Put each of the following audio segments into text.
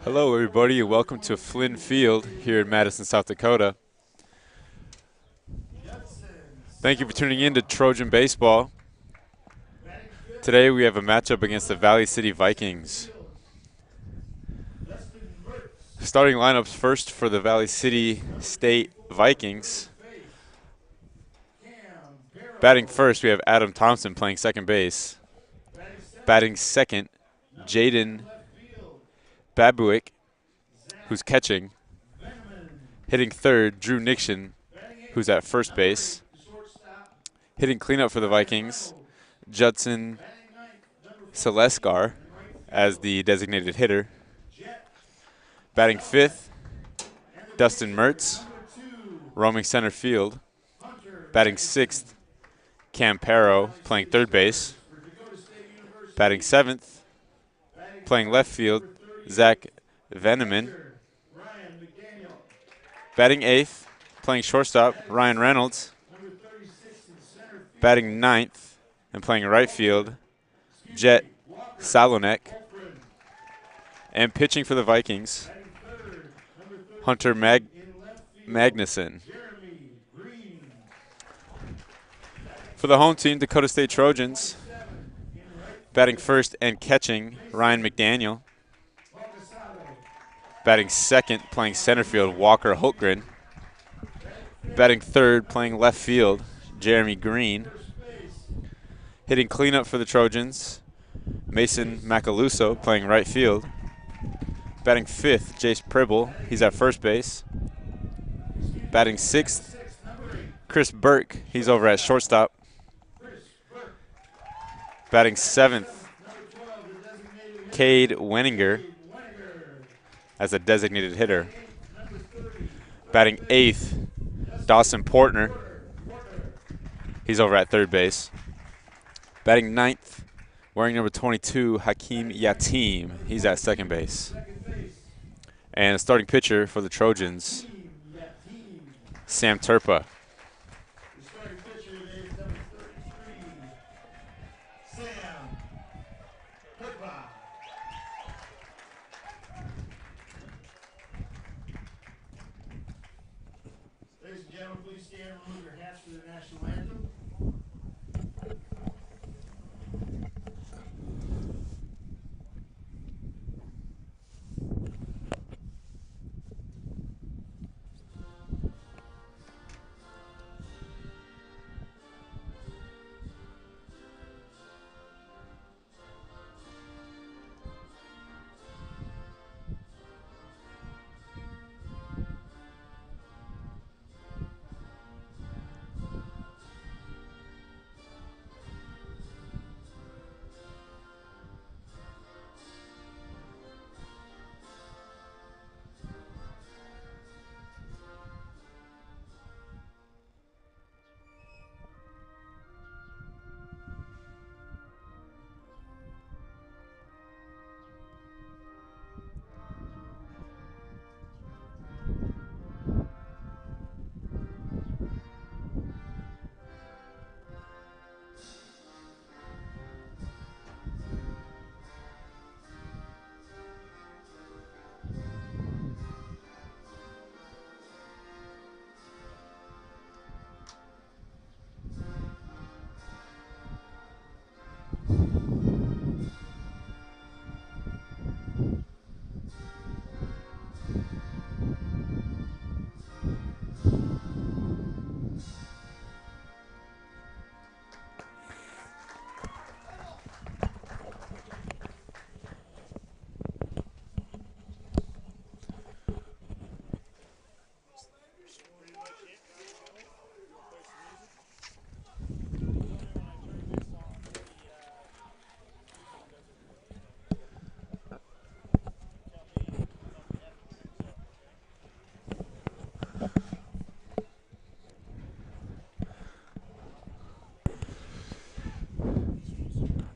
Hello, everybody, and welcome to Flynn Field here in Madison, South Dakota. Thank you for tuning in to Trojan Baseball. Today we have a matchup against the Valley City Vikings. Starting lineups first for the Valley City State Vikings. Batting first, we have Adam Thompson playing second base. Batting second, Jaden Babuick, who's catching. Hitting third, Drew Nixon, who's at first base. Hitting cleanup for the Vikings, Judson Seleskar as the designated hitter. Batting fifth, Dustin Mertz, roaming center field. Batting sixth, Campero, playing third base. Batting seventh, playing left field, Zach Veneman. Batting eighth, playing shortstop, Ryan Reynolds. Batting ninth and playing right field, Jet Salonek. And pitching for the Vikings, Hunter Magnuson. For the home team, Dakota State Trojans, batting first and catching, Ryan McDaniel. Batting second, playing center field, Walker Holtgren. Batting third, playing left field, Jeremy Green. Hitting cleanup for the Trojans, Mason Macaluso, playing right field. Batting fifth, Jace Pribble, he's at first base. Batting sixth, Chris Burke, he's over at shortstop. Batting seventh, Cade Wenninger as a designated hitter. Batting eighth, Dawson Portner, he's over at third base. Batting ninth, wearing number 22, Hakeem Yatim, he's at second base. And a starting pitcher for the Trojans, Sam Turpa. Ladies and gentlemen, please stand and remove your hats for the national anthem.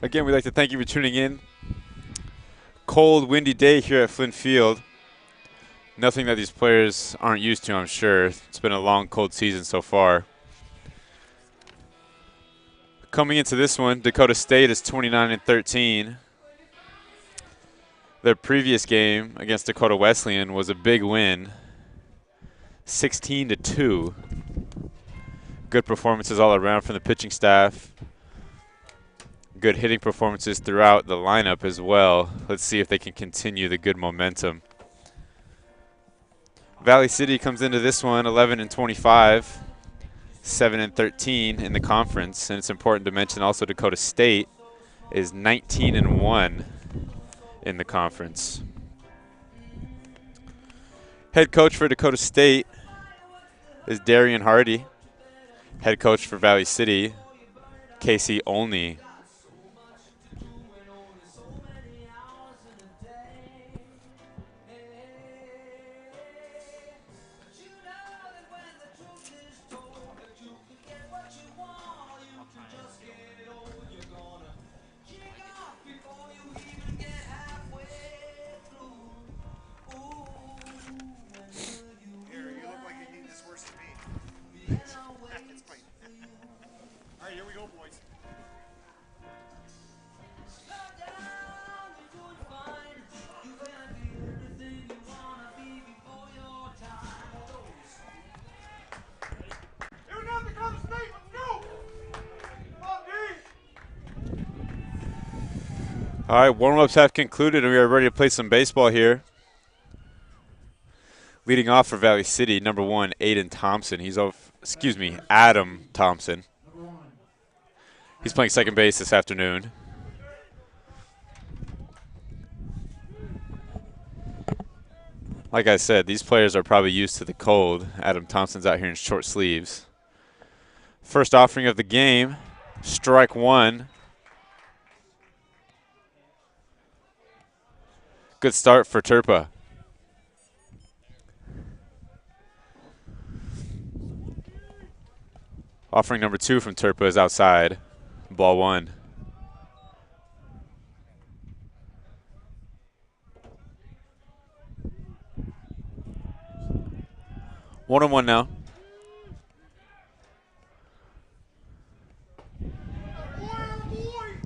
Again, we'd like to thank you for tuning in. Cold, windy day here at Flynn Field. Nothing that these players aren't used to, I'm sure. It's been a long, cold season so far. Coming into this one, Dakota State is 29-13. Their previous game against Dakota Wesleyan was a big win, 16-2. Good performances all around from the pitching staff. Good hitting performances throughout the lineup as well. Let's see if they can continue the good momentum. Valley City comes into this one 11-25, 7-13 in the conference, and it's important to mention also Dakota State is 19-1 in the conference. Head coach for Dakota State is Darian Hardy. Head coach for Valley City, Casey Olney. All right, warm-ups have concluded, and we are ready to play some baseball here. Leading off for Valley City, number 1, Adam Thompson. He's playing second base this afternoon. Like I said, these players are probably used to the cold. Adam Thompson's out here in short sleeves. First offering of the game, strike 1. Good start for Turpa. Offering number 2 from Turpa is outside. Ball 1. One on one now.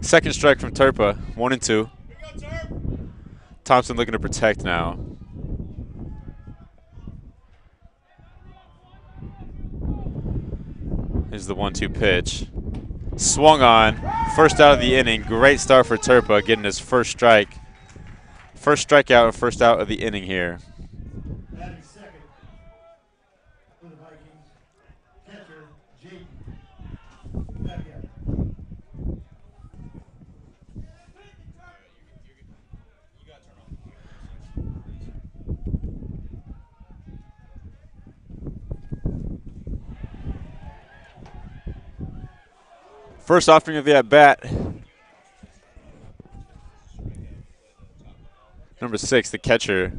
Second strike from Turpa. 1-2. Thompson looking to protect now. Here's the 1-2 pitch. Swung on. First out of the inning. Great start for Turpa, getting his first strike. First strikeout and first out of the inning here. Batting second for the Vikings, catcher Jaden. Back out. First offering of the at-bat. Number 6, the catcher,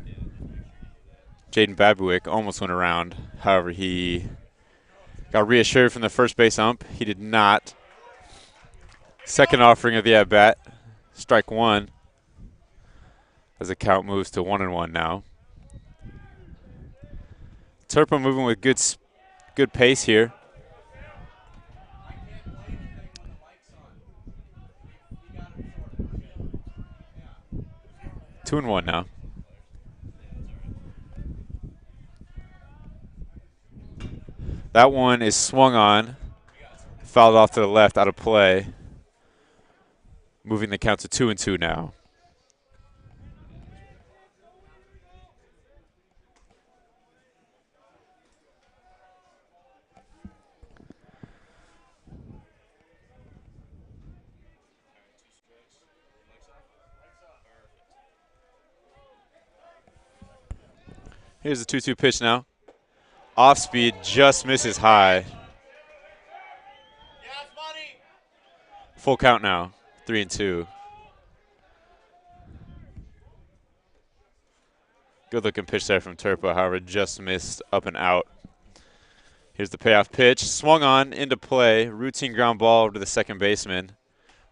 Jaden Babuick, almost went around. However, he got reassured from the first base ump. He did not. Second offering of the at-bat, strike 1, as the count moves to 1-1 now. Turpa moving with good pace here. Two and 1 now. That one is swung on, fouled off to the left, out of play. Moving the count to 2-2 now. Here's the 2-2 pitch now. Off speed, just misses high. Full count now, 3-2. Good looking pitch there from Turpa, however, just missed up and out. Here's the payoff pitch, swung on into play, routine ground ball over to the second baseman.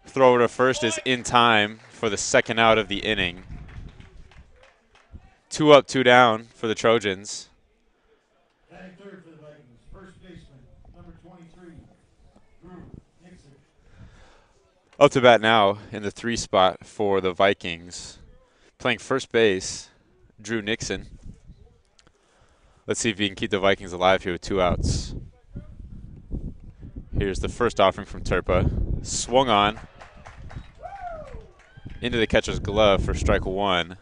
Throw over to first is in time for the second out of the inning. 2 up, 2 down for the Trojans. Batting third for the Vikings, first baseman, number 23, Drew Nixon. Up to bat now in the 3 spot for the Vikings. Playing first base, Drew Nixon. Let's see if he can keep the Vikings alive here with 2 outs. Here's the first offering from Turpa. Swung on. Into the catcher's glove for strike 1.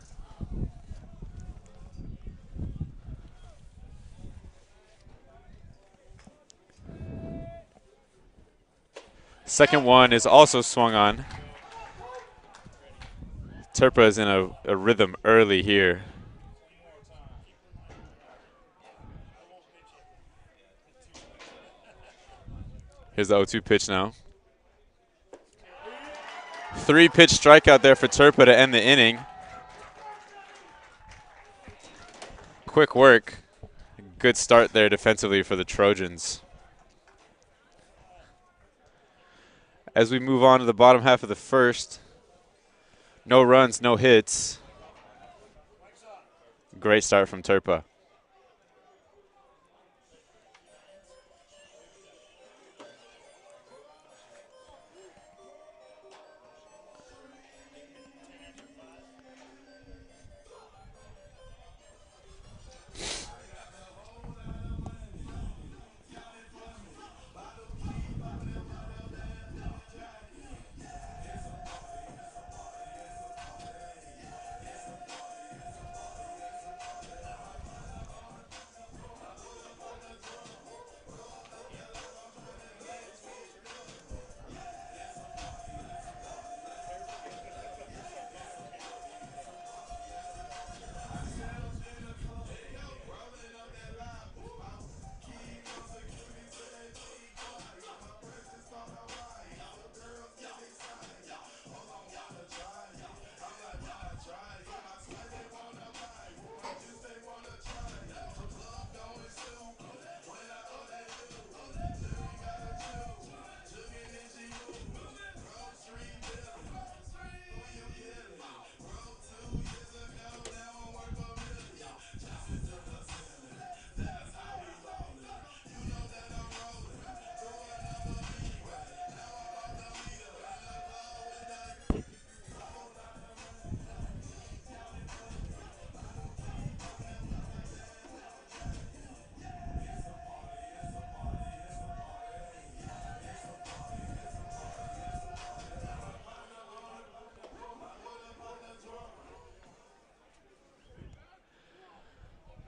Second one is also swung on. Turpa is in a rhythm early here. Here's the 0-2 pitch now. 3-pitch strikeout there for Turpa to end the inning. Quick work. Good start there defensively for the Trojans. As we move on to the bottom half of the first, no runs, no hits. Great start from Turpa.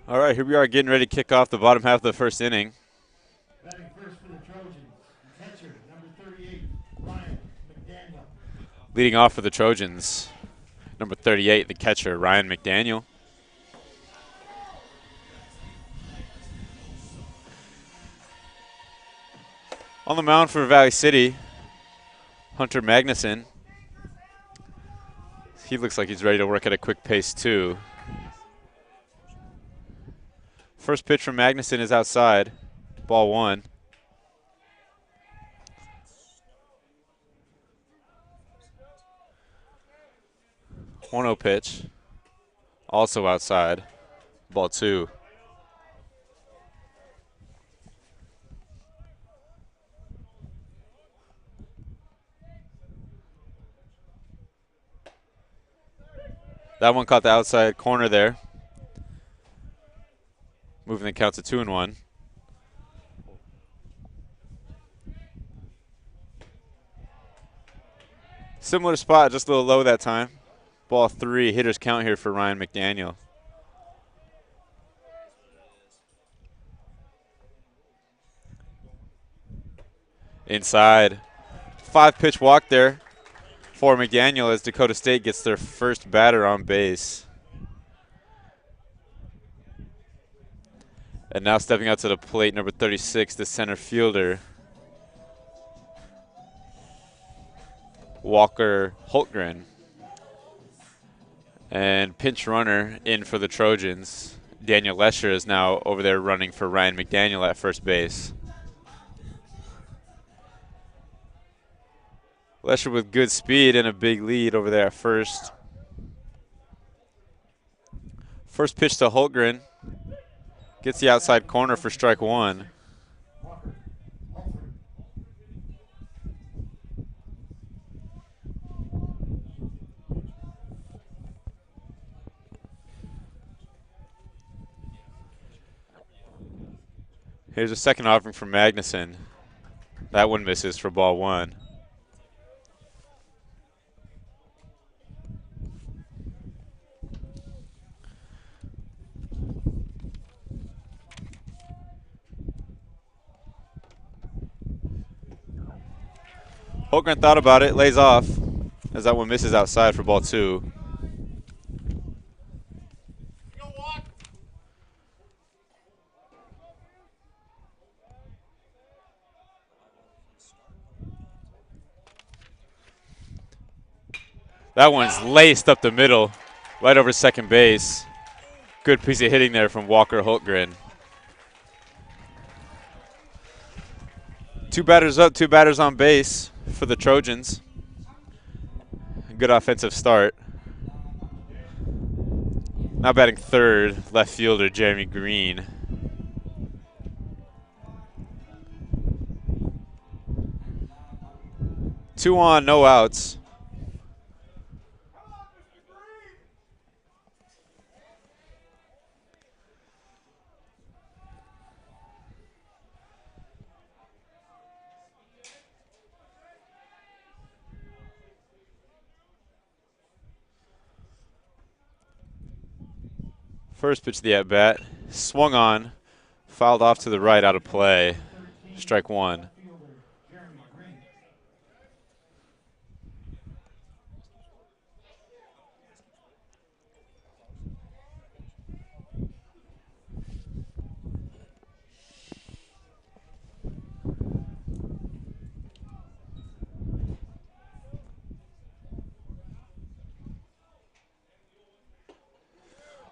All right, here we are getting ready to kick off the bottom half of the first inning. Batting first for the Trojans, catcher, number 38, Ryan McDaniel. Leading off for the Trojans, number 38, the catcher, Ryan McDaniel. On the mound for Valley City, Hunter Magnuson. He looks like he's ready to work at a quick pace too. First pitch from Magnuson is outside, ball 1. One 0 pitch, also outside, ball 2. That one caught the outside corner there. Moving the count to 2-1. Similar spot, just a little low that time. Ball 3, hitter's count here for Ryan McDaniel. Inside. 5-pitch walk there for McDaniel as Dakota State gets their first batter on base. And now stepping out to the plate, number 36, the center fielder, Walker Holtgren. And pinch runner in for the Trojans. Daniel Lesher is now over there running for Ryan McDaniel at first base. Lesher with good speed and a big lead over there at first. First pitch to Holtgren. Gets the outside corner for strike 1. Here's a second offering from Magnuson. That one misses for ball one. Holgren thought about it, lays off, as that one misses outside for ball two. That one's laced up the middle, right over second base. Good piece of hitting there from Walker Holtgren. Two batters up, two batters on base for the Trojans. Good offensive start. Now batting third, left fielder Jeremy Green. Two on, no outs. First pitch of the at-bat, swung on, fouled off to the right, out of play. Strike one.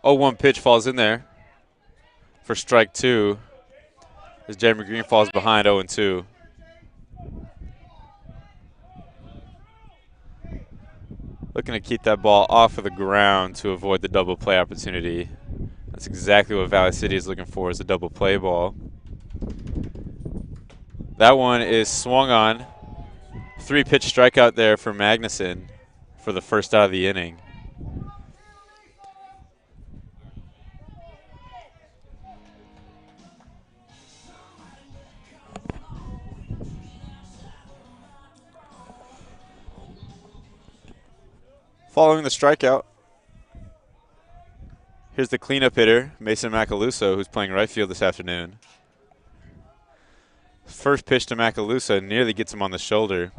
0-1 pitch falls in there for strike two as Jeremy Green falls behind 0-2. Looking to keep that ball off of the ground to avoid the double play opportunity. That's exactly what Valley City is looking for, is a double play ball. That one is swung on. 3-pitch strikeout there for Magnuson for the first out of the inning. Following the strikeout, here's the cleanup hitter, Mason Macaluso, who's playing right field this afternoon. First pitch to Macaluso nearly gets him on the shoulder.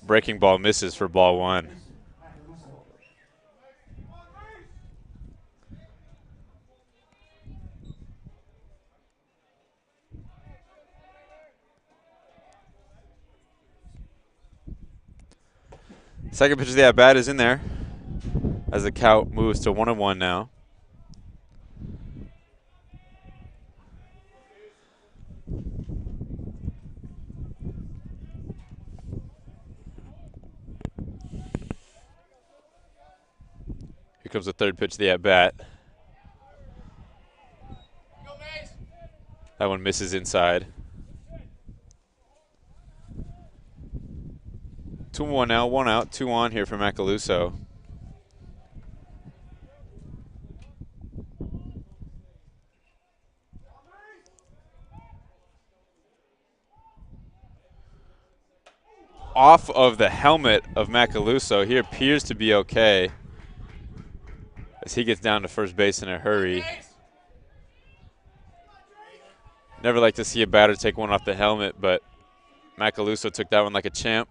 Breaking ball misses for ball one. Second pitch of the at-bat is in there as the count moves to 1-1 now. Here comes the third pitch of the at-bat. That one misses inside. 2-1 now, 1 out, 2 on here for Macaluso. Off of the helmet of Macaluso. He appears to be okay as he gets down to first base in a hurry. Never like to see a batter take one off the helmet, but Macaluso took that one like a champ.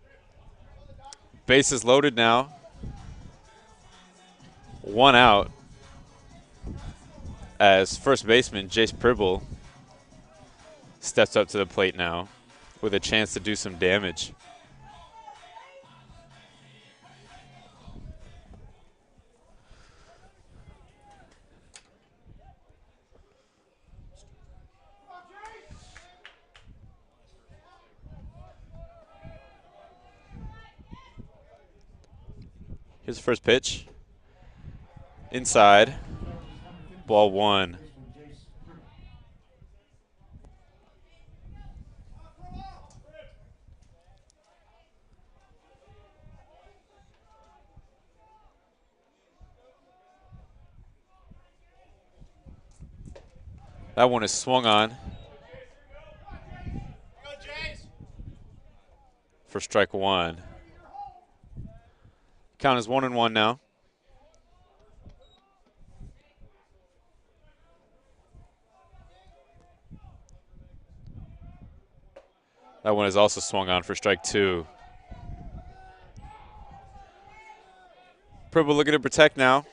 Bases loaded now. 1 out as first baseman Jace Pribble steps up to the plate now with a chance to do some damage. Here's the first pitch. Inside. Ball one. That one is swung on for strike one. Count is 1-1 now. That one is also swung on for strike two. Pribble looking to protect now.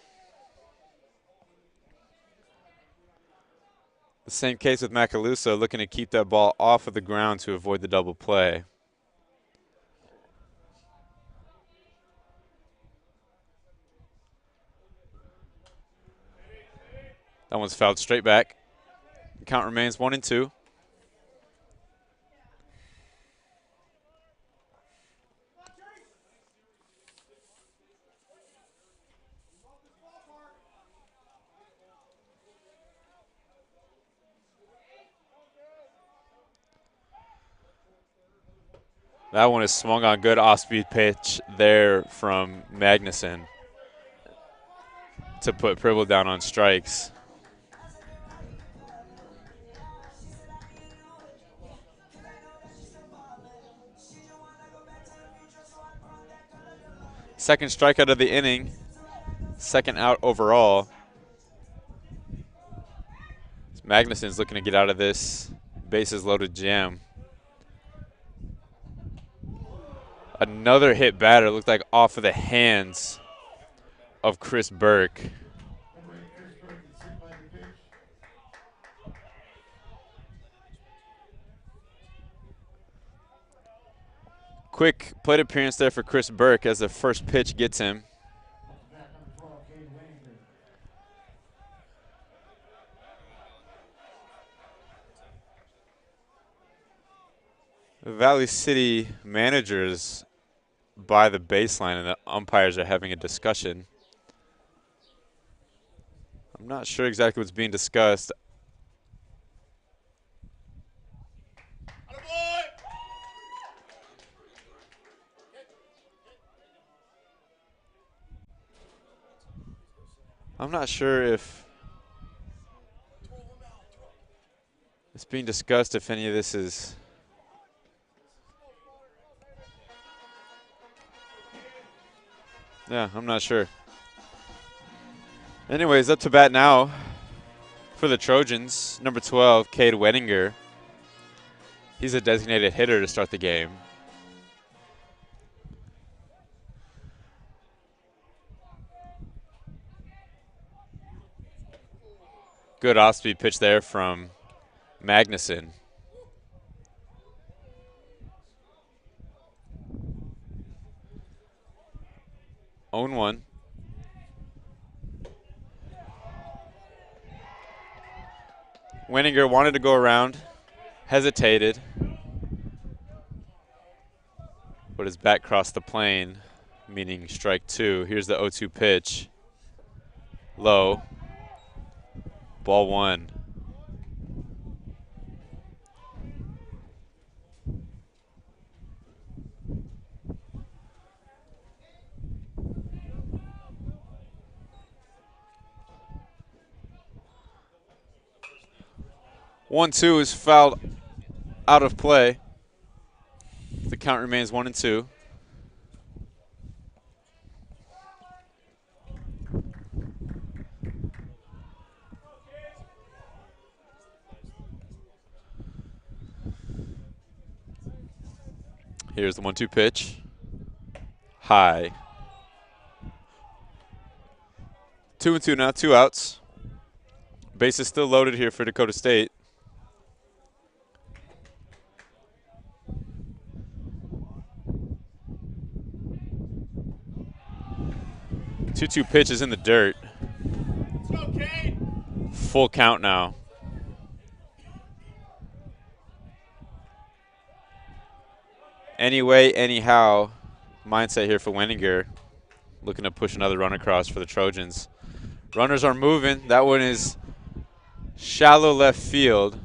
The same case with Macaluso, looking to keep that ball off of the ground to avoid the double play. That one's fouled straight back. Count remains 1-2. That one is swung on. Good off-speed pitch there from Magnuson to put Pribble down on strikes. Second strikeout of the inning. Second out overall. Magnuson's looking to get out of this bases loaded jam. Another hit batter, looked like off of the hands of Chris Burke. Quick plate appearance there for Chris Burke as the first pitch gets him. The Valley City managers by the baseline and the umpires are having a discussion. I'm not sure exactly what's being discussed. I'm not sure if it's being discussed, if any of this is. Yeah, I'm not sure. Anyways, up to bat now for the Trojans, number 12, Cade Wenninger. He's a designated hitter to start the game. Good off-speed pitch there from Magnuson. Own one. Wenninger wanted to go around, hesitated, but his bat crossed the plane, meaning strike two. Here's the 0-2 pitch. Low. Ball one. One, two is fouled out of play. The count remains 1-2. Here's the 1-2 pitch. High. 2-2 now, 2 outs. Base is still loaded here for Dakota State. 2-2 pitch is in the dirt. Let's go, Cade. Full count now. Anyway, anyhow, mindset here for Wenninger. Looking to push another run across for the Trojans. Runners are moving. That one is shallow left field.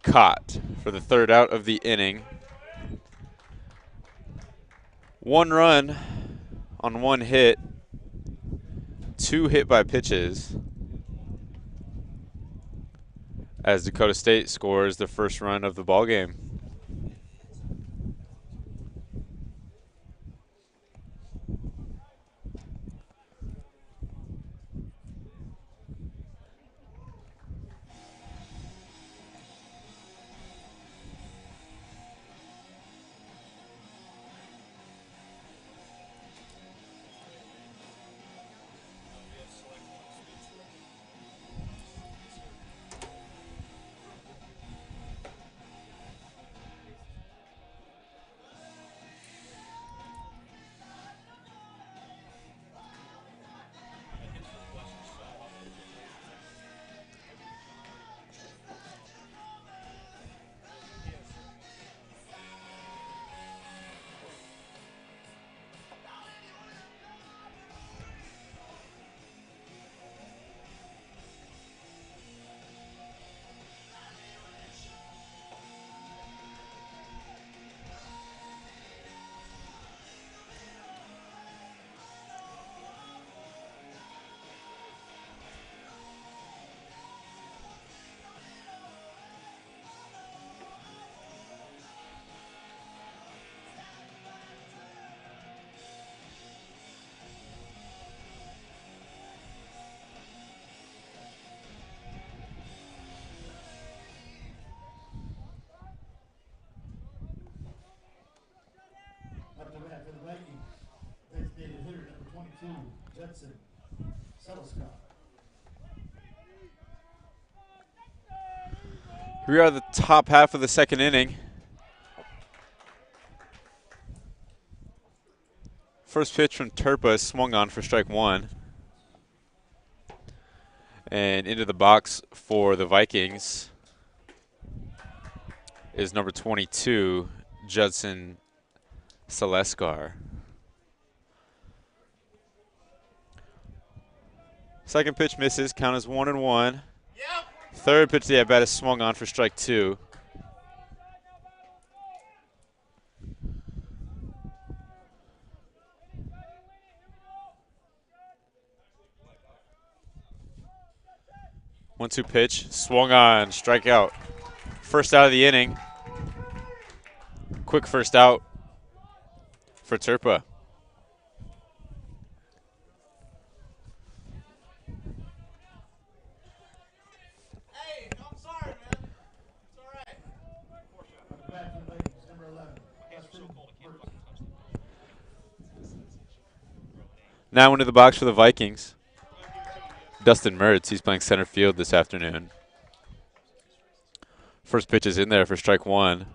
Caught for the third out of the inning. 1 run on 1 hit. 2 hit by pitches. as Dakota State scores the first run of the ball game. Up to bat for the Vikings. Designated hitter number 22, Judson Settleskoff. We are the top half of the second inning. First pitch from Turpa is swung on for strike one. And into the box for the Vikings is number 22, Judson Seleskar. Second pitch misses, count is 1-1. Yep. Third pitch to the at-bat is swung on for strike two. One-two pitch, swung on, strikeout. First out of the inning. Quick first out for Turpa. Hey, I'm sorry, man. It's all right. Up to bat for the Vikings, number 11, Dustin Mertz. Now into the box for the Vikings. Dustin Mertz, he's playing center field this afternoon. First pitch is in there for strike one.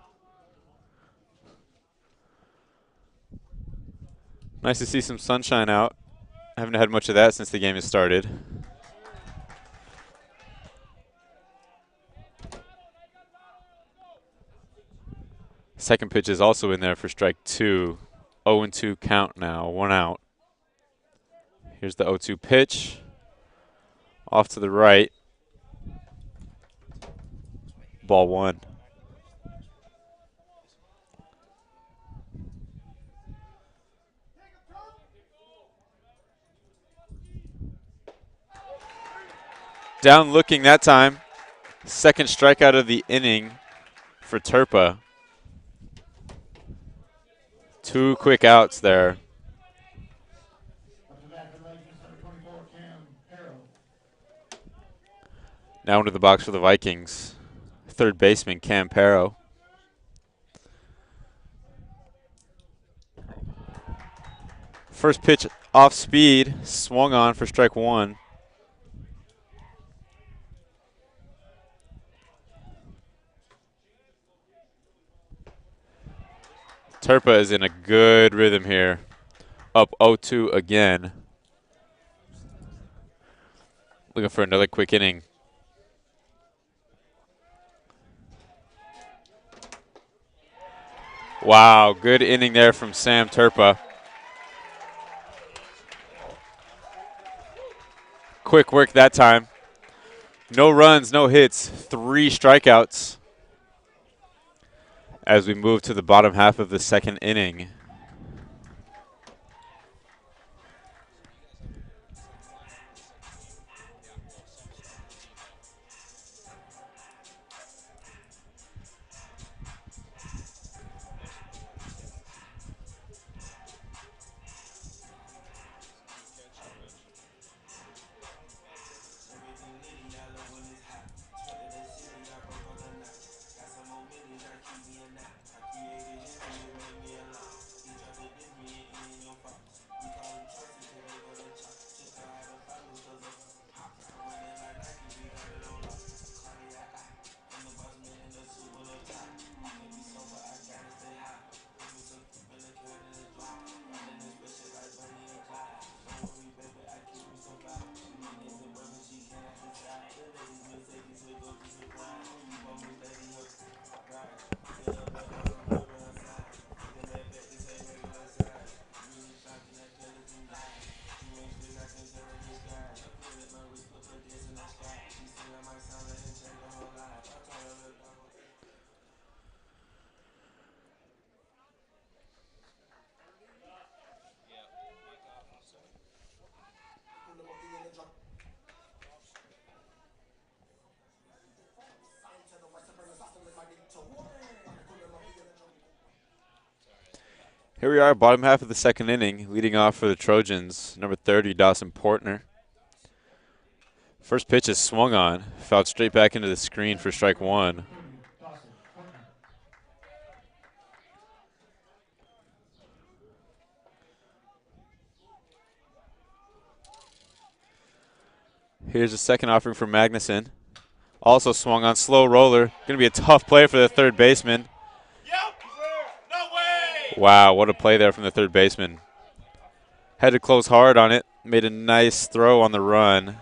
Nice to see some sunshine out. Haven't had much of that since the game has started. Second pitch is also in there for strike two. 0-2 count now, one out. Here's the 0-2 pitch. Off to the right. Ball one. Down looking that time. Second strikeout of the inning for Turpa. Two quick outs there. Up to bat for the Vikings, number 24, Cam Harrow. Now into the box for the Vikings. Third baseman, Cam Parrow. First pitch off speed, swung on for strike one. Turpa is in a good rhythm here. Up 0-2 again. Looking for another quick inning. Wow, good inning there from Sam Turpa. Quick work that time. No runs, no hits, 3 strikeouts as we move to the bottom half of the second inning. Here we are, bottom half of the second inning, leading off for the Trojans, number 30, Dawson Portner. First pitch is swung on, fouled straight back into the screen for strike one. Here's a second offering for Magnuson. Also swung on, slow roller. Going to be a tough play for the third baseman. Yep. No way. Wow, what a play there from the third baseman. Had to close hard on it. Made a nice throw on the run.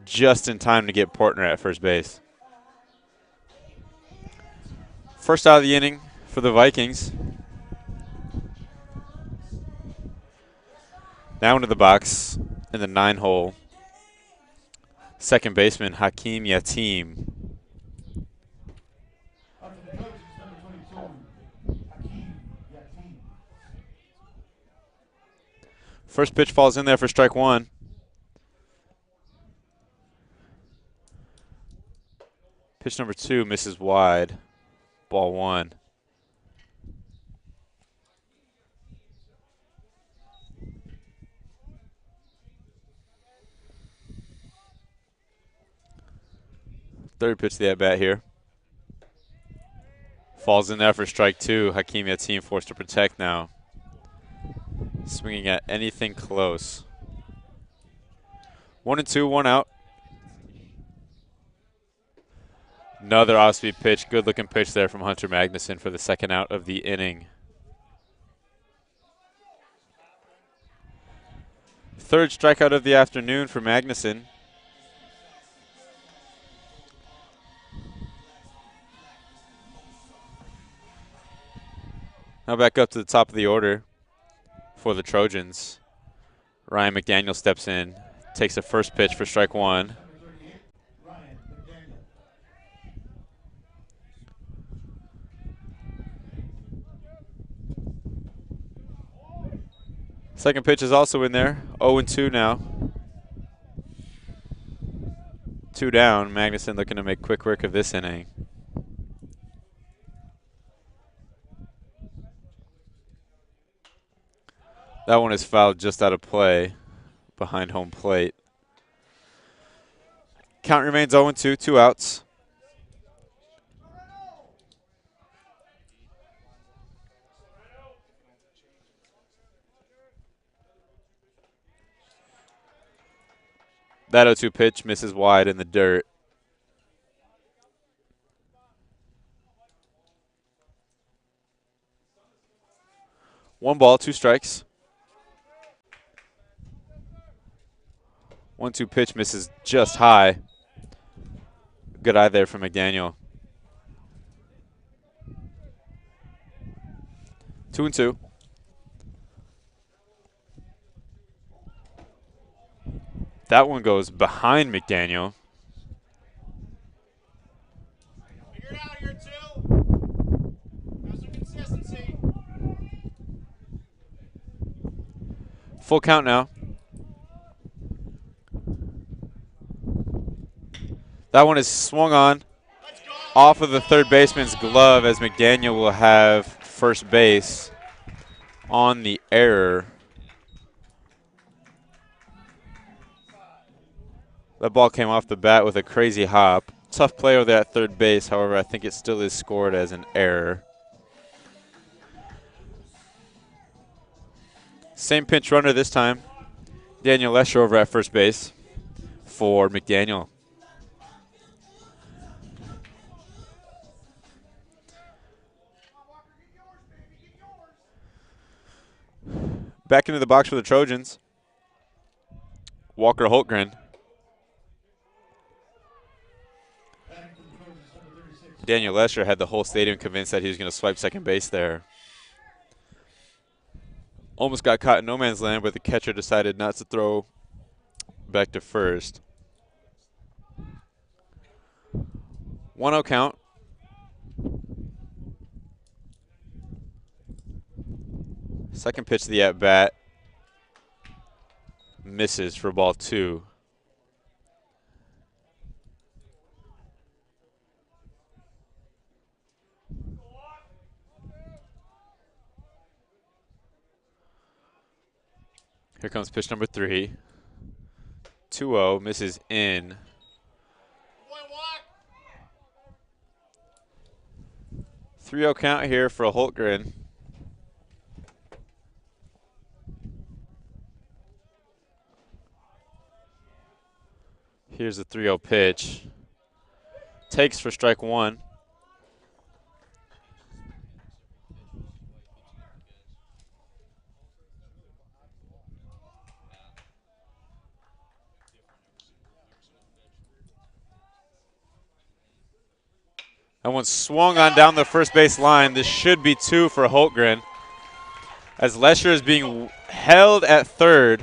Just in time to get Portner at first base. First out of the inning for the Vikings. Now into the box in the 9-hole. Second baseman Hakeem Yatim. First pitch falls in there for strike one. Pitch number 2 misses wide. Ball 1. Third pitch of the at-bat here. Falls in there for strike 2. Hakeem Yatim forced to protect now. Swinging at anything close. 1-2, 1 out. Another off-speed pitch. Good-looking pitch there from Hunter Magnuson for the second out of the inning. Third strikeout of the afternoon for Magnuson. Now back up to the top of the order for the Trojans. Ryan McDaniel steps in, takes the first pitch for strike 1. Second pitch is also in there. 0-2 now. 2 down. Magnuson looking to make quick work of this inning. That one is fouled just out of play behind home plate. Count remains 0-2, 2 outs. That 0-2 pitch misses wide in the dirt. One ball, 2 strikes. 1-2 pitch misses just high. Good eye there from McDaniel. 2-2. That one goes behind McDaniel. Figure it out here, too. Have some consistency. Full count now. That one is swung on off of the third baseman's glove as McDaniel will have first base on the error. That ball came off the bat with a crazy hop. Tough play over there at third base. However, I think it still is scored as an error. Same pinch runner this time. Daniel Lesher over at first base for McDaniel. Back into the box for the Trojans. Walker Holtgren. Daniel Lesher had the whole stadium convinced that he was going to swipe second base there. Almost got caught in no man's land, but the catcher decided not to throw back to first. 1-0 count. Second pitch of the at-bat. Misses for ball 2. Here comes pitch number 3. 2-0, misses in. Boy, walk. 3-0 count here for Holtgren. Here's the 3-0 pitch. Takes for strike 1. That one swung on down the first base line. This should be 2 for Holtgren. As Lesher is being held at third.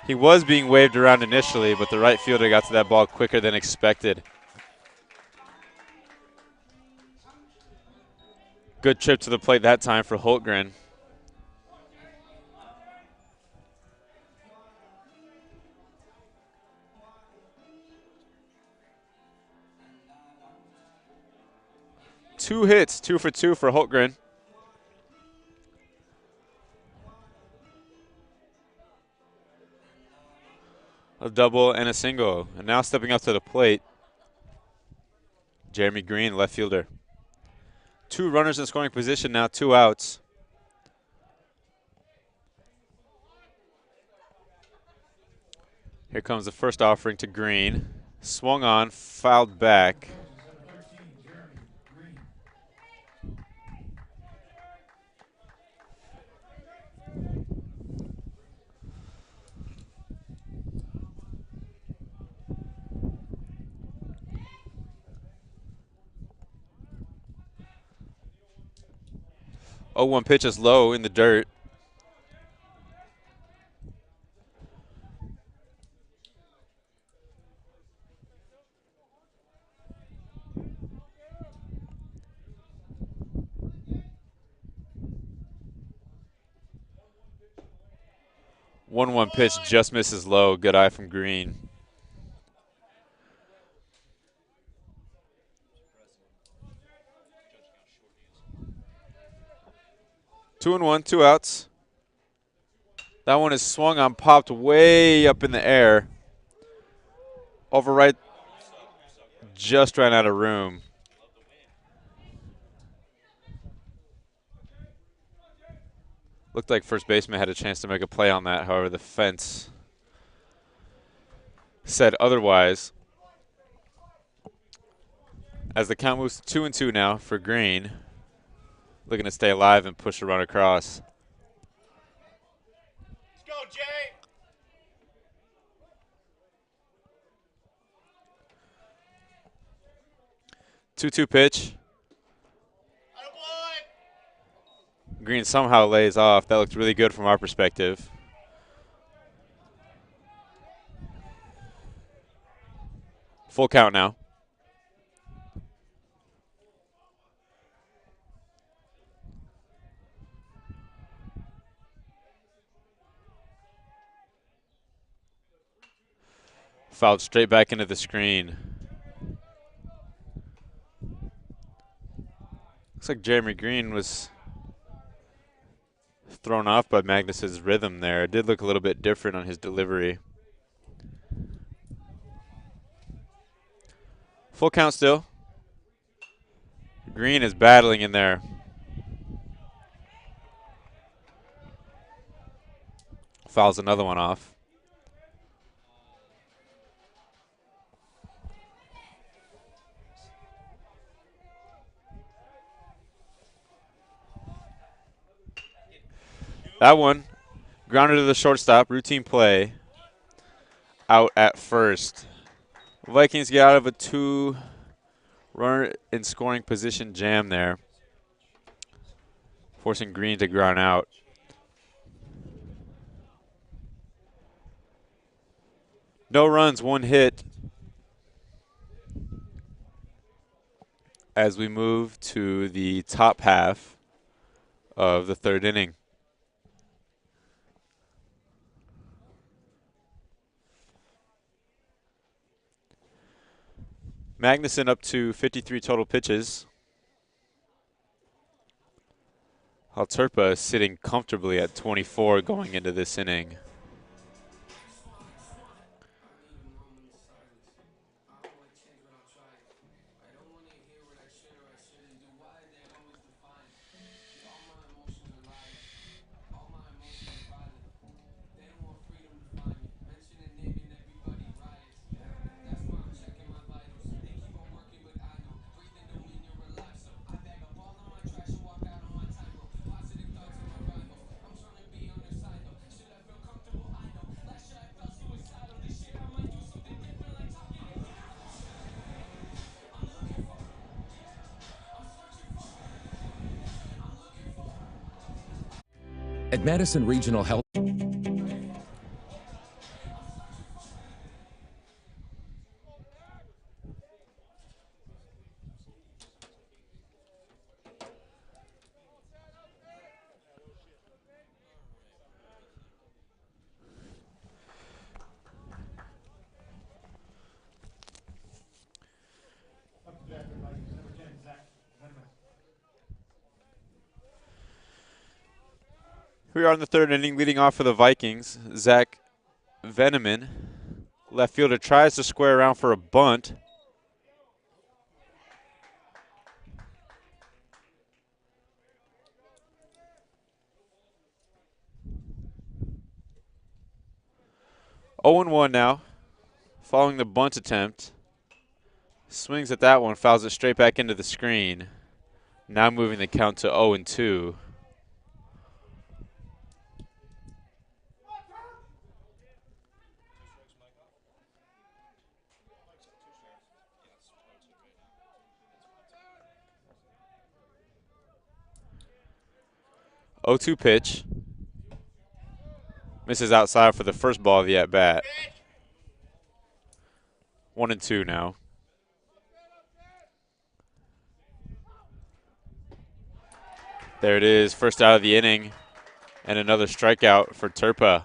He was being waved around initially, but the right fielder got to that ball quicker than expected. Good trip to the plate that time for Holtgren. Two hits, 2 for 2 for Holtgren. A double and a single. And now stepping up to the plate, Jeremy Green, left fielder. 2 runners in scoring position now, 2 outs. Here comes the first offering to Green. Swung on, fouled back. 0-1 pitch is low in the dirt. One pitch just misses low. Good eye from Green. Two and 1, 2 outs. That one is swung on, popped way up in the air. Over right, just ran out of room. Looked like first baseman had a chance to make a play on that. However, the fence said otherwise. As the count moves to 2-2 now for Green. Looking to stay alive and push a run across. Let's go, Jay. 2-2 pitch. Attaboy. Green somehow lays off. That looked really good from our perspective. Full count now. Fouled straight back into the screen. Looks like Jeremy Green was thrown off by Magnus's rhythm there. It did look a little bit different on his delivery. Full count still. Green is battling in there. Fouls another one off. That one, grounded to the shortstop, routine play, out at first. Vikings get out of a 2-runner in scoring position jam there, forcing Green to ground out. No runs, 1 hit. As we move to the top half of the 3rd inning. Magnuson up to 53 total pitches. Halterpa is sitting comfortably at 24 going into this inning. At Madison Regional Health. Up to bat for the Vikings, number 10, Zach Venema. We are in the third inning, leading off for the Vikings. Zach Veneman, left fielder, tries to square around for a bunt. Oh and 1 now, following the bunt attempt. Swings at that one, fouls it straight back into the screen. Now moving the count to 0 and 2. Oh, 2 pitch. Misses outside for the first ball of the at-bat. 1 and 2 now. There it is, first out of the inning, and another strikeout for Turpa.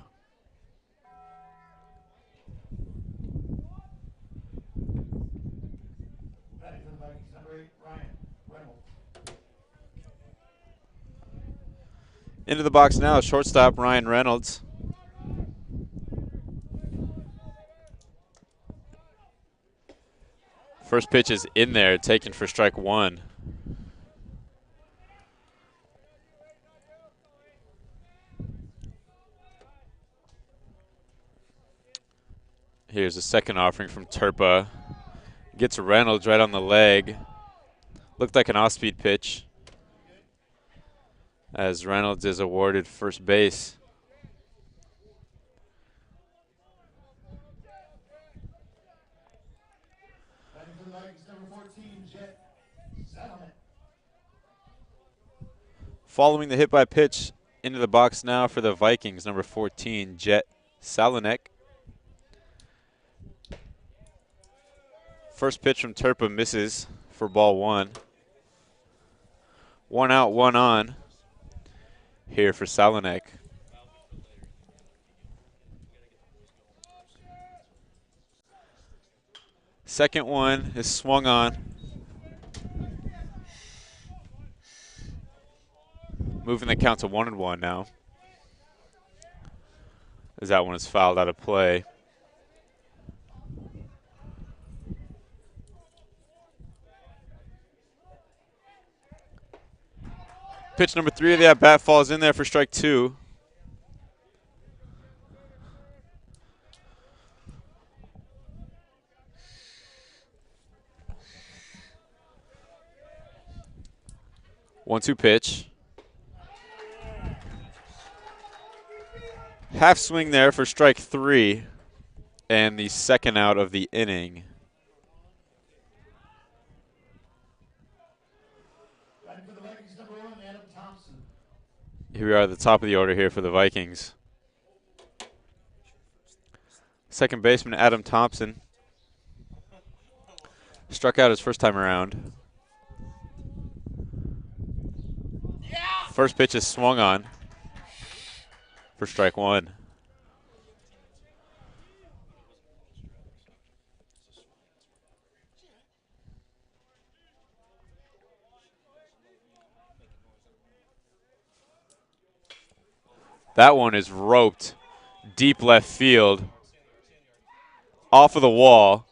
Batting for the Vikings, number 8, Ryan Reynolds. Into the box now, shortstop Ryan Reynolds. First pitch is in there, taken for strike 1. Here's a second offering from Turpa. Gets Reynolds right on the leg. Looked like an off-speed pitch, as Reynolds is awarded first base. Batting for the Vikings, number 14, Jet Salomon. Following the hit by pitch, into the box now for the Vikings, number 14, Jet Salonek. First pitch from Turpa misses for ball 1. 1 out, 1 on here for Salonek. Second one is swung on. Moving the count to 1 and 1 now, as that one is fouled out of play. Pitch number 3 of the at-bat falls in there for strike 2. One-two pitch. Half swing there for strike 3, and the second out of the inning. Batting for the Vikings, number 1, Adam Thompson. Here we are at the top of the order here for the Vikings. Second baseman Adam Thompson struck out his first time around. First pitch is swung on for strike 1. That one is roped deep left field, off of the wall.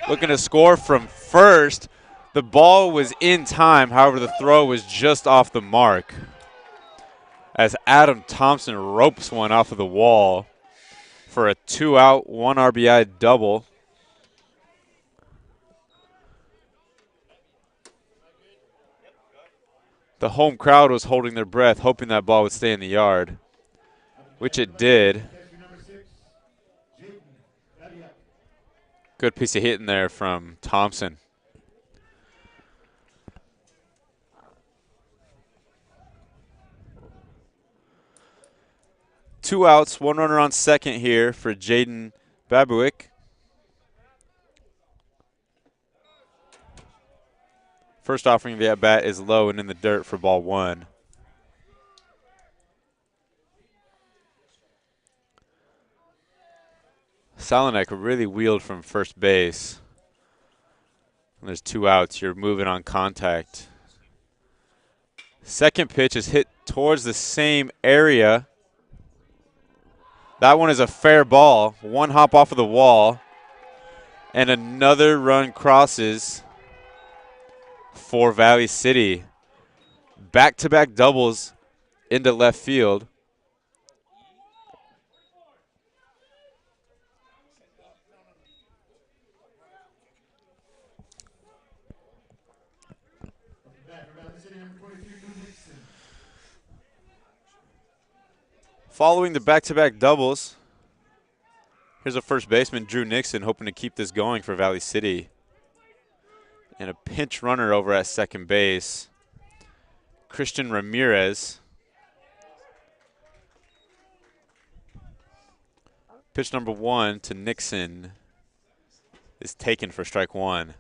Looking to score from first. The ball was in time, however, the throw was just off the mark, as Adam Thompson ropes one off of the wall for a 2-out, 1 RBI double. The home crowd was holding their breath, hoping that ball would stay in the yard, which it did. Good piece of hitting there from Thompson. 2 outs, 1 runner on second here for Jaden Babuick. First offering of the at-bat is low and in the dirt for ball 1. Salonek really wheeled from first base. When there's 2 outs, you're moving on contact. Second pitch is hit towards the same area. That one is a fair ball. 1 hop off of the wall. And another run crosses for Valley City. Back-to-back doubles into left field. Following the back-to-back doubles, here's a first baseman, Drew Nixon, hoping to keep this going for Valley City. And a pinch runner over at second base, Christian Ramirez. Pitch number 1 to Nixon is taken for strike 1.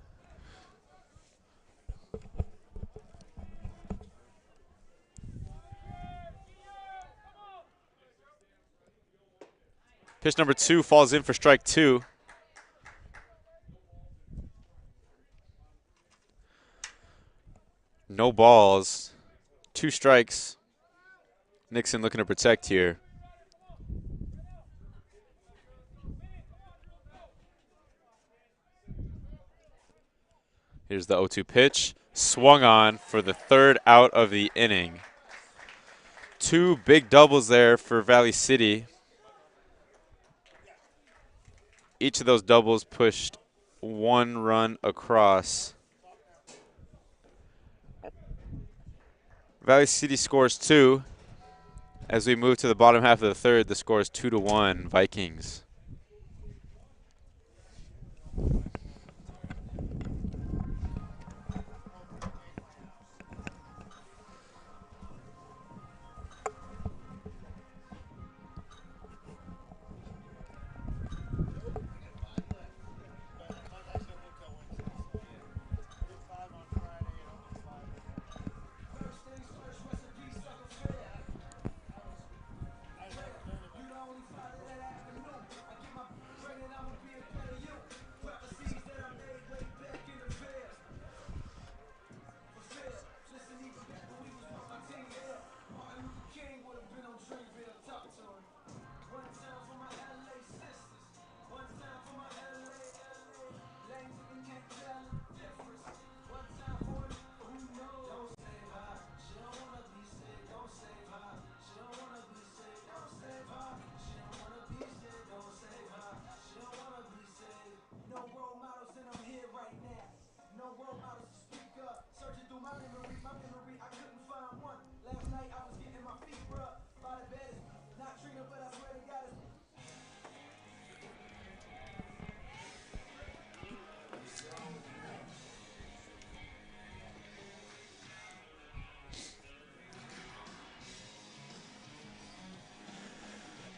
Pitch number 2 falls in for strike 2. No balls, 2 strikes. Nixon looking to protect here. Here's the 0-2 pitch. Swung on for the 3rd out of the inning. 2 big doubles there for Valley City. Each of those doubles pushed 1 run across. Valley City scores 2. As we move to the bottom half of the 3rd, the score is 2-1 Vikings.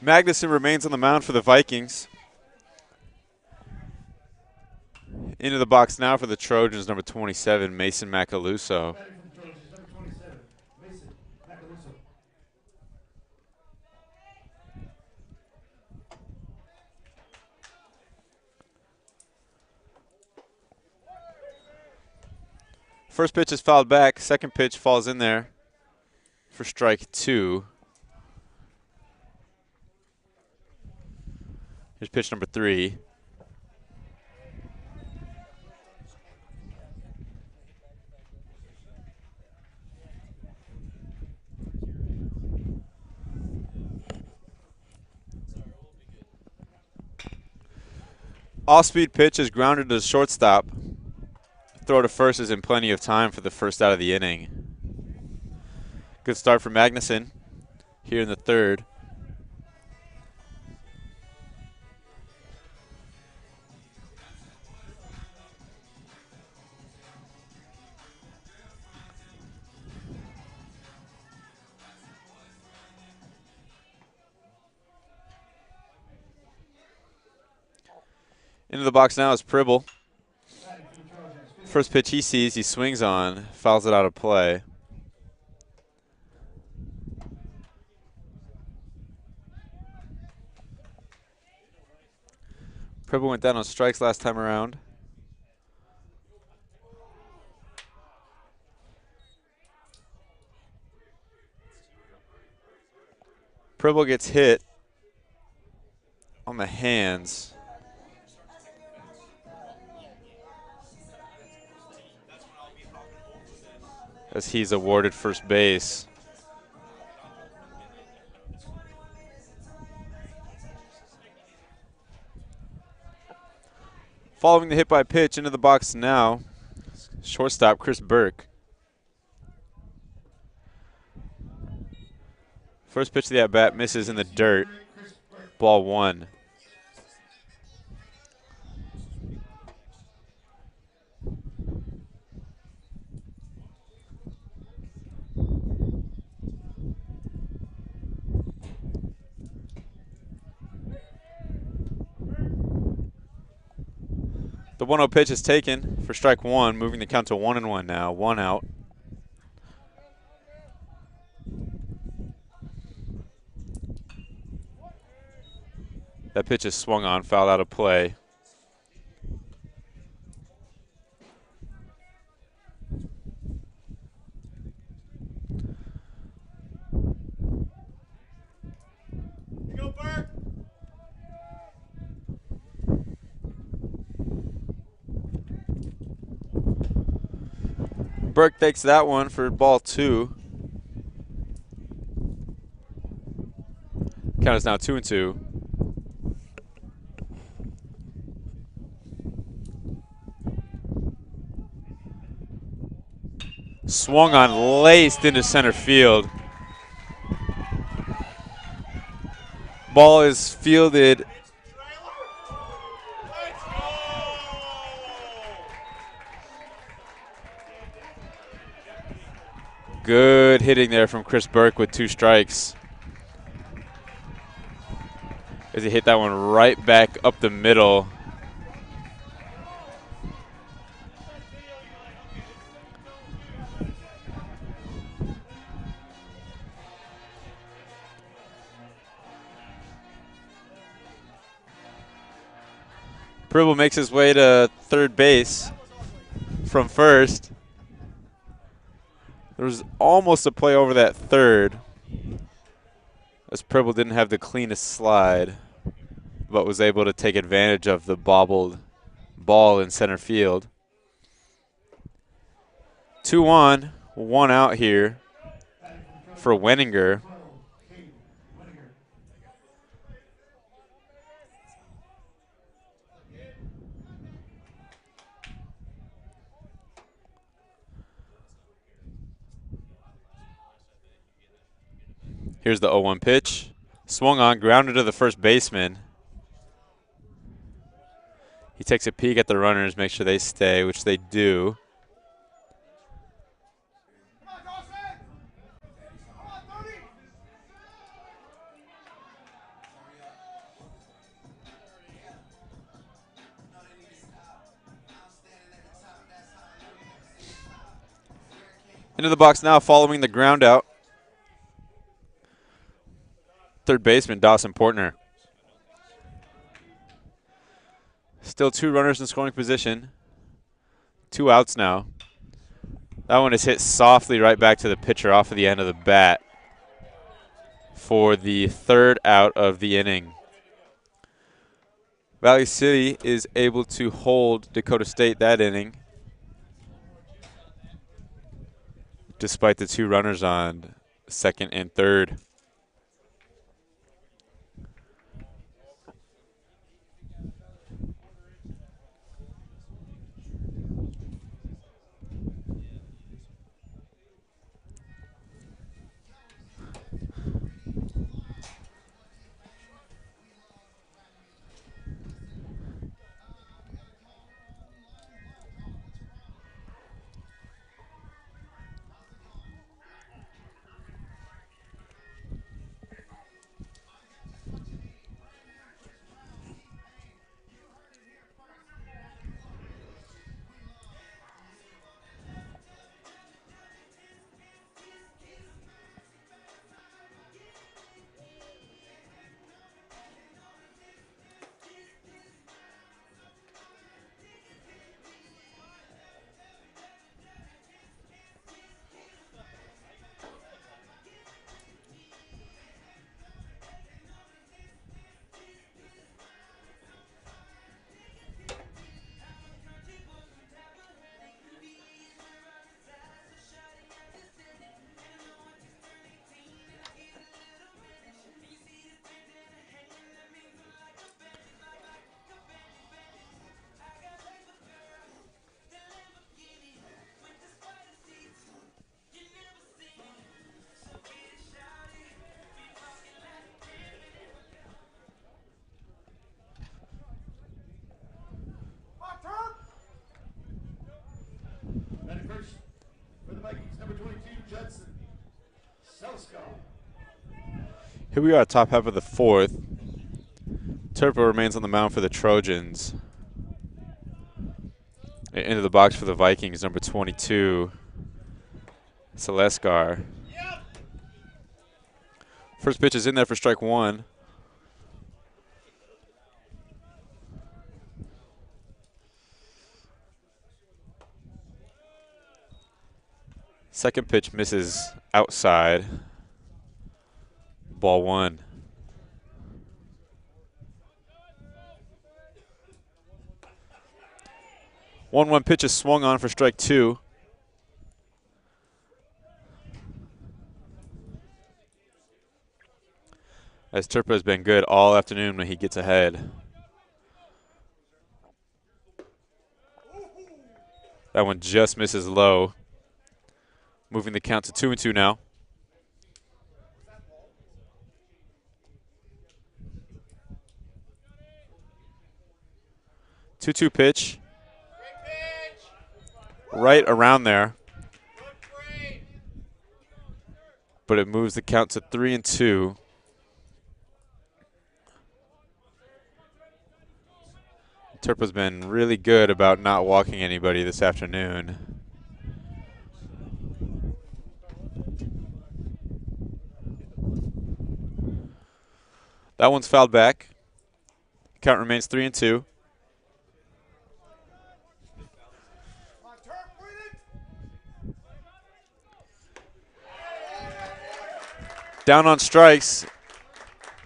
Magnuson remains on the mound for the Vikings. Into the box now for the Trojans, number 27, Mason Macaluso. First pitch is fouled back. Second pitch falls in there for strike 2. Here's pitch number 3. Off-speed pitch is grounded to the shortstop. Throw to first is in plenty of time for the first out of the inning. Good start for Magnuson here in the 3rd. Into the box now is Pribble. Batting for the Trojans. First pitch he sees, he swings on, fouls it out of play. Pribble went down on strikes last time around. Pribble gets hit on the hands as he's awarded first base. Following the hit by pitch, into the box now, shortstop Chris Burke. First pitch of the at-bat misses in the dirt. Ball 1. The 1-0 pitch is taken for strike 1, moving the count to 1-1 now. 1 out. That pitch is swung on, fouled out of play. Go, Burke. Burke takes that one for ball 2. Count is now 2-2. Swung on, laced into center field. Ball is fielded Let's go. Good hitting there from Chris Burke with 2 strikes. As he hit that one right back up the middle. Pribble makes his way to third base from first. There was almost a play over that third, as Pribble didn't have the cleanest slide, but was able to take advantage of the bobbled ball in center field. 2 on, 1 out here for Wenninger. Here's the 0-1 pitch. Swung on, grounded to the first baseman. He takes a peek at the runners, make sure they stay, which they do. Into the box now, following the ground out. Third baseman, Dawson Portner. Still 2 runners in scoring position. 2 outs now. That one is hit softly right back to the pitcher off of the end of the bat for the 3rd out of the inning. Valley City is able to hold Dakota State that inning, despite the 2 runners on second and third. 22, Judson Selskog. Here we are at top half of the fourth. Turpo remains on the mound for the Trojans. Into the box for the Vikings, number 22, Seleskar. First pitch is in there for strike one. Second pitch misses outside. Ball one. 1-1 pitch is swung on for strike two. As Turpo has been good all afternoon when he gets ahead. That one just misses low. Moving the count to 2-2 now. 2-2 pitch. Right around there. But it moves the count to 3-2. Turpo's been really good about not walking anybody this afternoon. That one's fouled back. Count remains 3-2. Down on strikes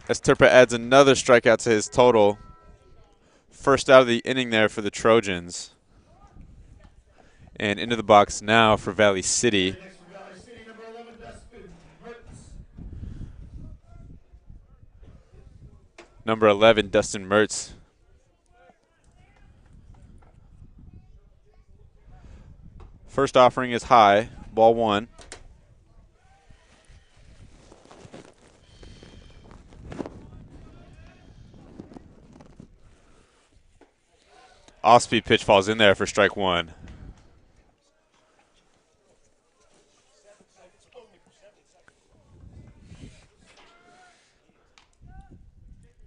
as Turpo adds another strikeout to his total. First out of the inning there for the Trojans. And into the box now for Valley City. Number 11, Dustin Mertz. First offering is high, ball one. Off-speed pitch falls in there for strike one.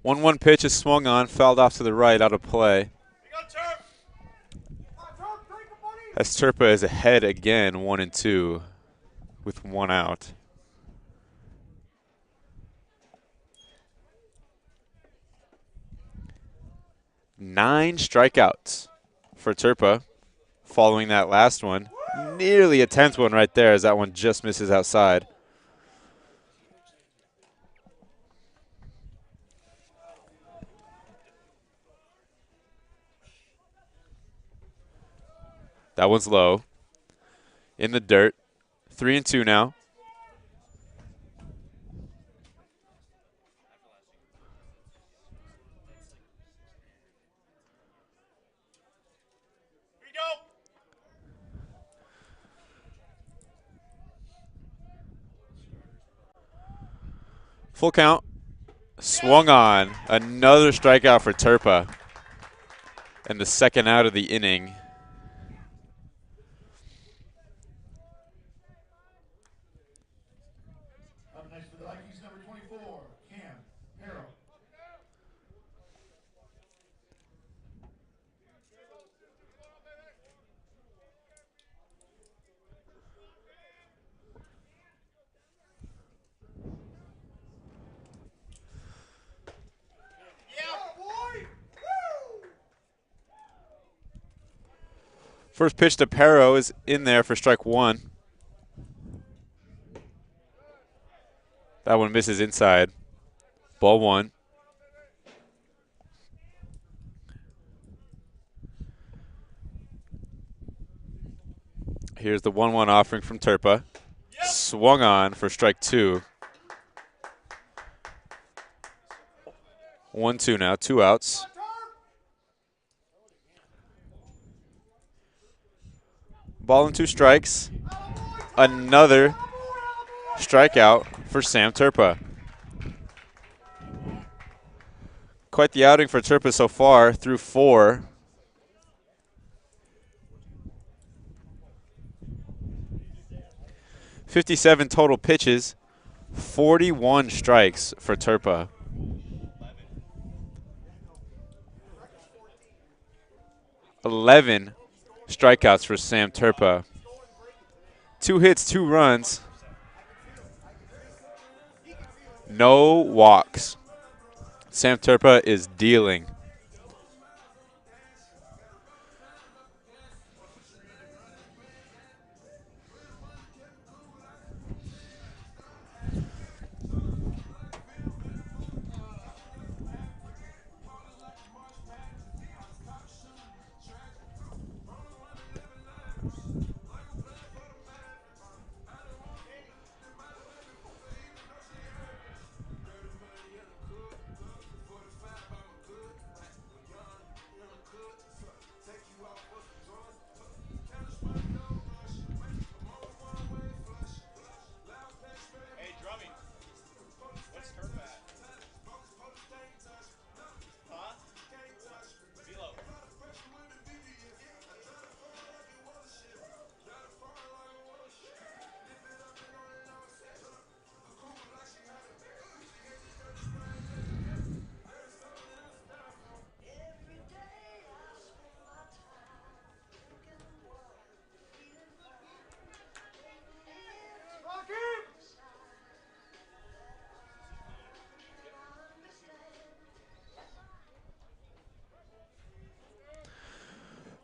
One pitch is swung on, fouled off to the right, out of play. As Turpo is ahead again, 1-2, with one out. Nine strikeouts for Turpo following that last one. Nearly a 10th one right there as that one just misses outside. That one's low. In the dirt. 3-2 now. Full count. Swung on. Another strikeout for Turpo. And the second out of the inning. Up next for the Vikings, number 24, Cam Harrell. First pitch to Perro is in there for strike one. That one misses inside. Ball one. Here's the 1-1 offering from Turpo. Yep. Swung on for strike two. 1-2 now, 2 outs. Ball and 2 strikes. Another strikeout for Sam Turpo. Quite the outing for Turpo so far, through 4. 57 total pitches, 41 strikes for Turpa. 11 strikeouts for Sam Turpa. 2 hits, 2 runs. No walks. Sam Turpa is dealing. Hey, Drummy. What's Turf at? Huh? Velo.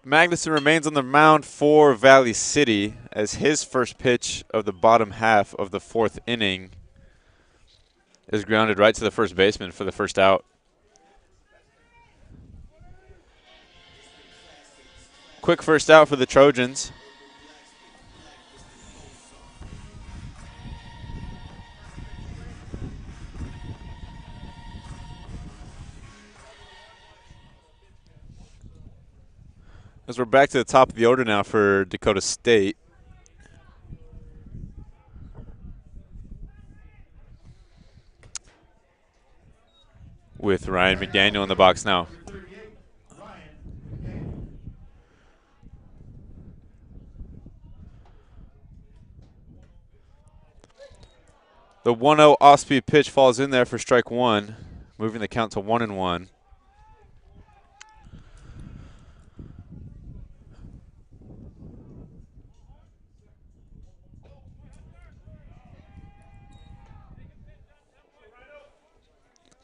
Magnuson remains on the mound for Valley City as his first pitch of the bottom half of the 4th inning is grounded right to the first baseman for the first out. Quick first out for the Trojans. As we're back to the top of the order now for Dakota State. With Ryan McDaniel in the box now. The 1-0 off-speed pitch falls in there for strike 1, moving the count to 1-1.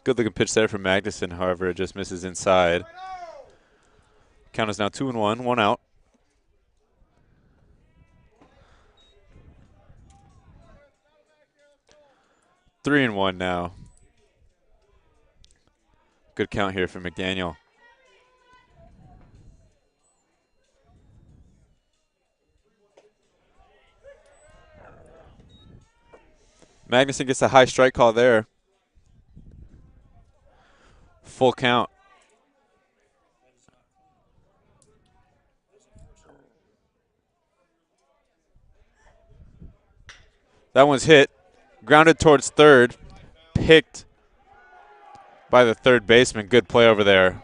Good looking pitch there from Magnuson, however, it just misses inside. Count is now 2-1, 1 out. Three and 1 now. Good count here for McDaniel. Magnuson gets a high strike call there. Full count. That one's hit. Grounded towards third. Picked by the third baseman. Good play over there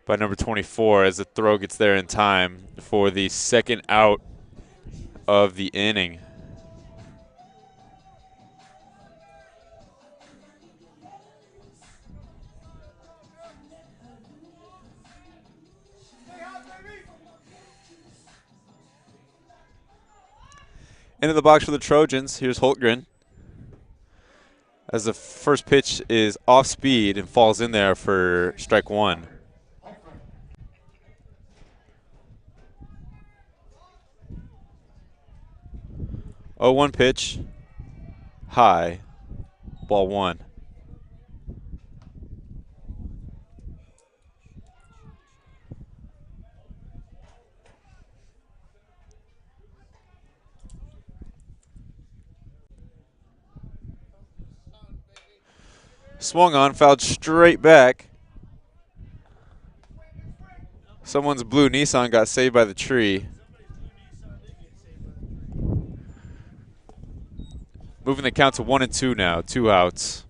by number 24 as the throw gets there in time for the second out of the inning. Into the box for the Trojans. Here's Holtgren. As the first pitch is off speed and falls in there for strike 1. Oh, 1 pitch. High. Ball 1. Swung on, fouled straight back. Someone's blue Nissan got saved by the tree. Moving the count to 1-2 now, 2 outs.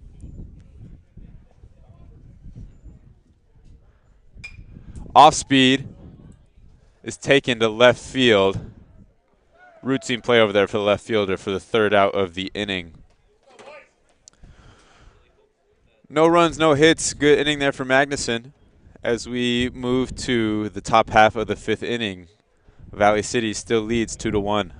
Off speed is taken to left field. routine play over there for the left fielder for the third out of the inning. No runs, no hits. Good inning there for Magnuson. As we move to the top half of the fifth inning, Valley City still leads 2-1.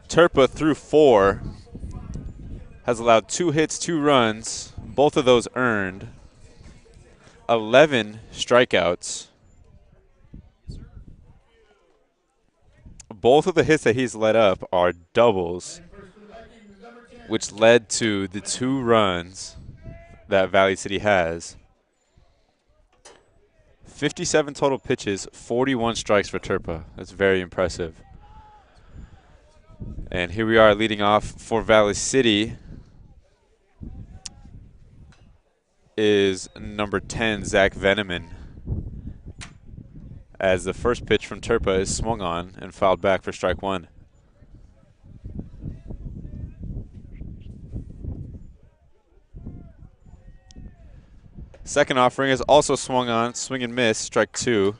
Turpa through 4 has allowed 2 hits, 2 runs, both of those earned, 11 strikeouts. Both of the hits that he's let up are doubles, which led to the 2 runs that Valley City has. 57 total pitches, 41 strikes for Turpa. That's very impressive. And here we are leading off for Valley City is number 10, Zach Veneman, as the first pitch from Turpa is swung on and fouled back for strike 1. Second offering is also swung on, swing and miss, strike 2.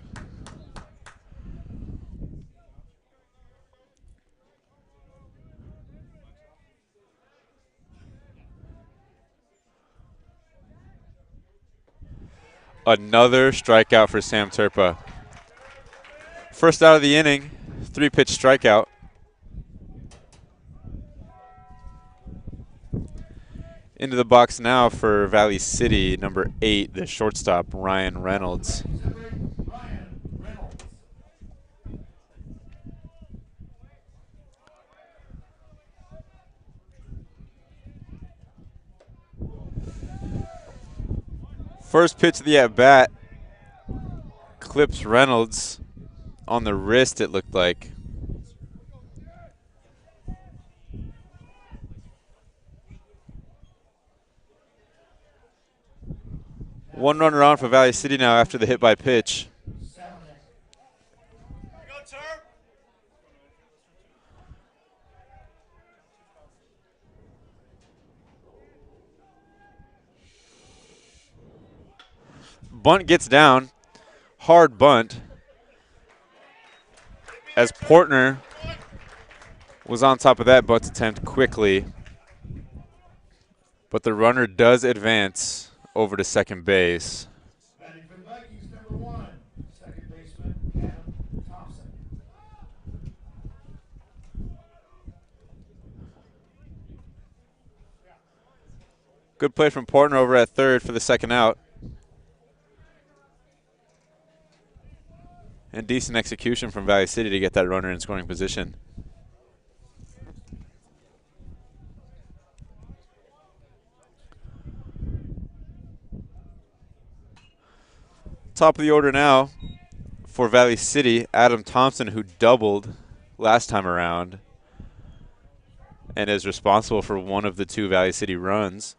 Another strikeout for Sam Turpa. First out of the inning, 3-pitch strikeout. Into the box now for Valley City, number 8, the shortstop, Ryan Reynolds. First pitch of the at-bat clips Reynolds on the wrist, it looked like. One runner on for Valley City now after the hit by pitch. Bunt gets down, hard bunt, as Portner was on top of that bunt attempt quickly. But the runner does advance over to second base. Batting for the Vikings, number 1, second baseman, Adam Thompson. Good play from Portner over at third for the second out. And decent execution from Valley City to get that runner in scoring position. Top of the order now for Valley City, Adam Thompson, who doubled last time around and is responsible for one of the 2 Valley City runs.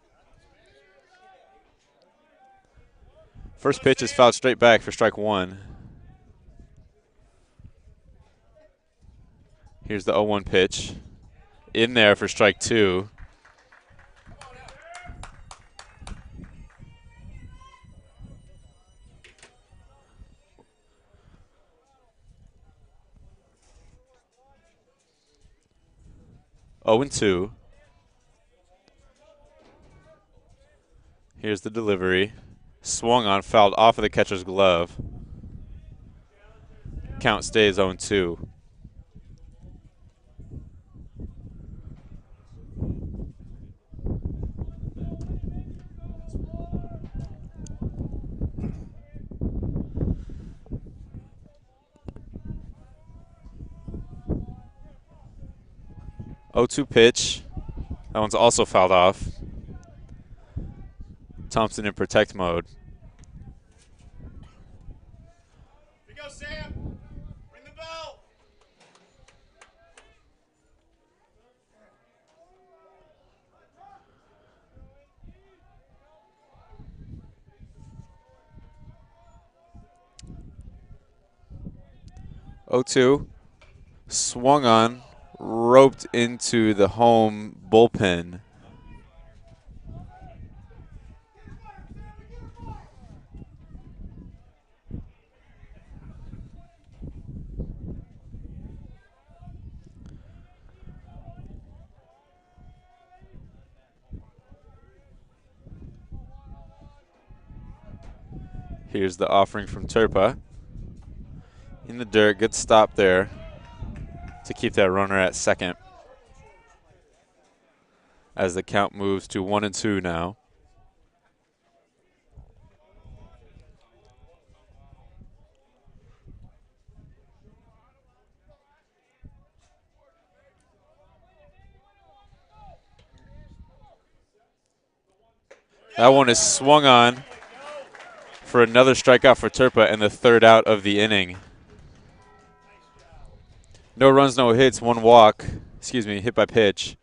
First pitch is fouled straight back for strike 1. Here's the 0-1 pitch. In there for strike 2. 0-2. Here's the delivery. Swung on, fouled off of the catcher's glove. Count stays 0-2. Oh-2 pitch. That one's also fouled off. Thompson in protect mode. Here we go, Sam. Ring the bell. Oh-2. Swung on, roped into the home bullpen. Here's the offering from Turpa. In the dirt, good stop there to keep that runner at second. As the count moves to 1-2 now. That one is swung on for another strikeout for Turpa and the third out of the inning. No runs, no hits, one walk. Excuse me, hit by pitch.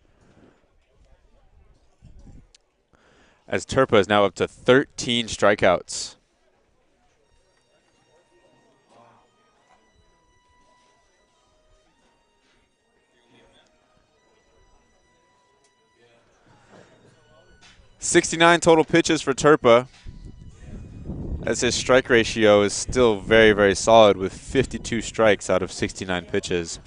As Turpa is now up to 13 strikeouts. .69 total pitches for Turpa, as his strike ratio is still very, very solid with 52 strikes out of 69 pitches.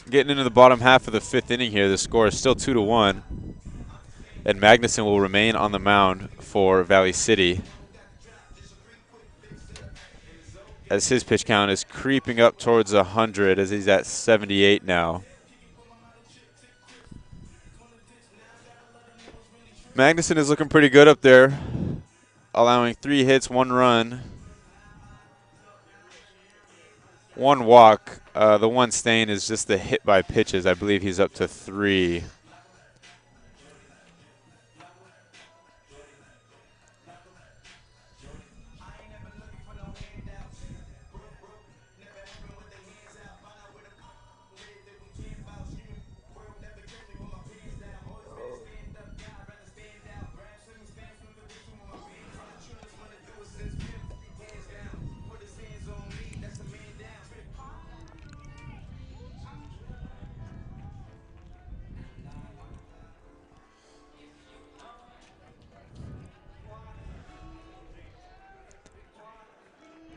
Getting into the bottom half of the fifth inning here, the score is still 2-1, and Magnuson will remain on the mound for Valley City, as his pitch count is creeping up towards 100 as he's at 78 now. Magnuson is looking pretty good up there, allowing 3 hits, 1 run, 1 walk. The one staying is just the hit by pitches. I believe he's up to 3.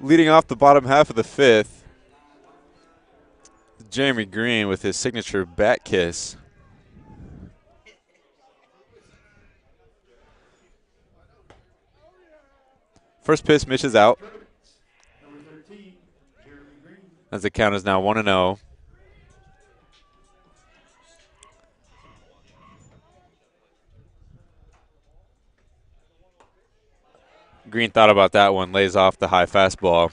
Leading off the bottom half of the fifth, Jeremy Green with his signature bat kiss. First pitch, Mitch is out. As the count is now 1-0. Green thought about that one, lays off the high fastball.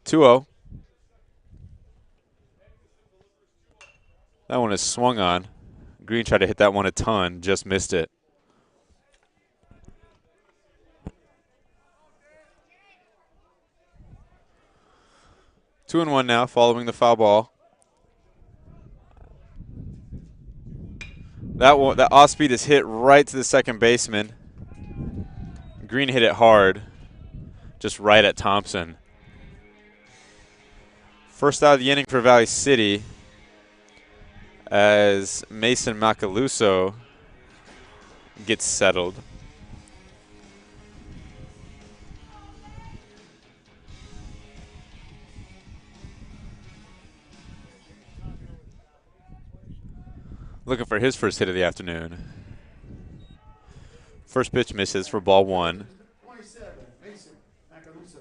Two-0. That one is swung on. Green tried to hit that one a ton, just missed it. Two and one now, following the foul ball. That off speed is hit right to the second baseman. Green hit it hard, just right at Thompson. First out of the inning for Valley City, as Mason Macaluso gets settled. Looking for his first hit of the afternoon. First pitch misses for ball 1. 27, Mason Macaluso.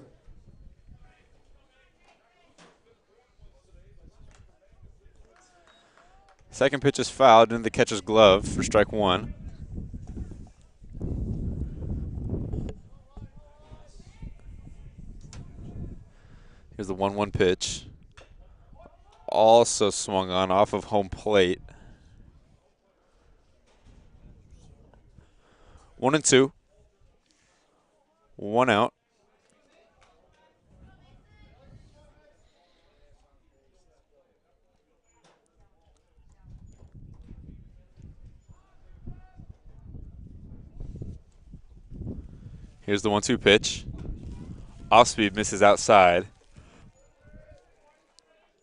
Second pitch is fouled into the catcher's glove for strike 1. Here's the 1-1 pitch. Also swung on off of home plate. 1-2. 1 out. Here's the 1-2 pitch. Off speed misses outside.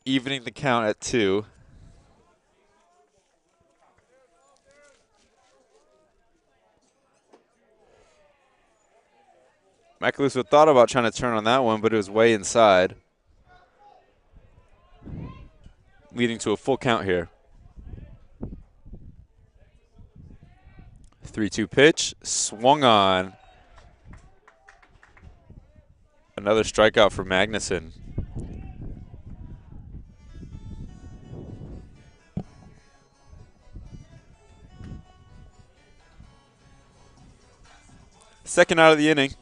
Evening the count at 2. Macaluso thought about trying to turn on that one, but it was way inside. Leading to a full count here. 3-2 pitch, swung on. Another strikeout for Magnuson. Second out of the inning.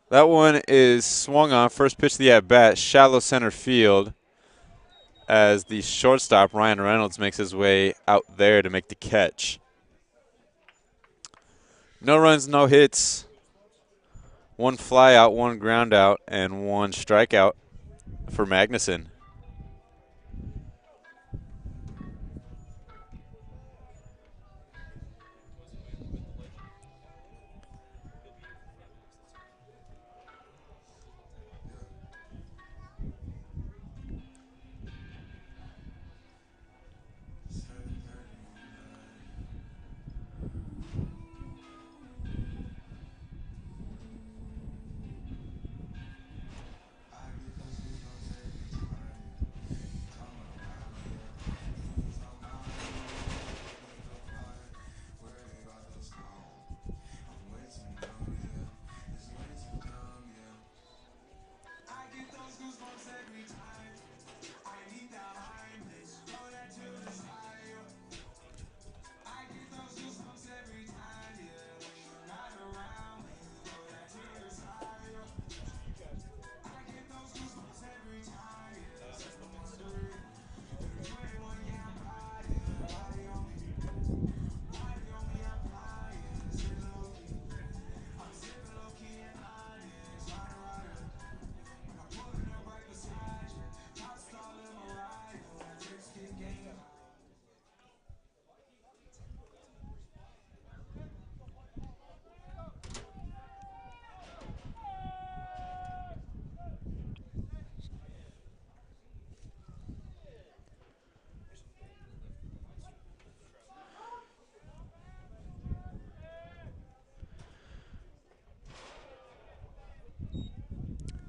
That one is swung on. First pitch of the at-bat, shallow center field, as the shortstop, Ryan Reynolds, makes his way out there to make the catch. No runs, no hits. 1 fly out, 1 ground out, and 1 strikeout for Magnuson.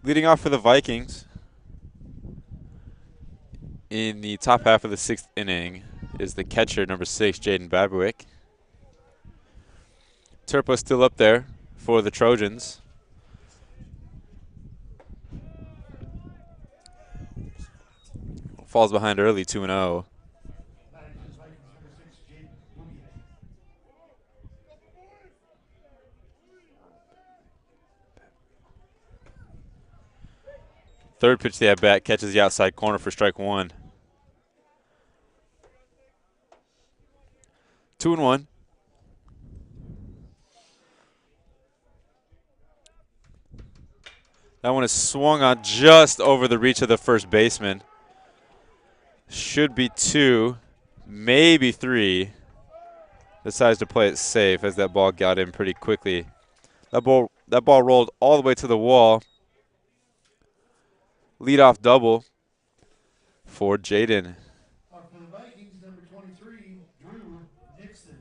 Leading off for the Vikings in the top half of the 6th inning is the catcher, number 6, Jaden Babuick. Turpo still up there for the Trojans. Falls behind early, 2-0. Third pitch to the at-bat, catches the outside corner for strike 1. 2-1. That one is swung on just over the reach of the first baseman. Should be 2, maybe 3. Decides to play it safe as that ball got in pretty quickly. That ball rolled all the way to the wall. Leadoff double for Jaden. For the Vikings, number 23, Drew Nixon.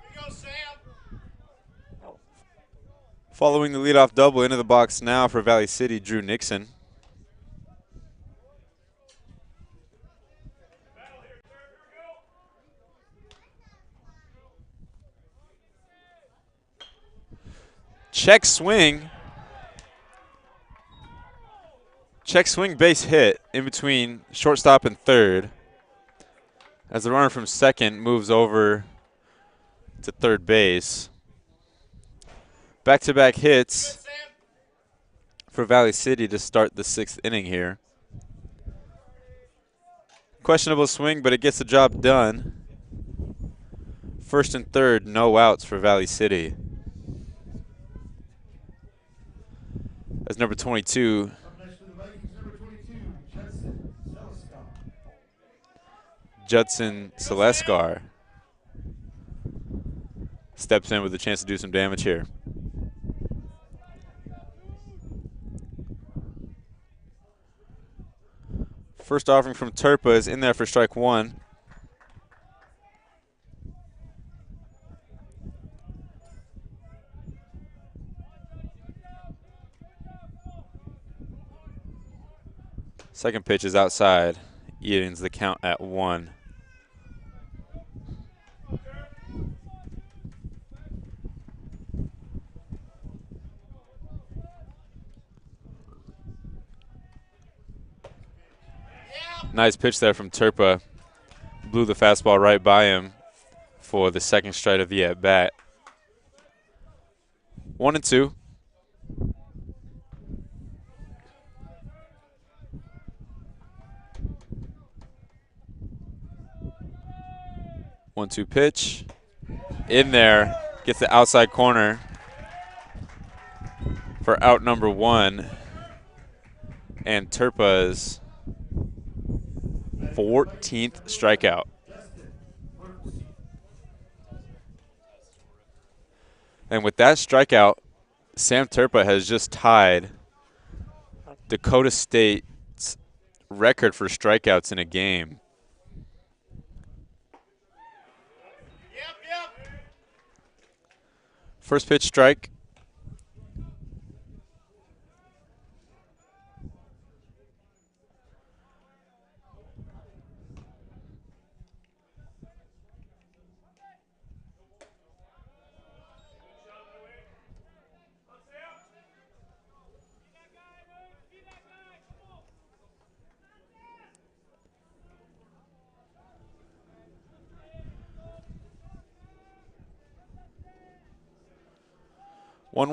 Here you go, Sam. Following the leadoff double into the box now for Valley City, Drew Nixon. Check swing. Check swing base hit in between shortstop and third as the runner from second moves over to third base. Back-to-back Good, hits Sam. for Valley City to start the 6th inning here. Questionable swing, but it gets the job done. First and third, no outs for Valley City. As number 22, Up next for the Vikings, number 22, Judson Zelskar. Judson Seleskar steps in with a chance to do some damage here. First offering from Turpa is in there for strike one. Second pitch is outside. Evens the count at 1. Nice pitch there from Turpa. Blew the fastball right by him for the second strike of the at-bat. 1-2. One-two pitch. In there. Gets the outside corner for out number 1. And Turpa's 14th strikeout. And with that strikeout, Sam Turpa has just tied Dakota State's record for strikeouts in a game. Yep. First pitch strike.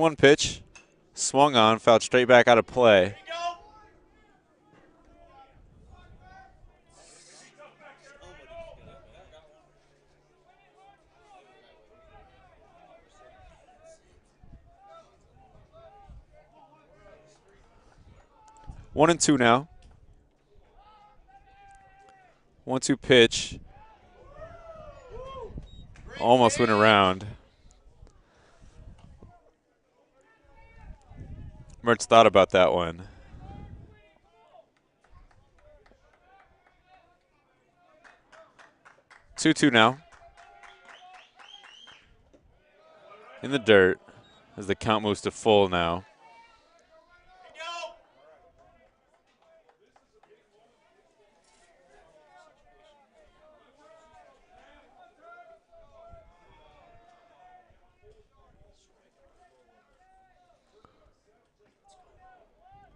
One pitch, swung on, fouled straight back out of play. Here you go. 1-2 now. 1-2 pitch. Almost went around. Mertz thought about that one. Two now. In the dirt as the count moves to full now. Here you go.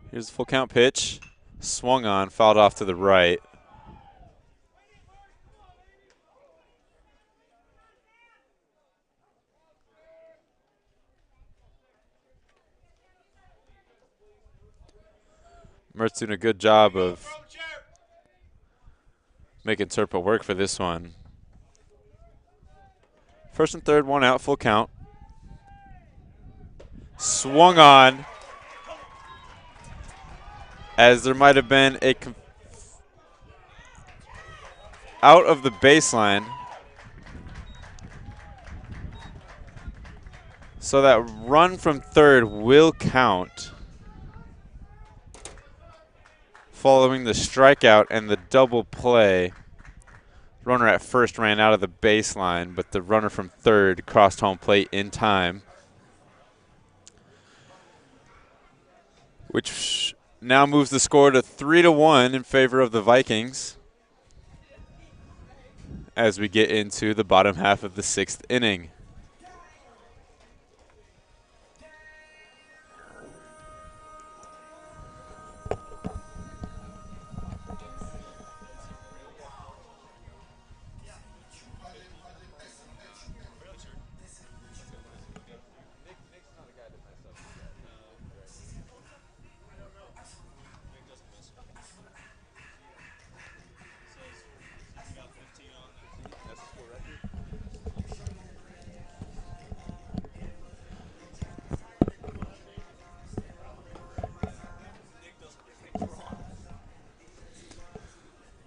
Here's the full count pitch. Swung on, fouled off to the right. Mertz doing a good job of Throw a chair. making Turpa work for this one. First and third, one out, full count. Swung on. As there might have been a out of the baseline. So that run from third will count. Following the strikeout and the double play, runner at first ran out of the baseline, but the runner from third crossed home plate in time, which now moves the score to 3-1 in favor of the Vikings as we get into the bottom half of the 6th inning.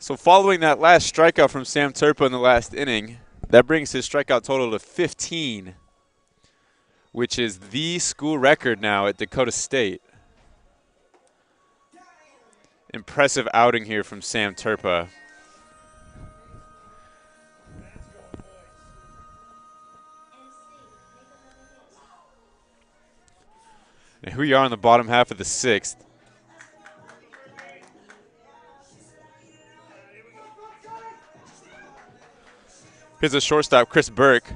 So following that last strikeout from Sam Turpa in the last inning, that brings his strikeout total to 15, which is the school record now at Dakota State. Impressive outing here from Sam Turpa. And here we are in the bottom half of the 6th. Here's a shortstop, Chris Burke.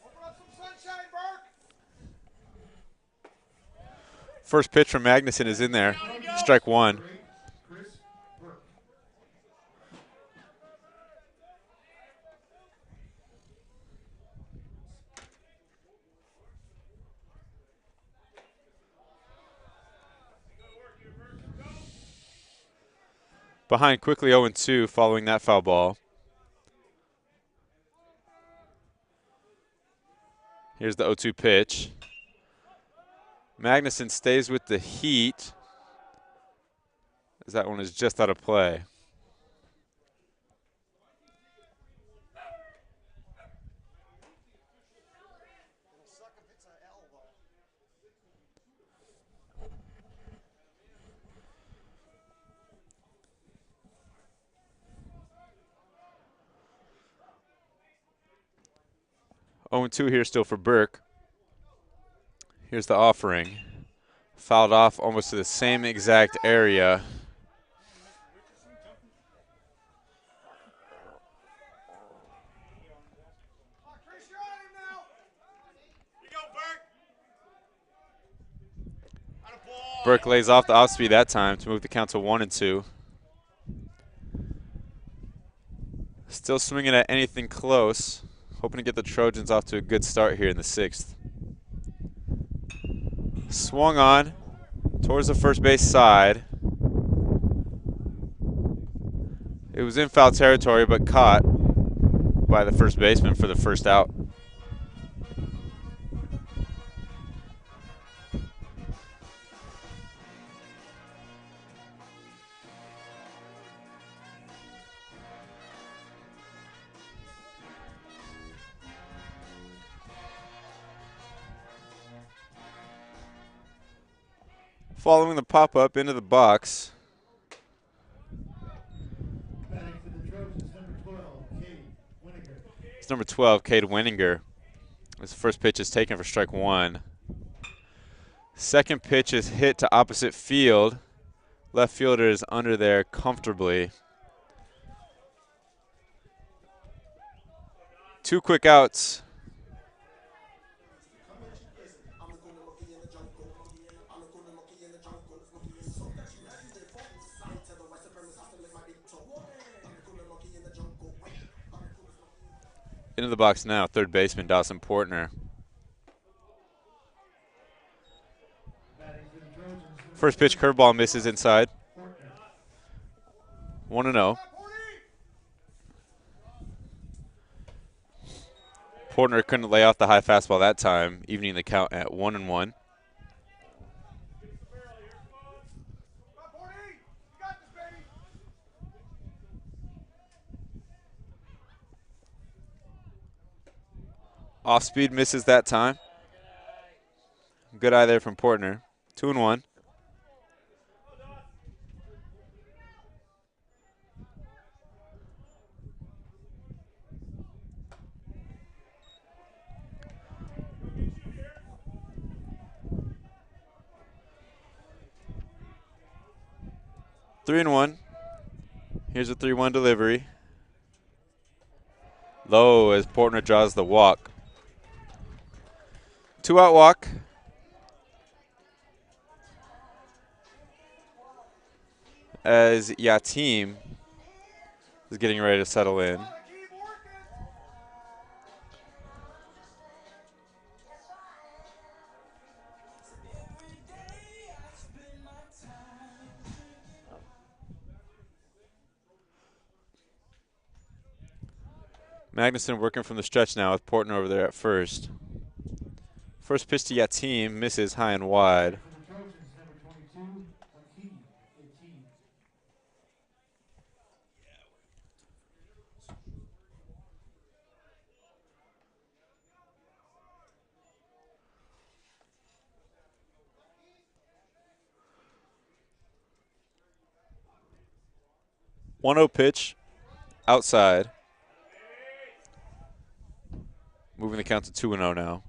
Open up some sunshine, Burke. First pitch from Magnuson is in there. Strike one. Chris Burke. Behind quickly 0-2 following that foul ball. Here's the 0-2 pitch. Magnuson stays with the heat, as that one is just out of play. Suck if it's an L, though. 0-2 here still for Burke. Here's the offering. Fouled off almost to the same exact area. Oh, Chris, you're on him now. Here you go, Burke. Attaboy. Burke lays off the off speed that time to move the count to 1-2. Still swinging at anything close. Hoping to get the Trojans off to a good start here in the 6th. Swung on towards the first base side. It was in foul territory, but caught by the first baseman for the first out. Following the pop-up into the box. Batting for the Trojans, number 12, Cade Winninger. It's number 12, Cade Winninger. His first pitch is taken for strike one. Second pitch is hit to opposite field. Left fielder is under there comfortably. 2 quick outs. Into the box now, third baseman Dawson Portner. Batting for the Trojans, number First pitch curveball misses inside. Portner. 1-0. Portner couldn't lay off the high fastball that time, evening the count at 1-1. Come on, Porty. You got this, baby. Off speed misses that time. Good eye there from Portner. 2-1. Three and one. Here's a 3-1 delivery. Low as Portner draws the walk. 2-out walk. As Yateem is getting ready to settle in. Magnuson working from the stretch now with Portner over there at first. First pitch to Yateem, misses high and wide. For the Trojans, number 22, Hakeem Yateem. One 1-0 pitch, outside. Moving the count to 2-0 now.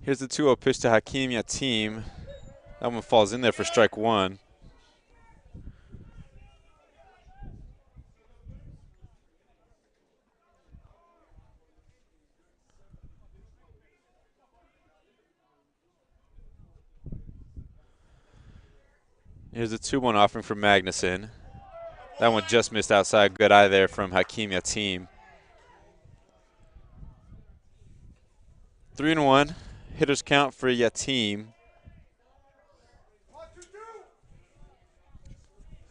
Here's the 2-0 pitch to Hakeem Yateem. That one falls in there for strike one. Here's a 2-1 offering from Magnuson. That one just missed outside. Good eye there from Hakeem Yateem. 3-1. Hitters count for Yateem.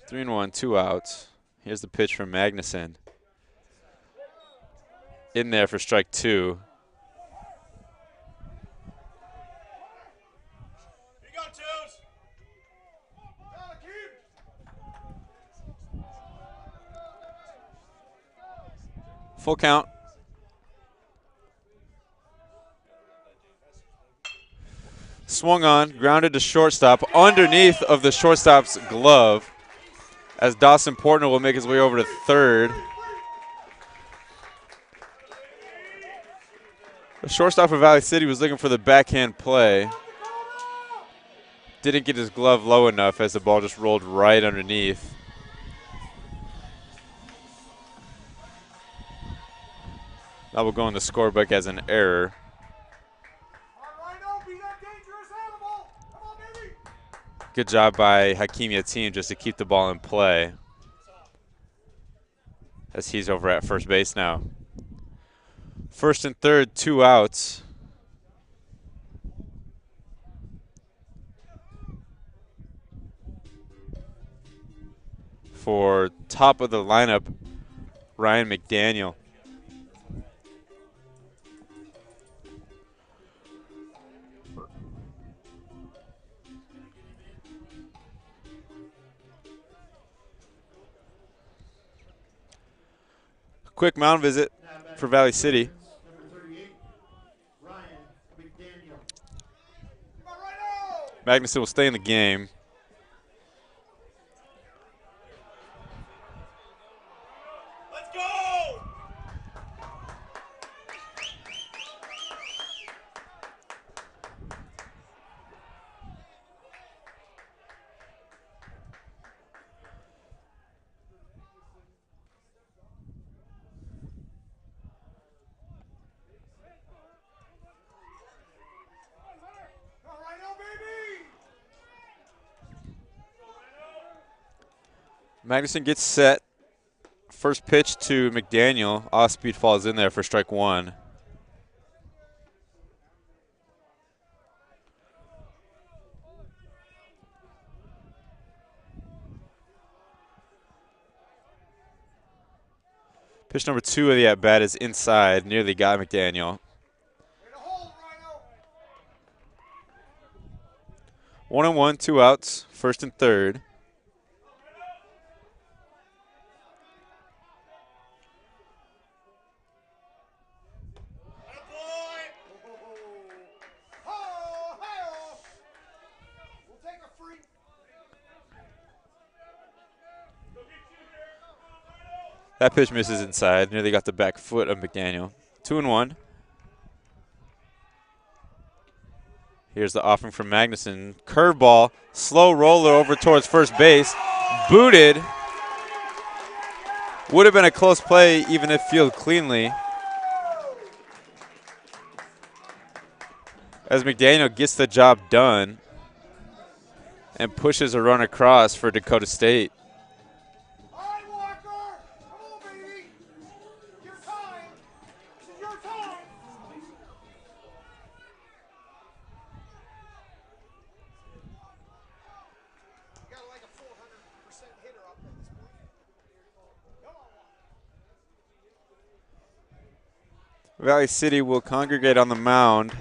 3-1, 2 outs. Here's the pitch from Magnuson. In there for strike two. Here you go, twos. Full count. Swung on, grounded to shortstop, underneath of the shortstop's glove, as Dawson Portner will make his way over to third. The shortstop for Valley City was looking for the backhand play. Didn't get his glove low enough as the ball just rolled right underneath. That will go in the scorebook as an error. Good job by Hakeem Yateem just to keep the ball in play, as he's over at first base now. First and third, 2 outs. For top of the lineup, Ryan McDaniel. Quick mound visit for Valley City. Number 38, Ryan McDaniel. Magnuson will stay in the game. Let's go! Magnuson gets set. First pitch to McDaniel. Off speed falls in there for strike one. Pitch number 2 of the at-bat is inside. Nearly got McDaniel. 1-1, 2 outs, first and third. That pitch misses inside. Nearly got the back foot of McDaniel. 2-1. Here's the offering from Magnuson. Curveball, slow roller over towards first base. Booted. Would have been a close play even if fielded cleanly. As McDaniel gets the job done and pushes a run across for Dakota State. Valley City will congregate on the mound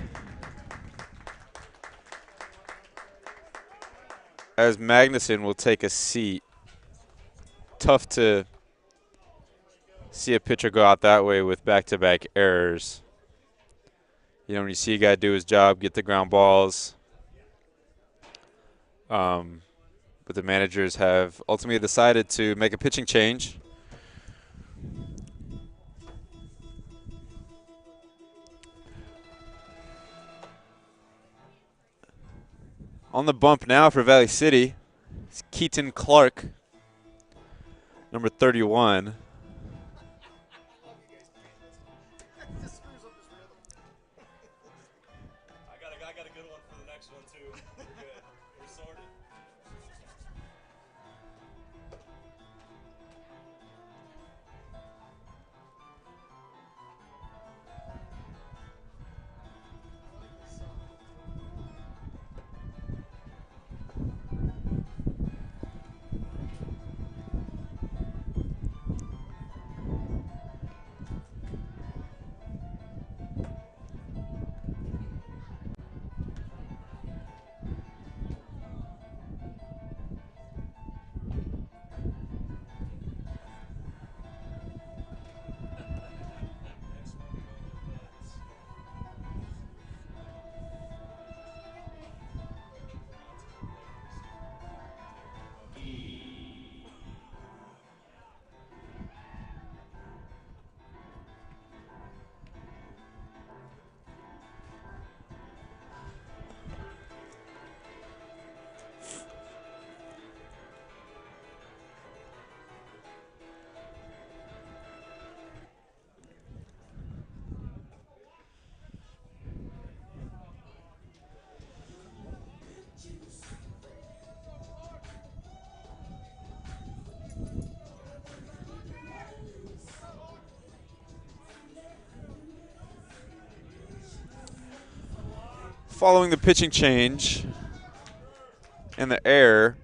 as Magnuson will take a seat. Tough to see a pitcher go out that way with back-to-back errors. You know, when you see a guy do his job, get the ground balls. But the managers have ultimately decided to make a pitching change. On the bump now for Valley City, it's Keaton Clark, number 31. I got a good one for the next one too. We're good. We're sorted. Following the pitching change and the error,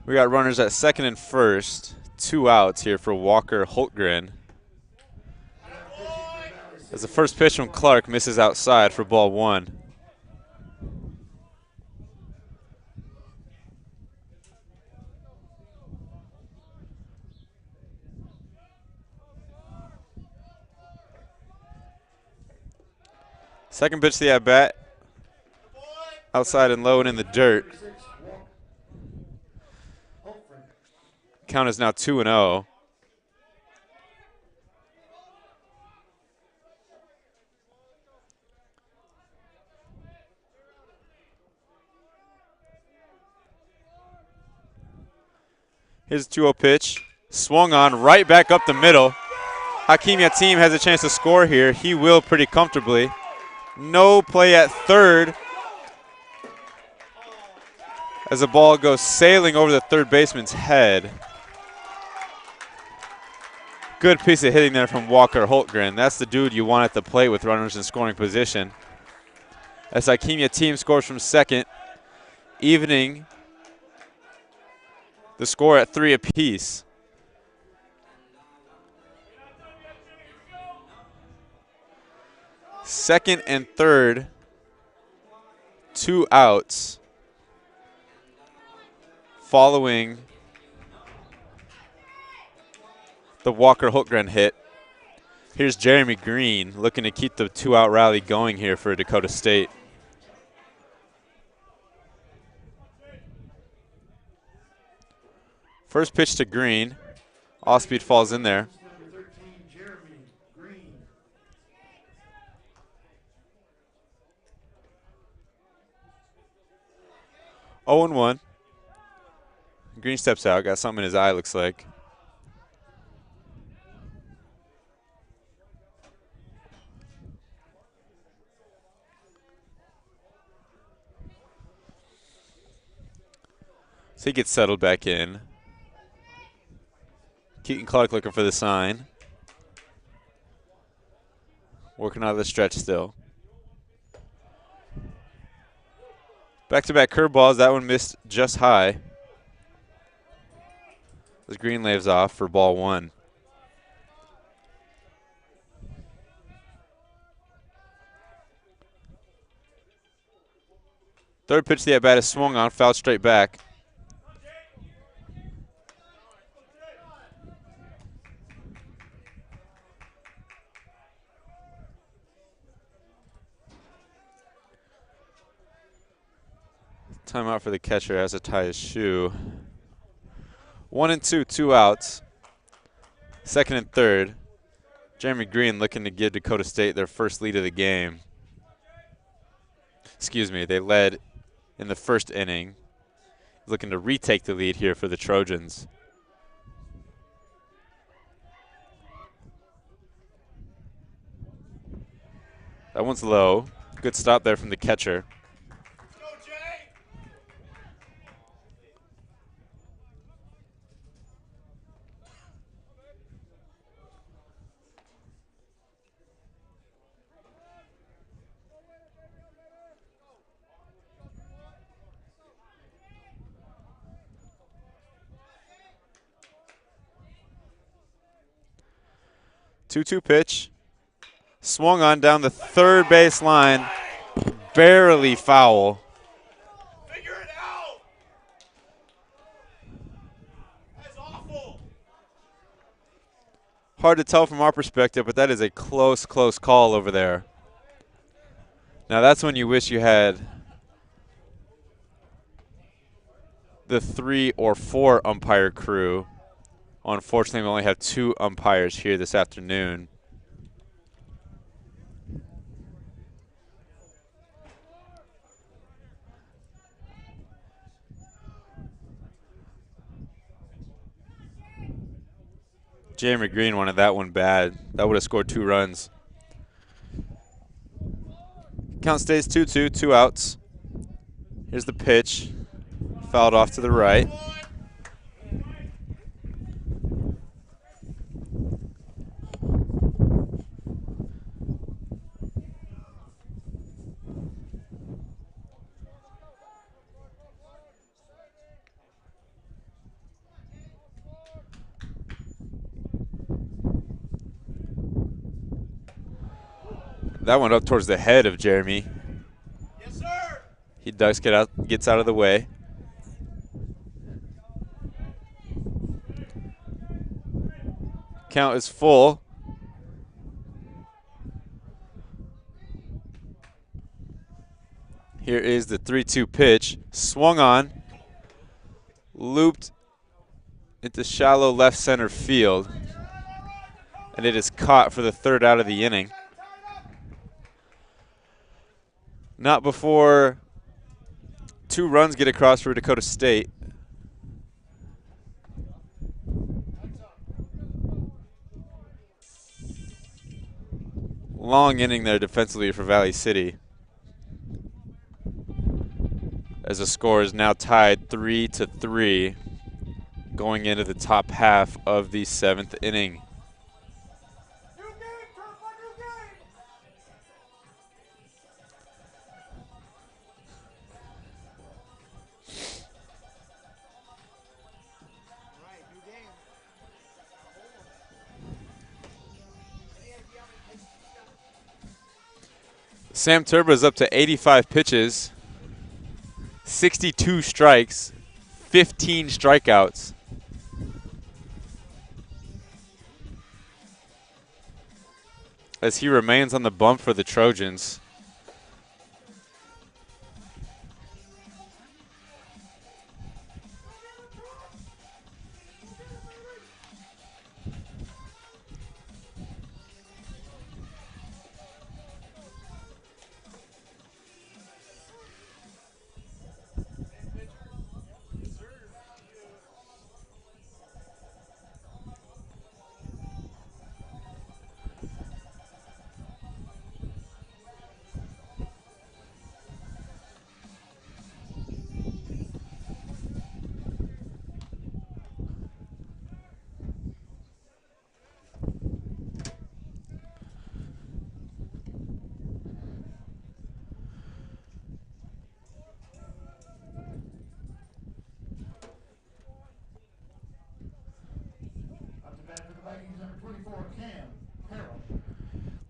we got runners at second and first. 2 outs here for Walker Holtgren. As the first pitch from Clark misses outside for ball 1. Second pitch to the at-bat. Outside and low and in the dirt. Count is now 2-0. Here's a 2-0 pitch. Swung on right back up the middle. Hakeem Yatim has a chance to score here. He will pretty comfortably. No play at third as the ball goes sailing over the third baseman's head. Good piece of hitting there from Walker Holtgren. That's the dude you want at the plate with runners in scoring position. As Hakeem Yatim scores from second, evening the score at 3 apiece. Second and third, 2 outs. following the Walker-Hultgren hit. Here's Jeremy Green looking to keep the 2-out rally going here for Dakota State. First pitch to Green. Off-speed falls in there. Number 13, Jeremy Green. Oh and 1. Green steps out. Got something in his eye, looks like. So he gets settled back in. Keaton Clark looking for the sign. Working out of the stretch still. Back-to-back curveballs. That one missed just high. As Green lays off for ball 1. Third pitch, the at-bat is swung on, fouled straight back. Timeout for the catcher, has to tie his shoe. 1 and 2, 2 outs. Second and third. Jeremy Green looking to give Dakota State their first lead of the game. Excuse me, they led in the first inning. Looking to retake the lead here for the Trojans. That one's low. Good stop there from the catcher. Go, Jay! 2-2 pitch. Swung on down the third base line. Barely foul. Figure it out! That's awful! Hard to tell from our perspective, but that is a close, close call over there. Now that's when you wish you had the 3 or 4 umpire crew. Unfortunately, we only have 2 umpires here this afternoon. Jeremy Green wanted that one bad. That would have scored 2 runs. Count stays 2-2, 2 outs. Here's the pitch. Fouled off to the right. That one up towards the head of Jeremy. Yes, sir! He ducks, gets out of the way. Count is full. Here is the 3-2 pitch. Swung on. Looped into shallow left center field. And it is caught for the 3rd out of the inning. Not before 2 runs get across for Dakota State. Long inning there defensively for Valley City. As the score is now tied 3-3 going into the top half of the 7th inning. Sam Turbo is up to 85 pitches, 62 strikes, 15 strikeouts. As he remains on the bump for the Trojans.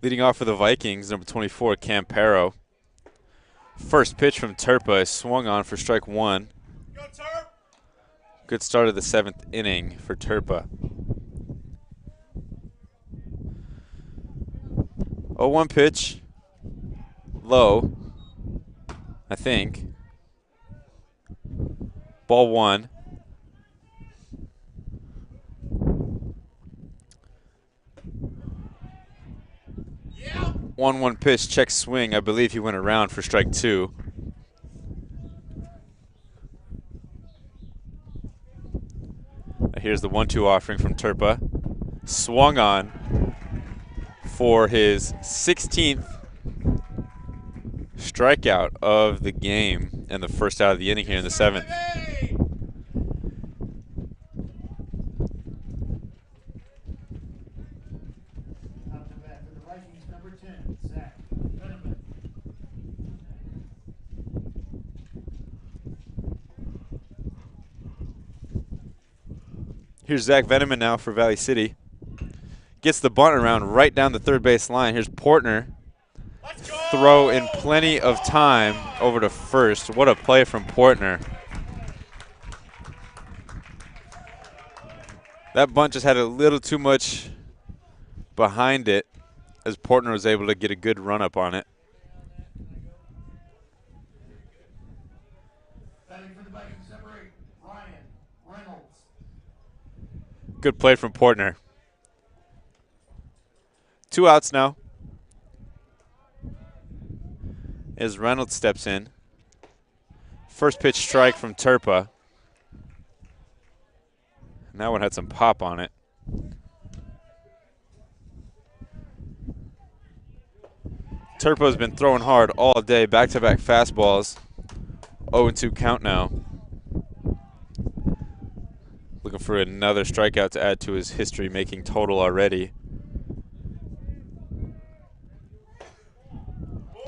Leading off for the Vikings, number 24, Campero. First pitch from Turpa is swung on for strike one. Go, Terp! Good start of the 7th inning for Turpa. 0-1 pitch. Low, I think. Ball one. Yeah! 1-1 pitch, check swing. I believe he went around for strike two. Here's the 1-2 offering from Turpa. Swung on for his 16th strikeout of the game and the first out of the inning here in the 7th. Here's Zach Veneman now for Valley City. Gets the bunt around right down the third base line. Here's Portner. Throw in plenty of time over to first. What a play from Portner. That bunt just had a little too much behind it as Portner was able to get a good run up on it. Good play from Portner. 2 outs now. As Reynolds steps in. First pitch strike from Turpa. And that one had some pop on it. Turpo's been throwing hard all day. Back-to-back fastballs. 0-2 count now. Looking for another strikeout to add to his history-making total already.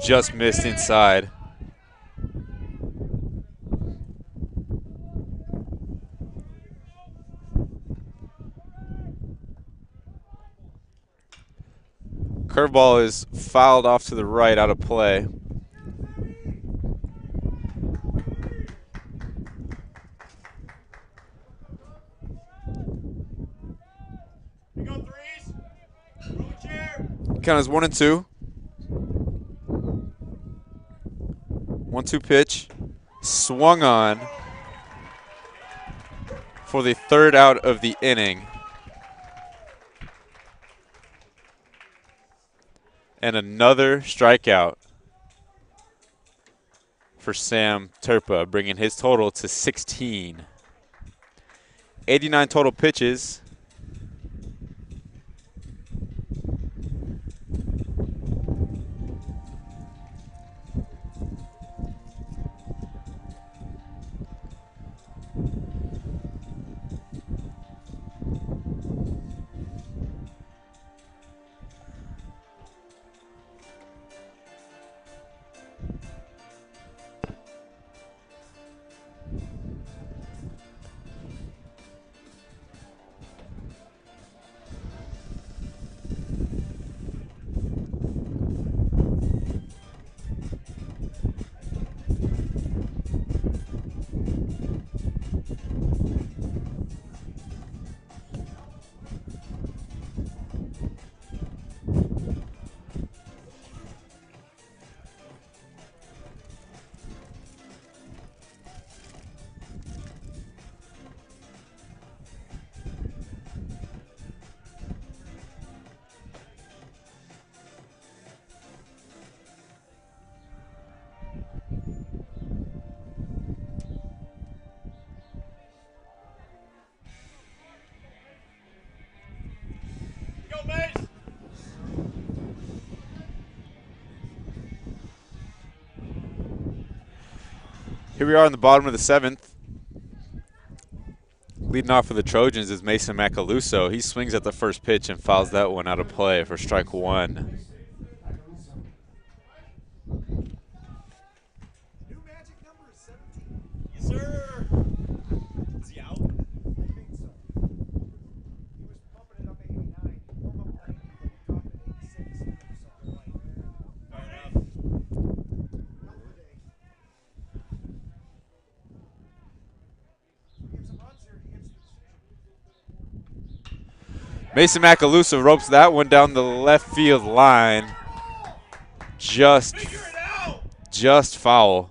Just missed inside. Curveball is fouled off to the right, out of play. We go threes. Roll a chair. Count is 1-2. 1-2 pitch. Swung on for the third out of the inning. And another strikeout for Sam Turpa, bringing his total to 16. 89 total pitches. Here we are in the bottom of the 7th. Leading off for the Trojans is Mason Macaluso. He swings at the first pitch and fouls that one out of play for strike 1. New magic number is 17. Yes, sir. Is he out? I think so. He was pumping it up at 89. Warm up 90, but he dropped at 86. So they're like, Fair enough. not today. He gives some runs here. He gets the decision. Mason Macaluso ropes that one down the left field line. Figure it out. Just foul.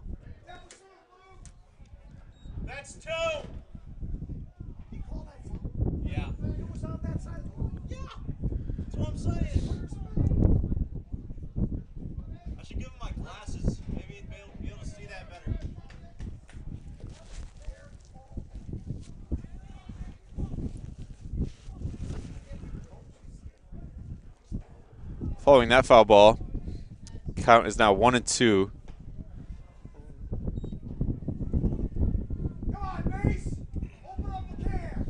That's 2. He called that foul. Yeah. It was on that side of the line. Yeah. That's what I'm saying. I should give him my glasses. Maybe he'd be able to see that better. Following that foul ball, count is now 1-2. Come on, Mace. Open up the can.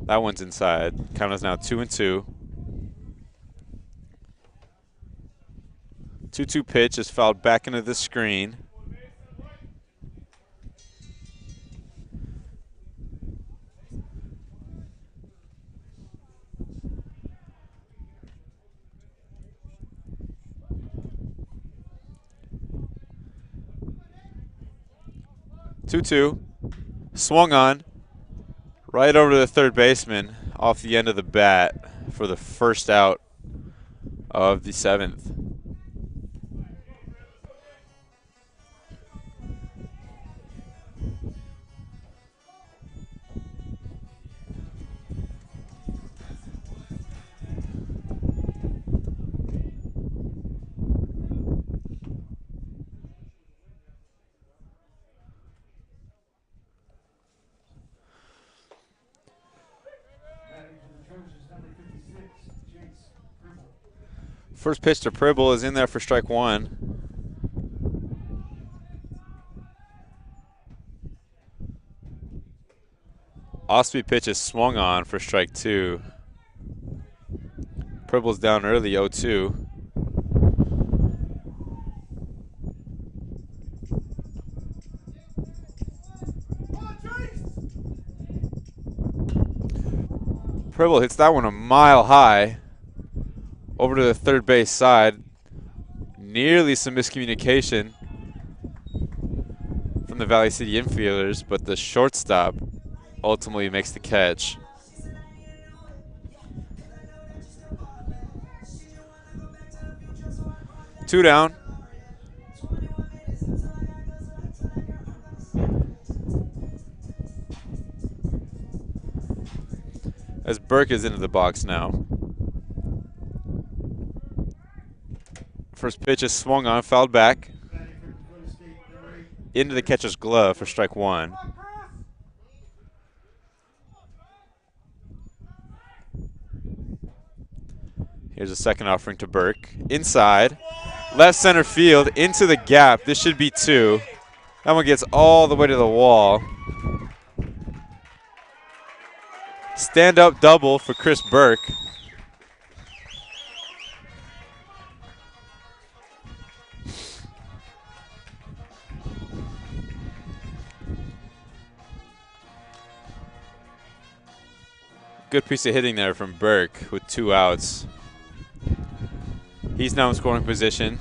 That one's inside. Count is now 2-2. 2-2 pitch is fouled back into the screen. Two-two, swung on, right over to the third baseman off the end of the bat for the first out of the 7th. Batting for the Trojans, number 56, Jace Gribble. First pitch to Pribble is in there for strike 1. Off-speed pitch is swung on for strike 2. Pribble's down early, 0-2. Pribble hits that one a mile high over to the third base side. Nearly some miscommunication from the Valley City infielders, but the shortstop ultimately makes the catch. Two down. As Burke is into the box now. First pitch is swung on, fouled back. Batting for Dakota State, number 8. Into the catcher's glove for strike 1. Here's a second offering to Burke. Inside. Left center field, into the gap. This should be 2. That one gets all the way to the wall. Stand-up double for Chris Burke. Good piece of hitting there from Burke with 2 outs. He's now in scoring position.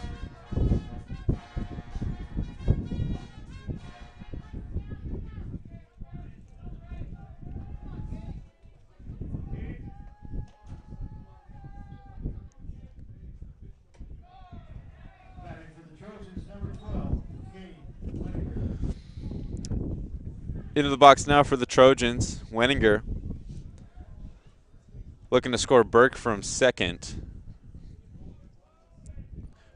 Batting for the Trojans, number 12, Gabe Winninger. Into the box now for the Trojans, Wenninger. Looking to score Burke from second.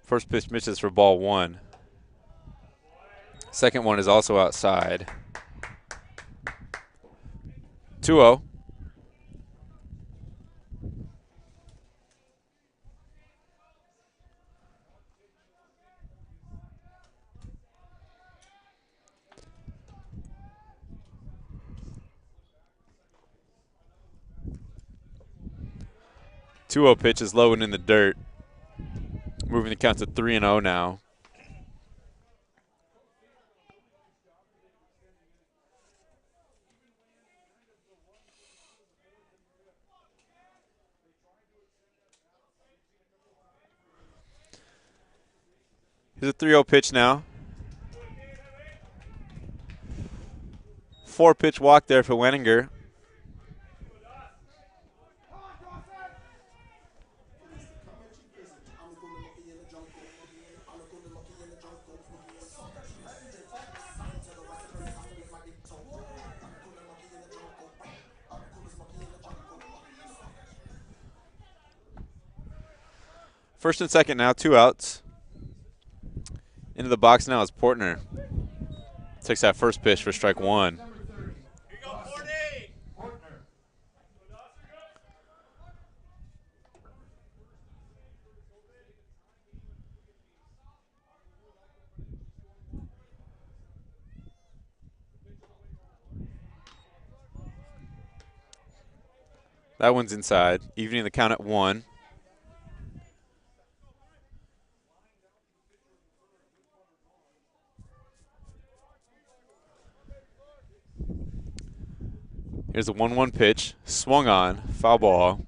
First pitch misses for ball 1. Second one is also outside. 2-0. 2-0 pitch is low and in the dirt. Moving the count to 3-0 now. Here's a 3-0 pitch now. 4-pitch walk there for Wenninger. First and second now, 2 outs. Into the box now is Portner. Takes that first pitch for strike 1. Here you go, 40. That one's inside, evening the count at 1. Here's a 1-1 pitch, swung on, foul ball.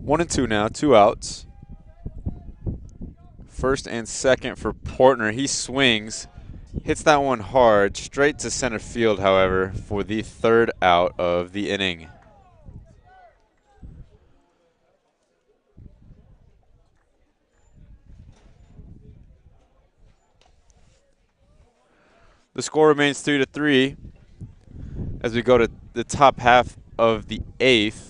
One and 2 now, 2 outs. First and second for Portner. He swings, hits that one hard, straight to center field, however, for the 3rd out of the inning. The score remains 3-3 as we go to the top half of the 8th.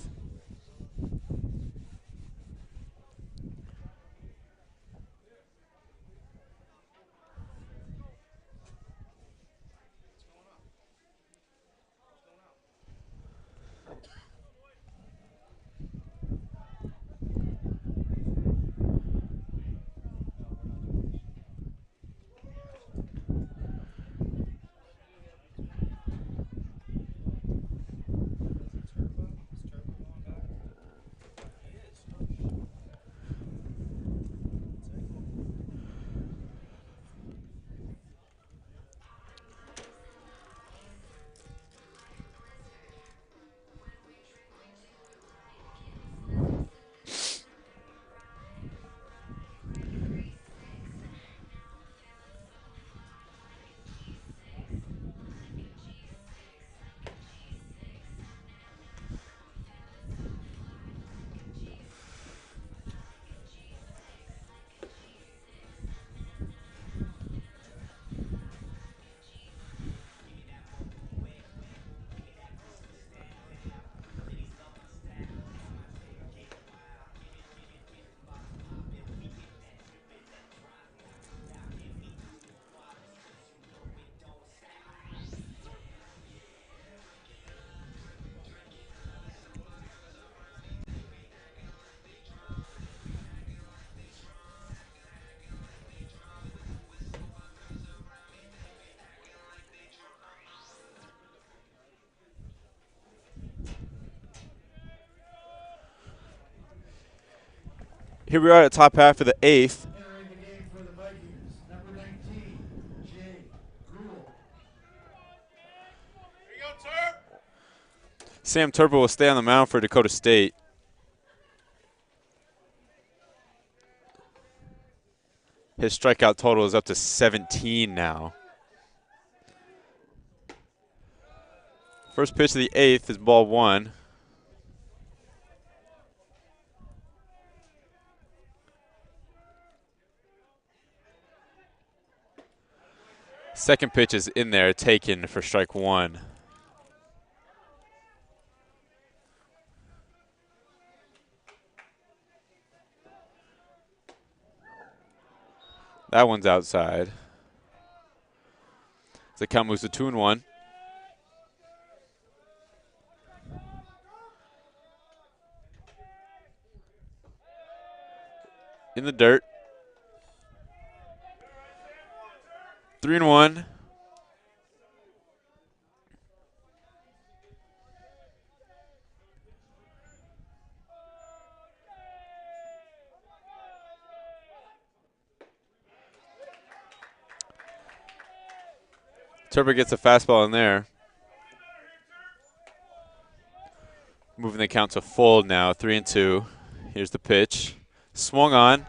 Here we are at the top half of the 8th. Entering the game for the Vikings, number 19, Jay Gruel. Here you go, Turp. Sam Turple will stay on the mound for Dakota State. His strikeout total is up to 17 now. First pitch of the 8th is ball 1. Second pitch is in there, taken for strike 1. That one's outside. The count moves to 2-1. in the dirt. 3-1. Turper gets a fastball in there. Moving the count to full now, 3-2. Here's the pitch. Swung on.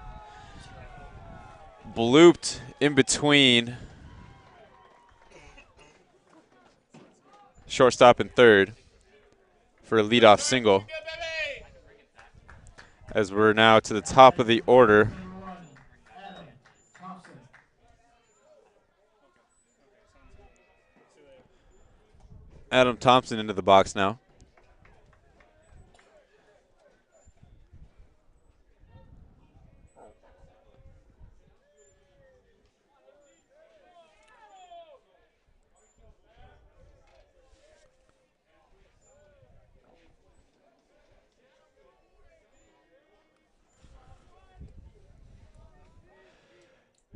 Blooped in between shortstop and third for a leadoff single. As we're now to the top of the order. Adam Thompson into the box now.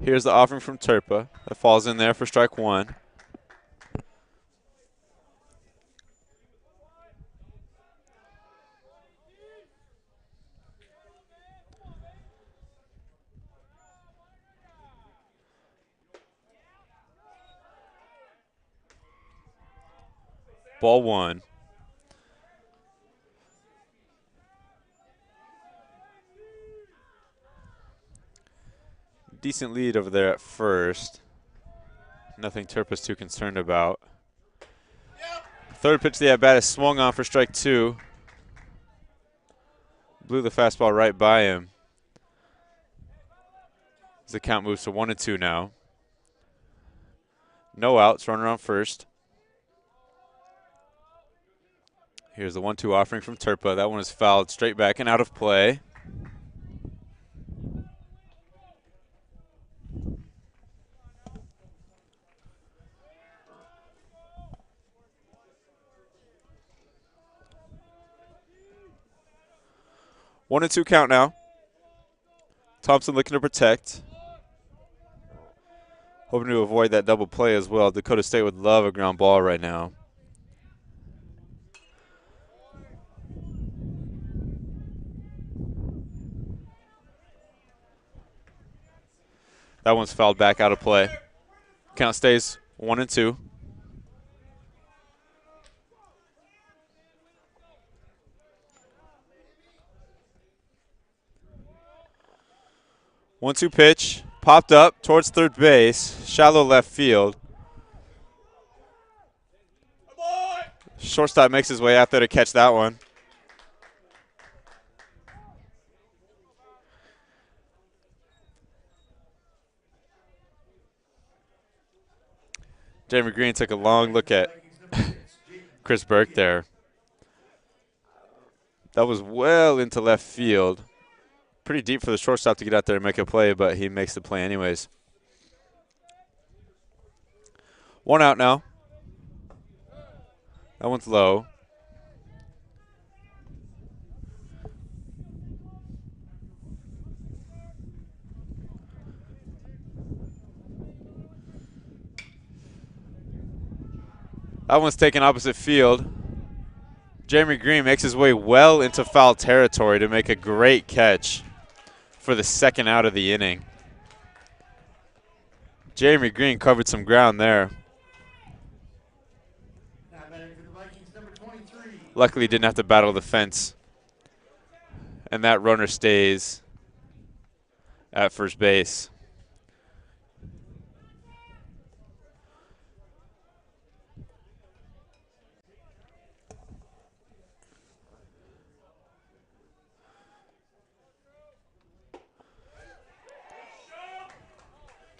Here's the offering from Turpa that falls in there for strike one. Ball one. Decent lead over there at first. Nothing Turpa's too concerned about. Third pitch of the at-bat is swung on for strike two. Blew the fastball right by him. As the count moves to 1-2 now. No outs, runner on first. Here's the 1-2 offering from Turpa. That one is fouled straight back and out of play. One and two count now. Thompson looking to protect. Hoping to avoid that double play as well. Dakota State would love a ground ball right now. That one's fouled back out of play. Count stays 1-2. One-two pitch, popped up towards third base, shallow left field. Shortstop makes his way out there to catch that one. Jeremy Green took a long look at Chris Burke there. That was well into left field. Pretty deep for the shortstop to get out there and make a play, but he makes the play anyways. One out now. That one's low. That one's taken opposite field. Jeremy Green makes his way well into foul territory to make a great catch for the second out of the inning. Jeremy Green covered some ground there. Luckily, didn't have to battle the fence. And that runner stays at first base.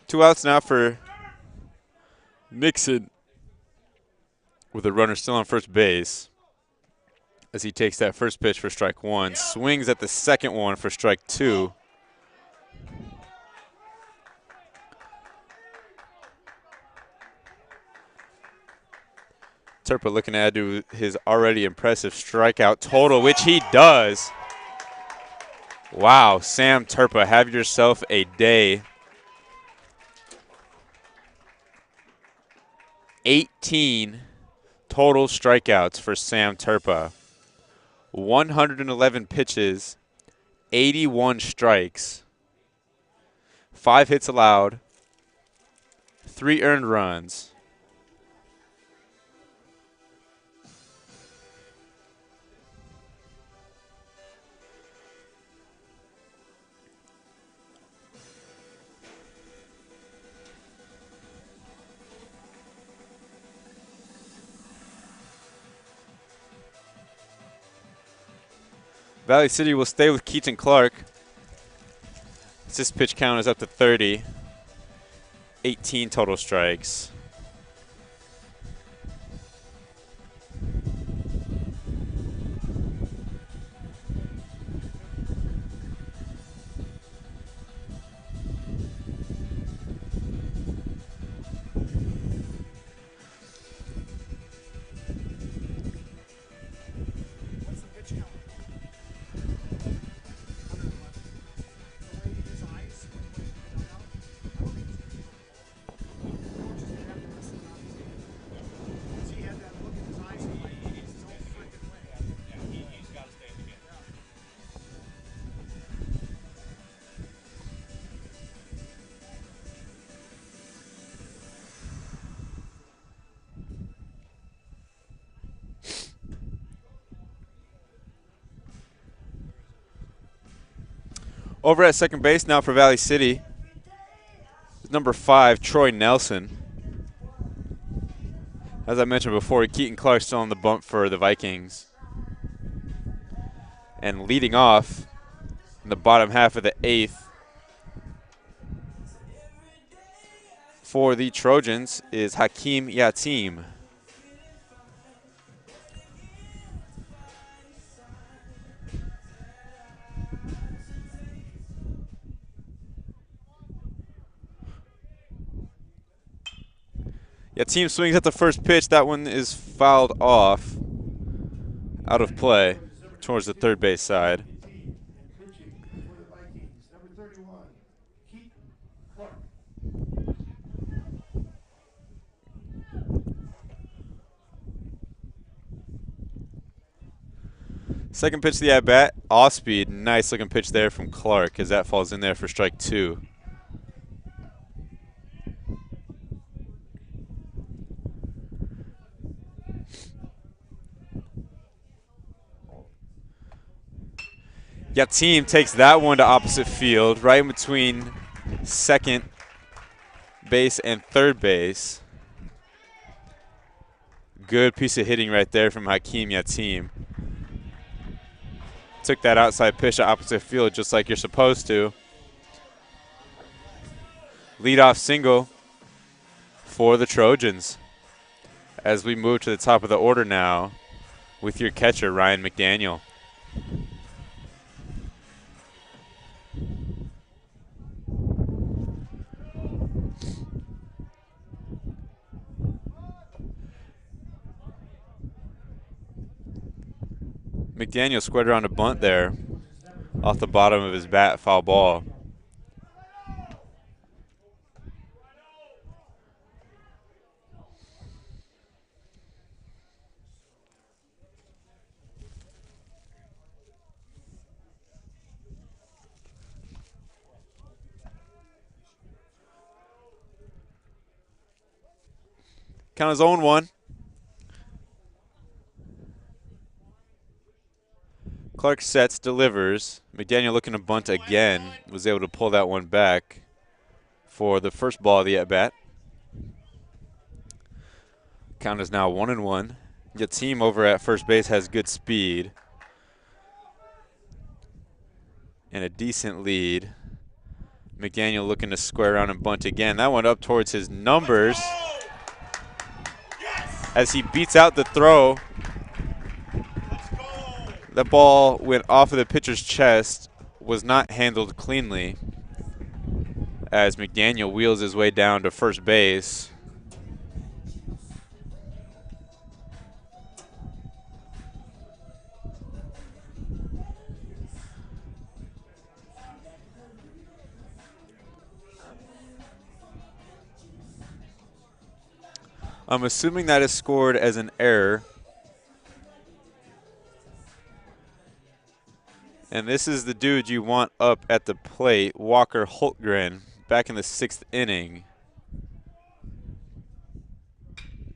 Two outs now for Nixon with a runner still on first base as he takes that first pitch for strike one, swings at the second one for strike two. Turpa looking to add to his already impressive strikeout total, which he does. Wow, Sam Turpa, have yourself a day. 18 total strikeouts for Sam Turpa. 111 pitches, 81 strikes, 5 hits allowed, 3 earned runs. Valley City will stay with Keaton Clark. This pitch count is up to 30. 18 total strikes. What's the pitch count? 111. The way his eyes when he got out, I don't think he's going to coaches would have to listen to his hand. Because he had that look in his eyes and like, it's no freaking way. Yeah, he's got to stay in the game. Yeah. Over at second base now for Valley City is number 5, Troy Nelson. As I mentioned before, Keaton Clark still on the bump for the Vikings. And leading off in the bottom half of the 8th for the Trojans is Hakeem Yatim. Yatim swings at the first pitch. That one is fouled off, out of play, towards the third base side. Second pitch of the at-bat, off speed. Nice looking pitch there from Clark as that falls in there for strike 2. Yatim takes that one to opposite field, right in between second base and third base. Good piece of hitting right there from Hakeem Yatim. Took that outside pitch to opposite field just like you're supposed to. Leadoff single for the Trojans as we move to the top of the order now with your catcher, Ryan McDaniel. McDaniel squared around a bunt there off the bottom of his bat, foul ball. Count is 0-1. Clark sets, delivers. McDaniel looking to bunt again. Was able to pull that one back for the first ball of the at-bat. Count is now 1-1. Your team over at first base has good speed and a decent lead. McDaniel looking to square around and bunt again. That one up towards his numbers as he beats out the throw. That ball went off of the pitcher's chest, was not handled cleanly as McDaniel wheels his way down to first base. I'm assuming that is scored as an error. And this is the dude you want up at the plate, Walker Holtgren, back in the 6th inning.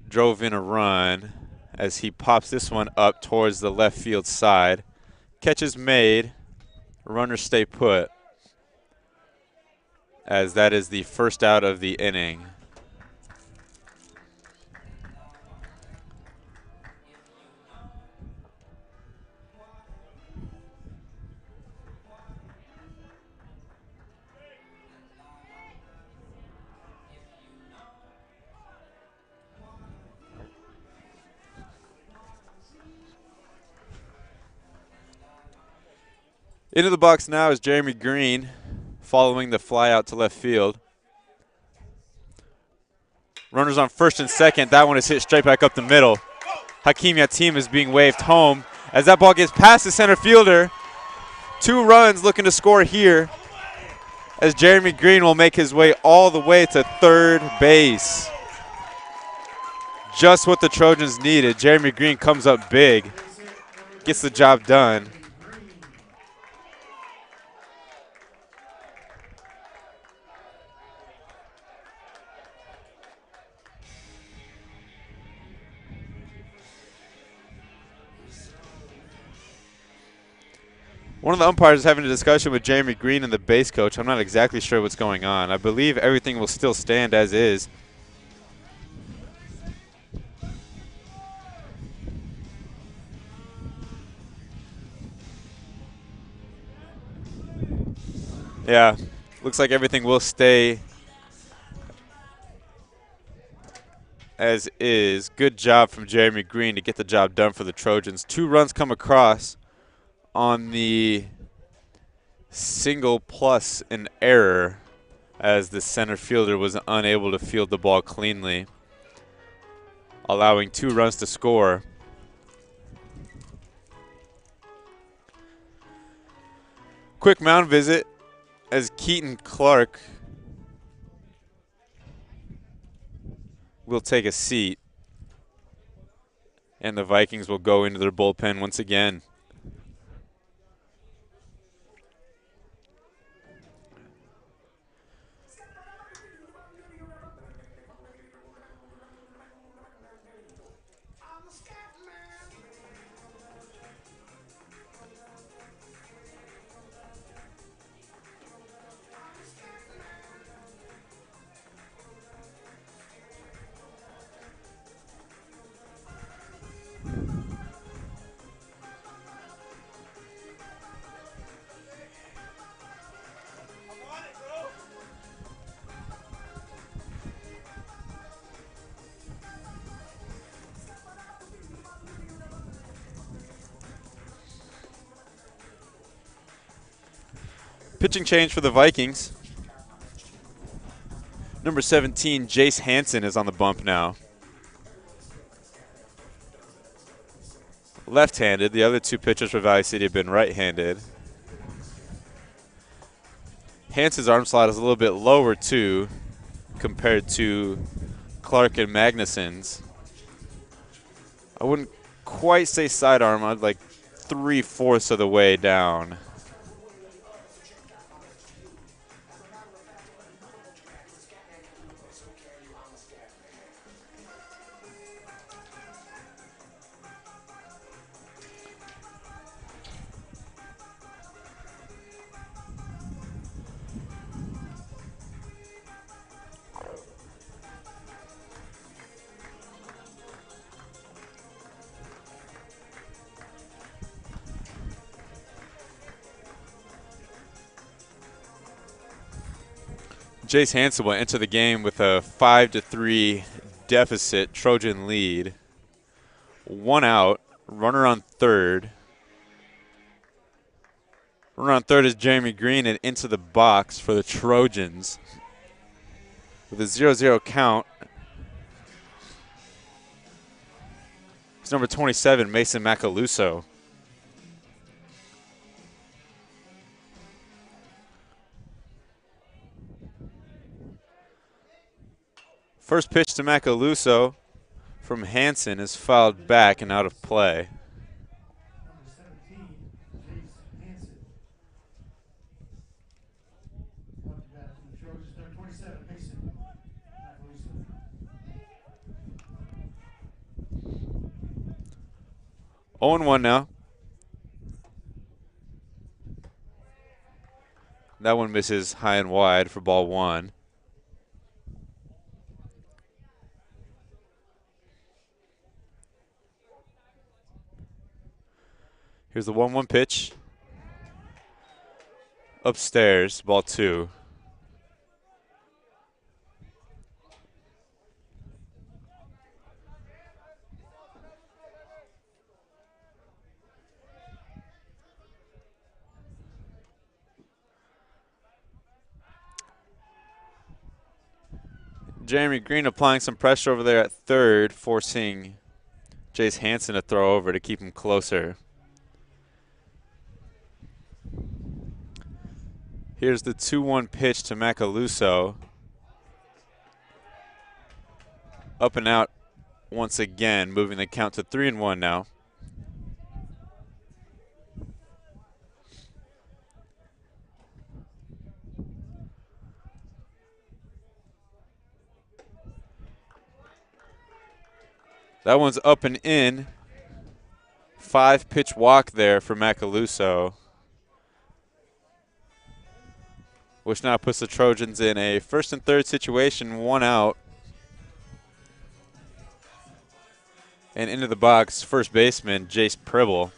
Drove in a run as he pops this one up towards the left field side. Catch is made, runners stay put, as that is the first out of the inning. Into the box now is Jeremy Green, following the fly out to left field. Runners on first and second. That one is hit straight back up the middle. Hakeem Yatim is being waved home as that ball gets past the center fielder. 2 runs looking to score here as Jeremy Green will make his way all the way to third base. Just what the Trojans needed. Jeremy Green comes up big, gets the job done. One of the umpires is having a discussion with Jeremy Green and the base coach. I'm not exactly sure what's going on. I believe everything will still stand as is. Yeah, looks like everything will stay as is. Good job from Jeremy Green to get the job done for the Trojans. 2 runs come across on the single plus an error as the center fielder was unable to field the ball cleanly, allowing 2 runs to score. Quick mound visit as Keaton Clark will take a seat, and the Vikings will go into their bullpen once again. Pitching change for the Vikings. Number 17, Jace Hansen, is on the bump now. Left-handed. The other 2 pitchers for Valley City have been right-handed. Hansen's arm slot is a little bit lower, too, compared to Clark and Magnuson's. I wouldn't quite say sidearm. I'd like 3/4 of the way down. Jace Hansen will enter the game with a 5-3 deficit, Trojan lead. 1 out, runner on third. Runner on third is Jeremy Green, and into the box for the Trojans. With a 0-0 count, it's number 27, Mason Macaluso. First pitch to Macaluso from Hansen is fouled back and out of play. Number 17, Jace Hansen. Up to bat for the Trojans, number 27, Mason Macaluso. Oh and 1 now. That one misses high and wide for ball 1. Here's the 1-1 pitch. Upstairs, ball 2. Jeremy Green applying some pressure over there at third, forcing Jace Hansen to throw over to keep him closer. Here's the 2-1 pitch to Macaluso. Up and out once again, moving the count to 3-1 now. That one's up and in. 5-pitch walk there for Macaluso, which now puts the Trojans in a 1st and 3rd situation, 1 out. And into the box, first baseman Jace Pribble.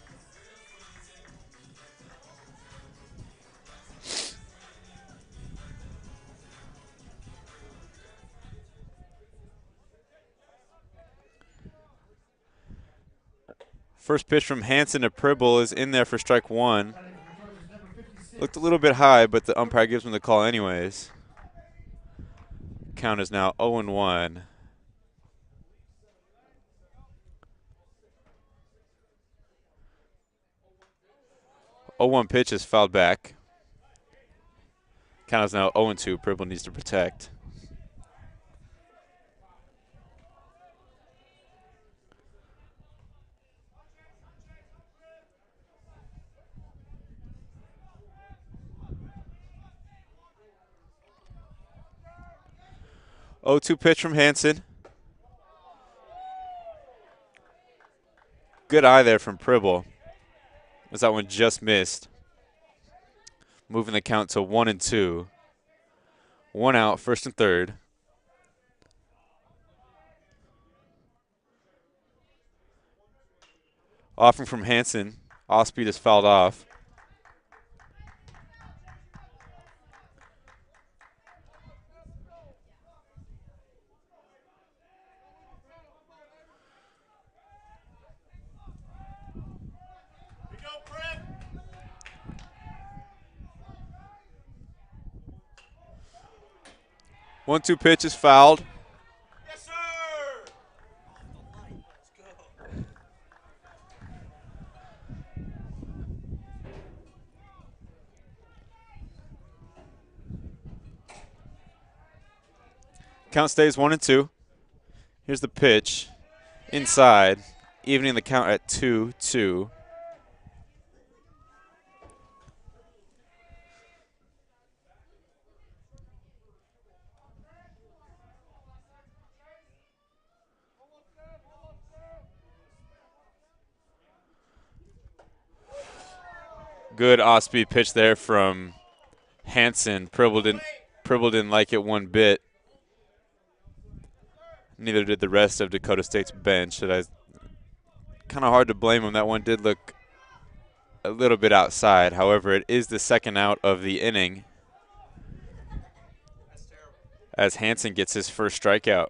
First pitch from Hansen to Pribble is in there for strike 1. Looked a little bit high, but the umpire gives him the call anyways. Count is now 0-1. Oh, 1 pitch is fouled back. Count is now 0-2. Pribble needs to protect. Oh, 2 pitch from Hansen. Good eye there from Pribble, as that one just missed. Moving the count to 1-2. 1 out, 1st and 3rd. Offering from Hansen. Off speed is fouled off. We go, Prep. 1-2 pitch is fouled. Yes, sir. Let's go. Count stays 1-2. Here's the pitch. Inside. Evening the count at 2-2. Good off-speed pitch there from Hansen. Pribble didn't like it one bit. Neither did the rest of Dakota State's bench. Kind of hard to blame him. That one did look a little bit outside. However, it is the 2nd out of the inning as Hansen gets his first strikeout.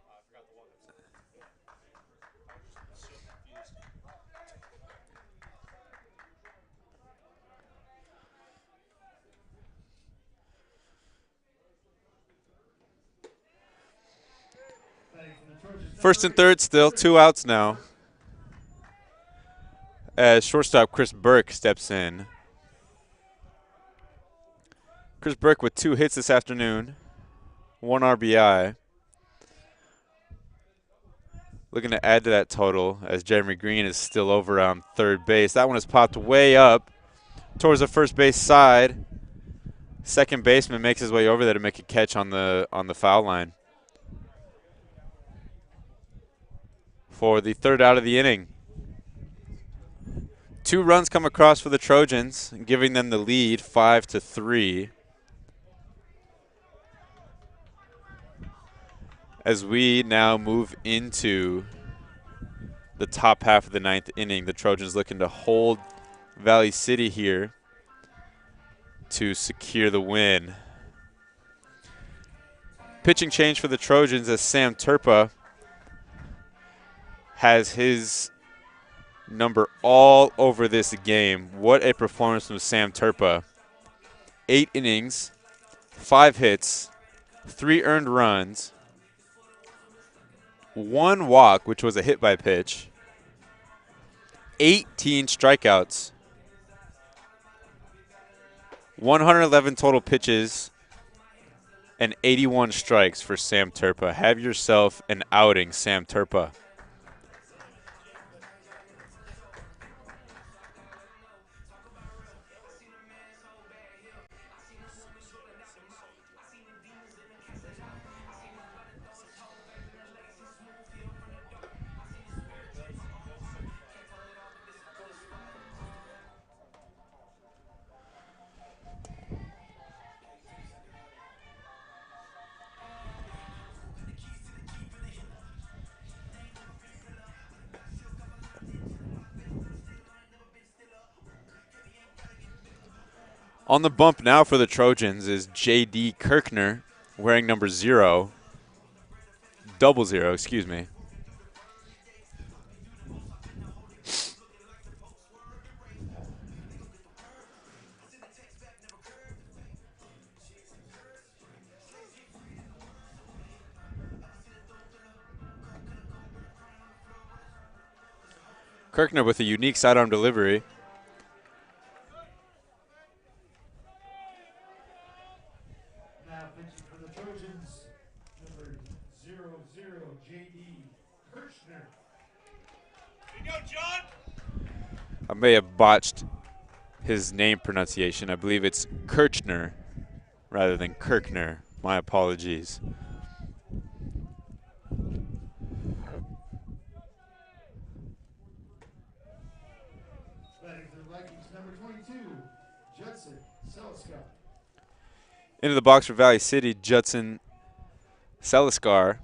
First and 3rd still, 2 outs now. As shortstop Chris Burke steps in. Chris Burke with 2 hits this afternoon, 1 RBI. looking to add to that total as Jeremy Green is still over on third base. That one is popped way up towards the first base side. Second baseman makes his way over there to make a catch on the foul line for the third out of the inning. 2 runs come across for the Trojans, giving them the lead 5-3. As we now move into the top half of the 9th inning, the Trojans looking to hold Valley City here to secure the win. Pitching change for the Trojans as Sam Turpa has his number all over this game. What a performance from Sam Turpa. 8 innings, 5 hits, 3 earned runs, 1 walk, which was a hit by pitch, 18 strikeouts, 111 total pitches, and 81 strikes for Sam Turpa. Have yourself an outing, Sam Turpa. On the bump now for the Trojans is J.D. Kirkner, wearing number 0. 00, excuse me. Kirkner with a unique sidearm delivery. Now pitching for the Trojans, number 00, J.D. Kirchner. Here you go, John. I may have botched his name pronunciation. I believe it's Kirchner rather than Kirkner. My apologies. Batting for the Vikings, number 22, Judson Seliskar. Into the box for Valley City, Judson Seliskar.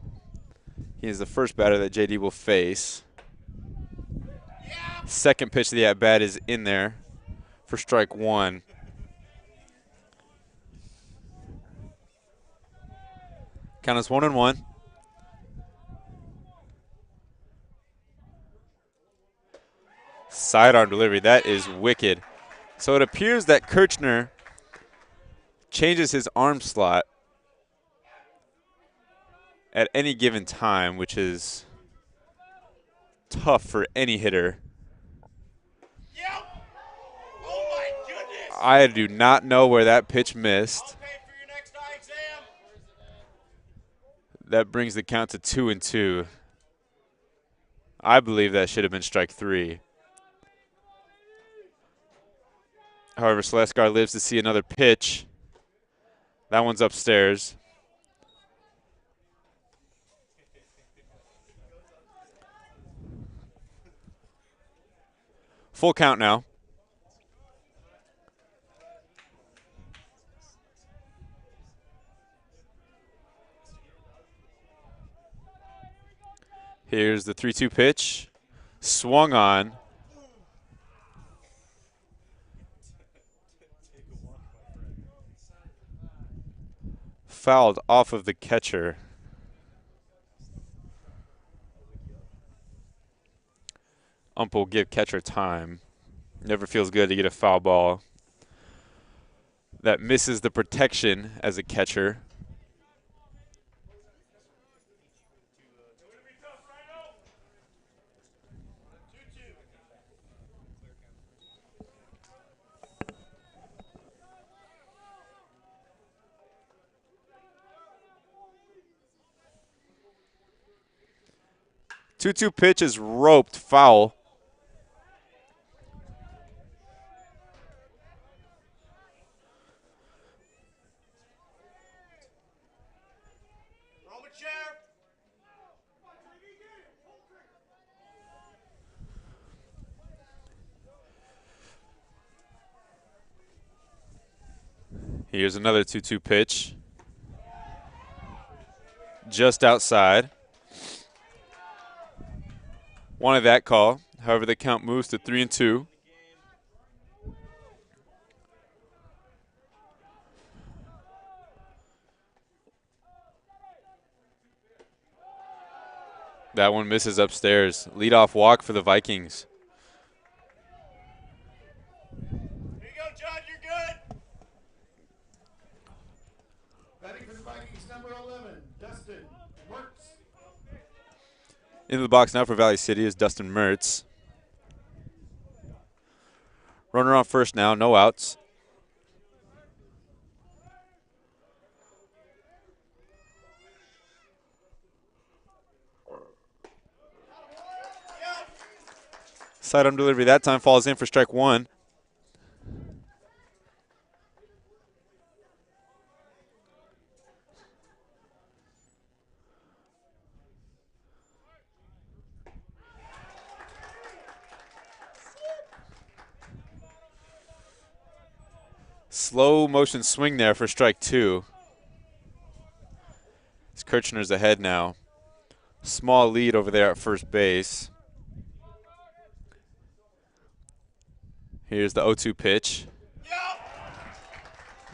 He is the first batter that JD will face. Second pitch of the at-bat is in there for strike 1. Count is 1-1. Sidearm delivery, that is wicked. So it appears that Kirchner changes his arm slot at any given time, which is tough for any hitter. Yep. Oh my goodness. I do not know where that pitch missed. I'll pay for your next eye exam. That brings the count to 2-2. I believe that should have been strike 3. However, Seliskar lives to see another pitch. That one's upstairs. Full count now. Here's the 3-2 pitch. Swung on. Fouled off of the catcher. Ump will give catcher time. Never feels good to get a foul ball that misses the protection as a catcher. 2-2 pitch is roped, foul. Roll a chair. Here's another 2-2 pitch. Just outside. Wanted that call. However, the count moves to 3-2. That one misses upstairs. Leadoff walk for the Vikings. Here you go, John. You're good. Batting for the Vikings, number 11, Dustin Mertz. Into the box now for Valley City is Dustin Mertz. Runner on first now, no outs. Sidearm delivery that time falls in for strike one. Slow motion swing there for strike two. As Kirchner's ahead now. Small lead over there at first base. Here's the 0-2 pitch.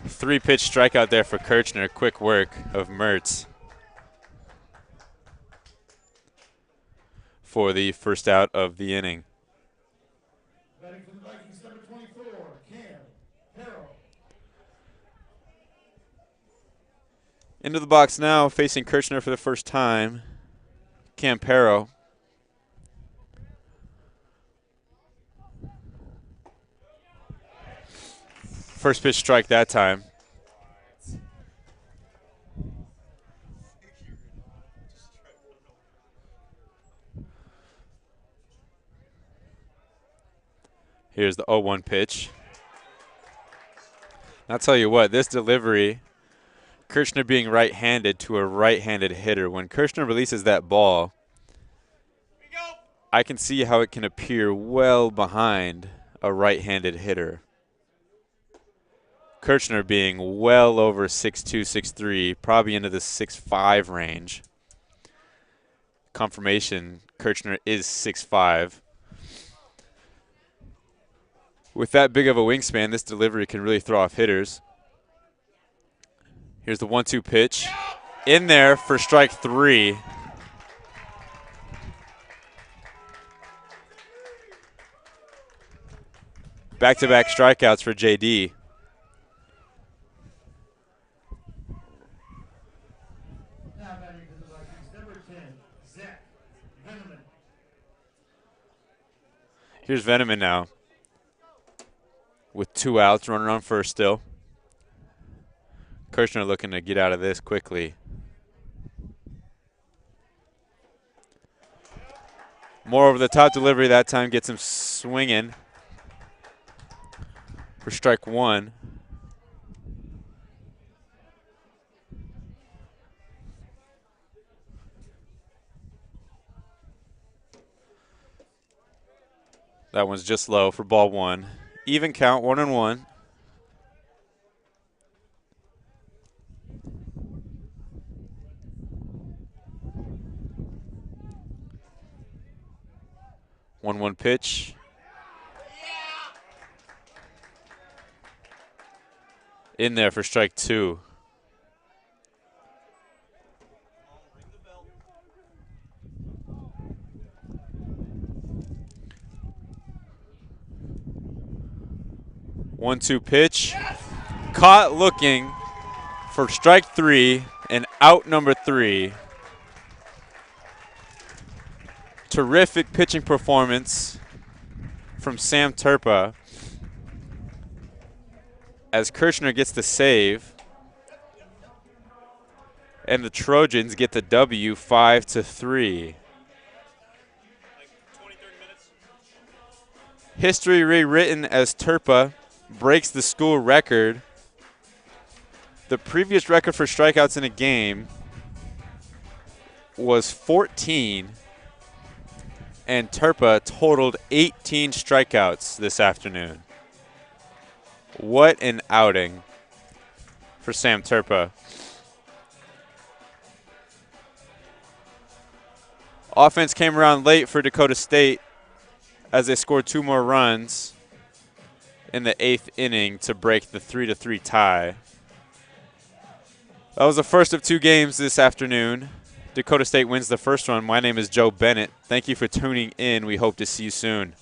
3-pitch strikeout there for Kirchner. Quick work of Mertz for the first out of the inning. Batting for the Vikings, number 24, Cam Harrell. Into the box now, facing Kirchner for the first time, Campero. First pitch strike that time. Here's the 0-1 pitch. I'll tell you what, this delivery, Kirchner being right-handed to a right-handed hitter. When Kirchner releases that ball, I can see how it can appear well behind a right-handed hitter. Kirchner being well over 6'2", 6'3", probably into the 6'5" range. Confirmation, Kirchner is 6'5". With that big of a wingspan, this delivery can really throw off hitters. Here's the 1-2 pitch. In there for strike three. Back-to-back strikeouts for JD. Now batting for the Vikings, number 10, Zach Veneman. Here's Veneman now with 2 outs, running on first still. Kirchner looking to get out of this quickly. More over the top delivery that time gets him swinging for strike one. That one's just low for ball one. Even count, 1-1. One pitch. In there for strike two. One-two pitch. Caught looking for strike three and out number three. Terrific pitching performance from Sam Turpa as Kirchner gets the save and the Trojans get the W 5-3. History rewritten as Turpa breaks the school record. The previous record for strikeouts in a game was 14, and Turpa totaled 18 strikeouts this afternoon. What an outing for Sam Turpa. Offense came around late for Dakota State as they scored 2 more runs in the 8th inning to break the 3-3 tie. That was the first of 2 games this afternoon. Dakota State wins the first one. My name is Joe Bennett. Thank you for tuning in. We hope to see you soon.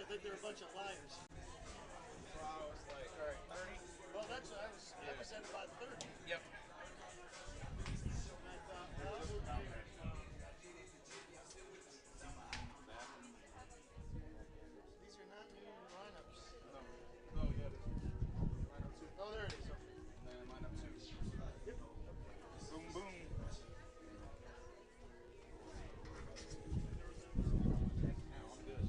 think they're a bunch of liars. So I was like, all right, 30. Well, that's what I was at about 30. Yep. And I thought, well, these are not new lineups. No, yeah, this lineup 2. Oh, there it is. Okay. And then lineup 2. Yep. Boom, boom. Now I'm good.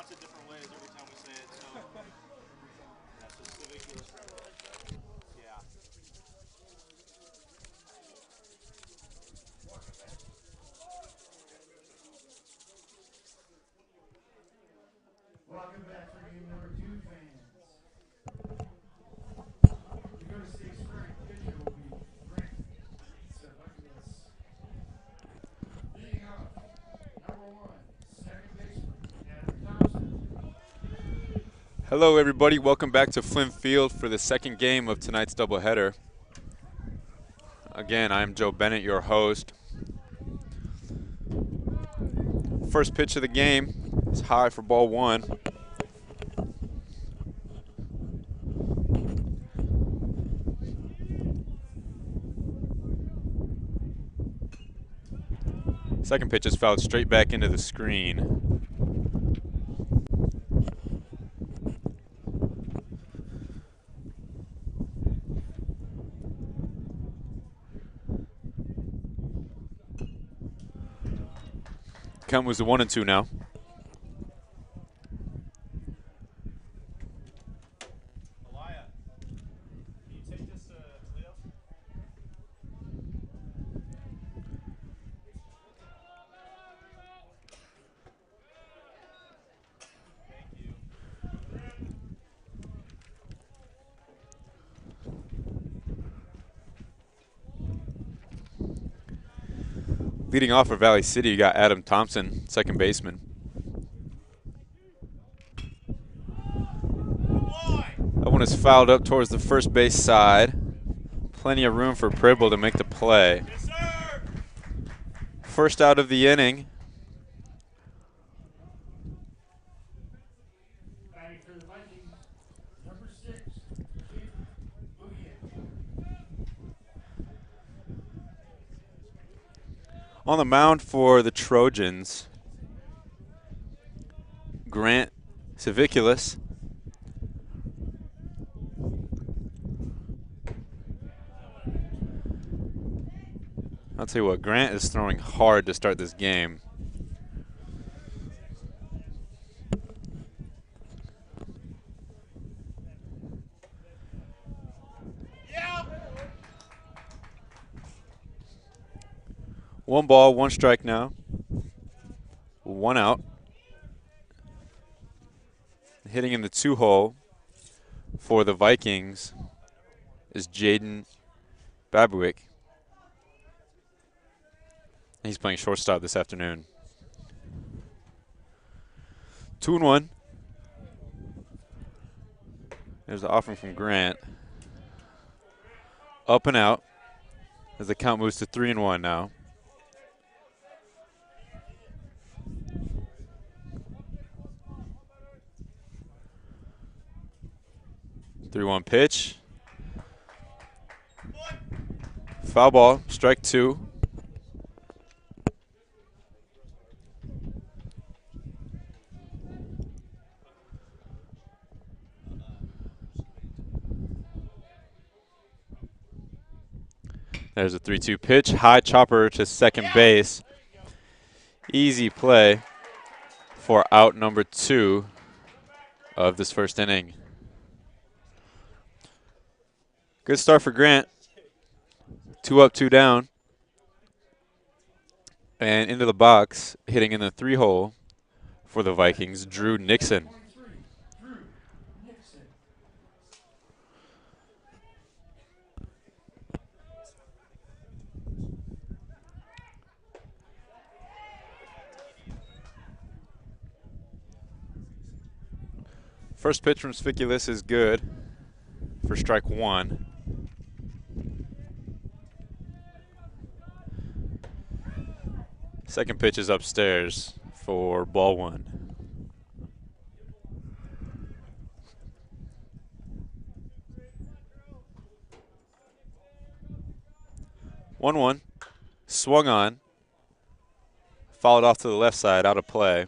lots of different ways every time we say it. So that's just ridiculous. Yeah. Welcome back for game number 2, fans. Dakota State starting pitcher will be Grant Savickas. Leading off, number 1, second baseman, Adam Thompson. Hello, everybody. Welcome back to Flynn Field for the second game of tonight's doubleheader. Again, I'm Joe Bennett, your host. First pitch of the game is high for ball 1. Second pitch is fouled straight back into the screen. Count moves to 1-2 now. Elia, can you take this to Toledo? Thank you. Leading off for Valley City, you got Adam Thompson, second baseman. That one is fouled up towards the first base side. Plenty of room for Pribble to make the play. Yes, sir. First out of the inning. Batting for the Vikings, number 6, Boogie. On the mound for the Trojans, Grant Savickas. I'll tell you what, Grant is throwing hard to start this game. Yeah. 1 ball, 1 strike now. 1 out. Hitting in the 2-hole for the Vikings is Jaden Babuik. He's playing shortstop this afternoon. 2-1. There's the offering from Grant. Up and out as the count moves to 3-1 now. Three-one pitch. Foul ball, strike 2. There's a 3-2 pitch, high chopper to second base. Easy play for out number 2 of this first inning. Good start for Grant. 2 up, 2 down. And into the box, hitting in the 3-hole for the Vikings, Drew Nixon. Drew Nixon. First pitch from Savickas is good for strike 1. Second pitch is upstairs for ball 1. One, swung on, followed off to the left side, out of play.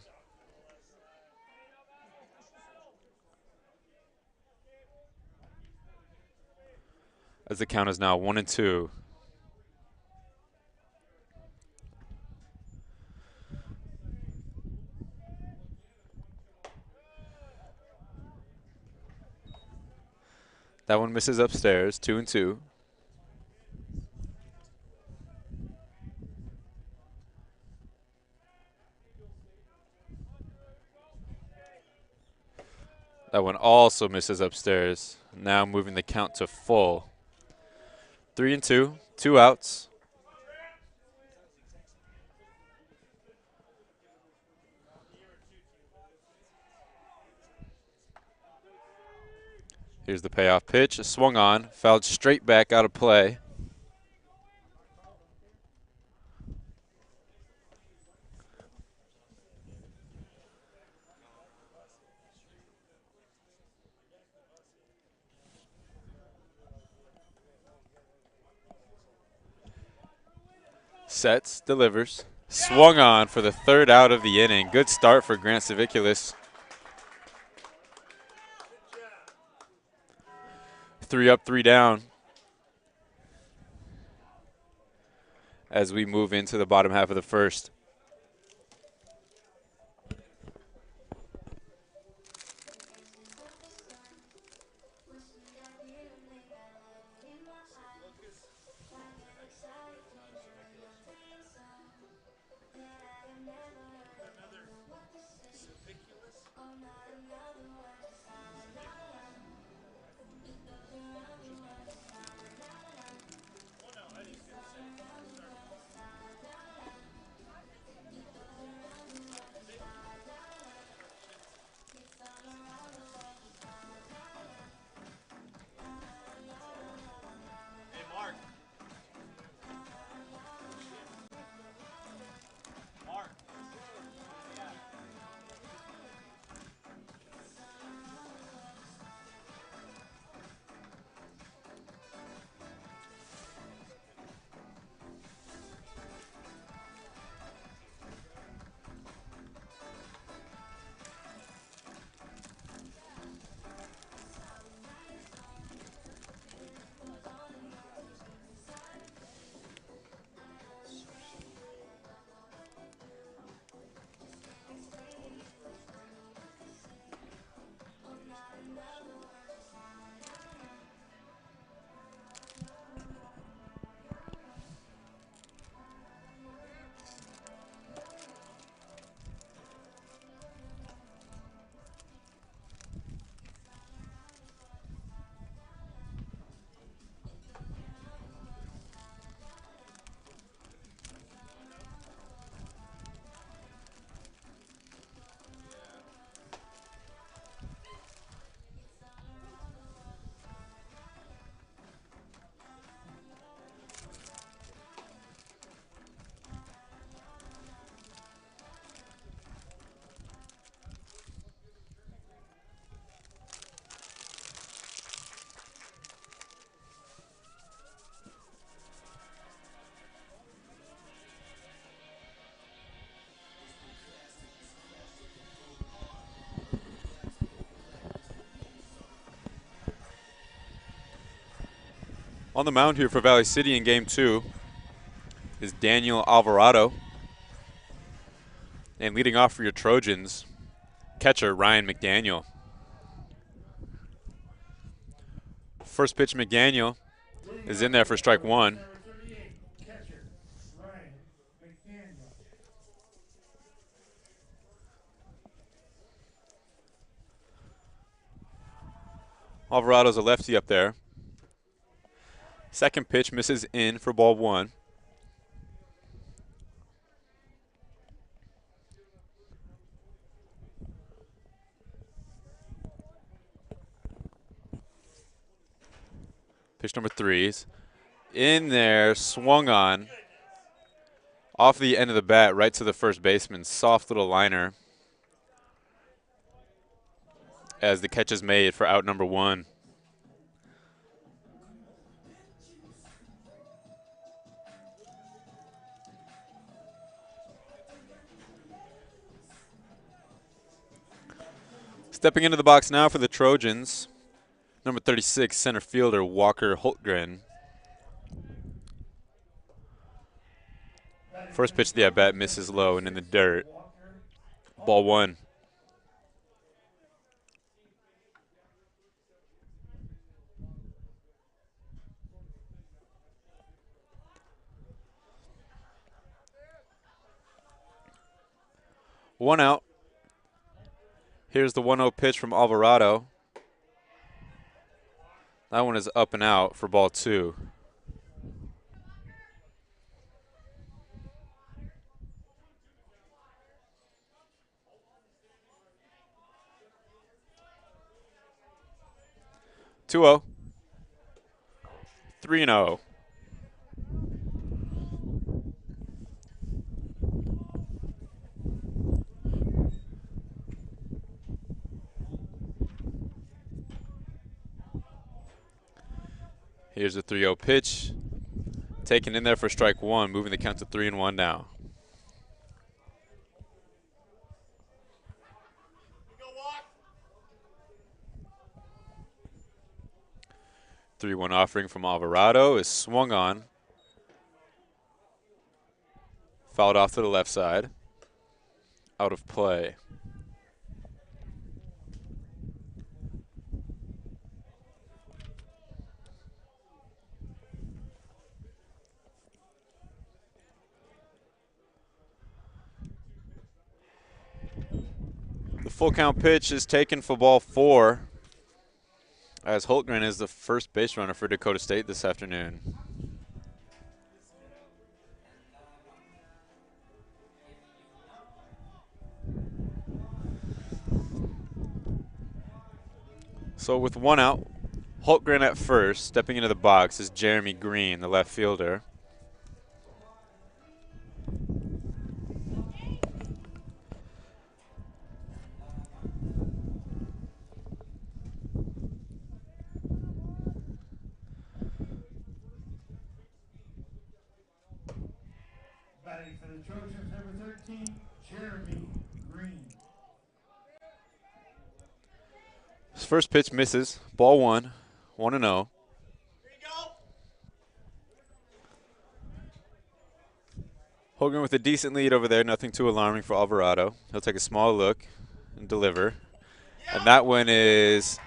As the count is now 1-2. That one misses upstairs, 2-2. That one also misses upstairs. Now moving the count to full. 3-2, 2 outs. Here's the payoff pitch. Swung on, fouled straight back out of play. Sets, delivers. Swung on for the third out of the inning. Good start for Grant Savickulis. 3 up, 3 down. As we move into the bottom half of the first. On the mound here for Valley City in game 2 is Daniel Alvarado. And leading off for your Trojans, catcher Ryan McDaniel. First pitch, McDaniel is in there for strike 1. Alvarado's a lefty up there. Second pitch misses in for ball 1. Pitch number 3 is in there, swung on. Off the end of the bat, right to the first baseman. Soft little liner as the catch is made for out number 1. Stepping into the box now for the Trojans, number 36, center fielder Walker Holtgren. First pitch of the at-bat misses low and in the dirt. Ball 1. 1 out. Here's the 1-0 pitch from Alvarado. That one is up and out for ball 2. Two 0. 3-0. Here's the 3-0 pitch. Taken in there for strike 1, moving the count to 3-1 now. 3-1 offering from Alvarado is swung on. Fouled off to the left side. Out of play. The full count pitch is taken for ball 4, as Holtgren is the first base runner for Dakota State this afternoon. So with 1 out, Holtgren at first. Stepping into the box is Jeremy Green, the left fielder. Batting for the Trojans, number 13, Jeremy Green. His first pitch misses. Ball 1, 1-0. Holtgren with a decent lead over there, nothing too alarming for Alvarado. He'll take a small look and deliver. And that one is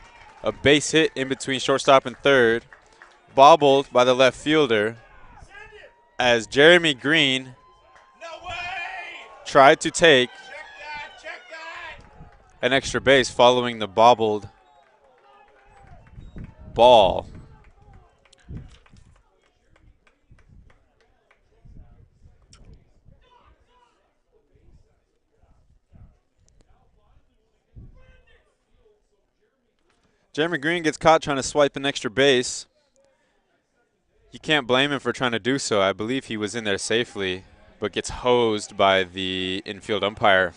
a base hit in between shortstop and third, bobbled by the left fielder as Jeremy Green tried to take an extra base following the bobbled ball. Jeremy Green gets caught trying to swipe an extra base. You can't blame him for trying to do so. I believe he was in there safely, but gets hosed by the infield umpire.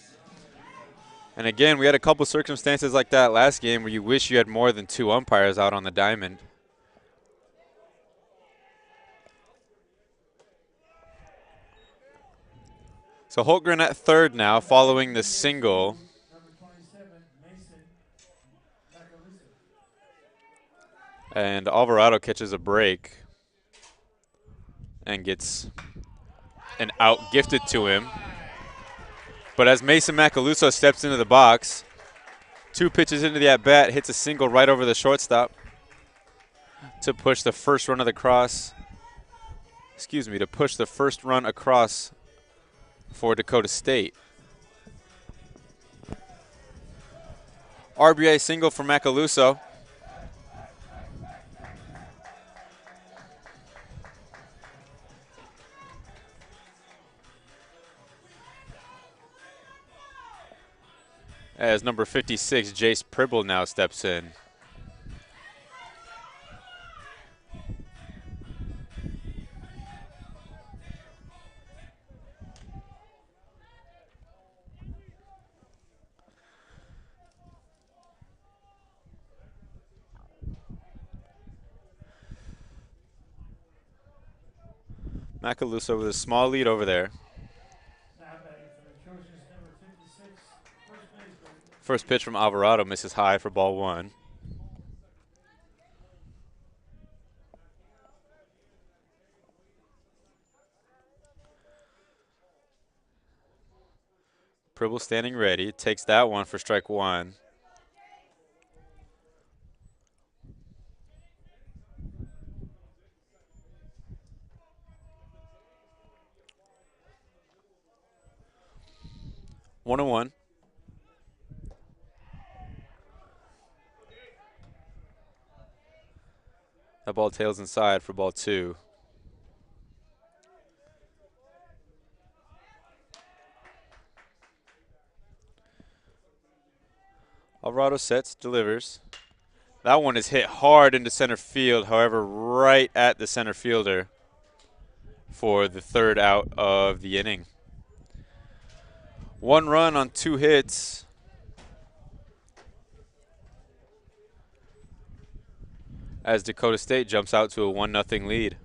And again, we had a couple circumstances like that last game where you wish you had more than 2 umpires out on the diamond. So Holtgren at third now, following the single. And Alvarado catches a break and gets an out gifted to him. But as Mason Macaluso steps into the box, 2 pitches into the at-bat, hits a single right over the shortstop to push the first run of the cross. To push the first run across for Dakota State. RBI single for Macaluso. As number 56, Jace Pribble now steps in. Macaluso with a small lead over there. First pitch from Alvarado misses high for ball 1. Pribble standing ready, takes that one for strike 1. 1-1. That ball tails inside for ball 2. Alvarado sets, delivers. That one is hit hard into center field, however, right at the center fielder for the 3rd out of the inning. 1 run on 2 hits. As Dakota State jumps out to a 1-0 lead.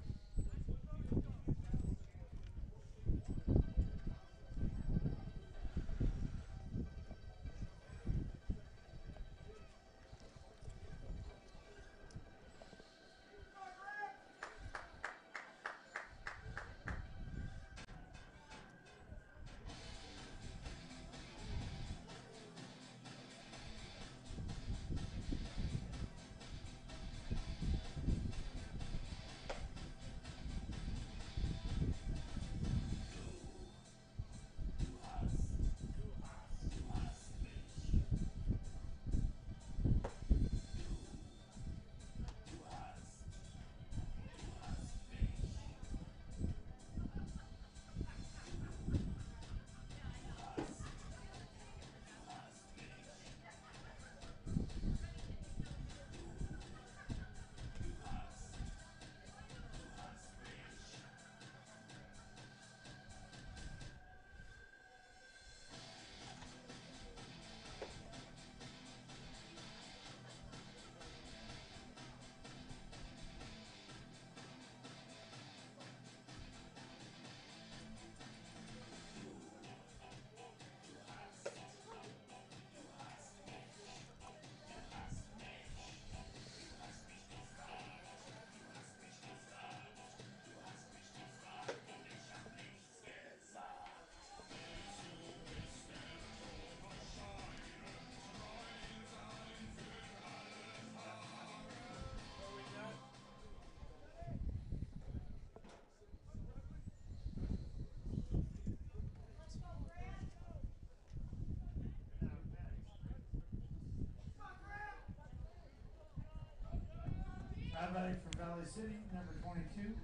Now batting for Valley City, number 22,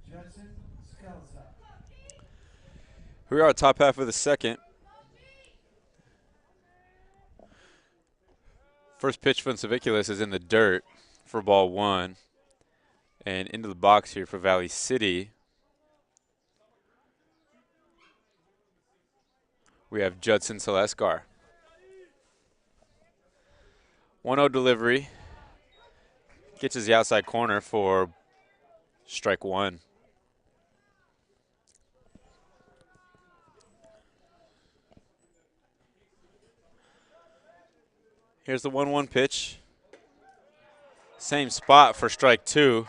Judson Skelza. We are at top half of the 2nd. First pitch from Saviculas is in the dirt for ball 1. And into the box here for Valley City, we have Judson Salescar. 1-0 delivery. Gets his the outside corner for strike 1. Here's the 1-1 pitch. Same spot for strike 2.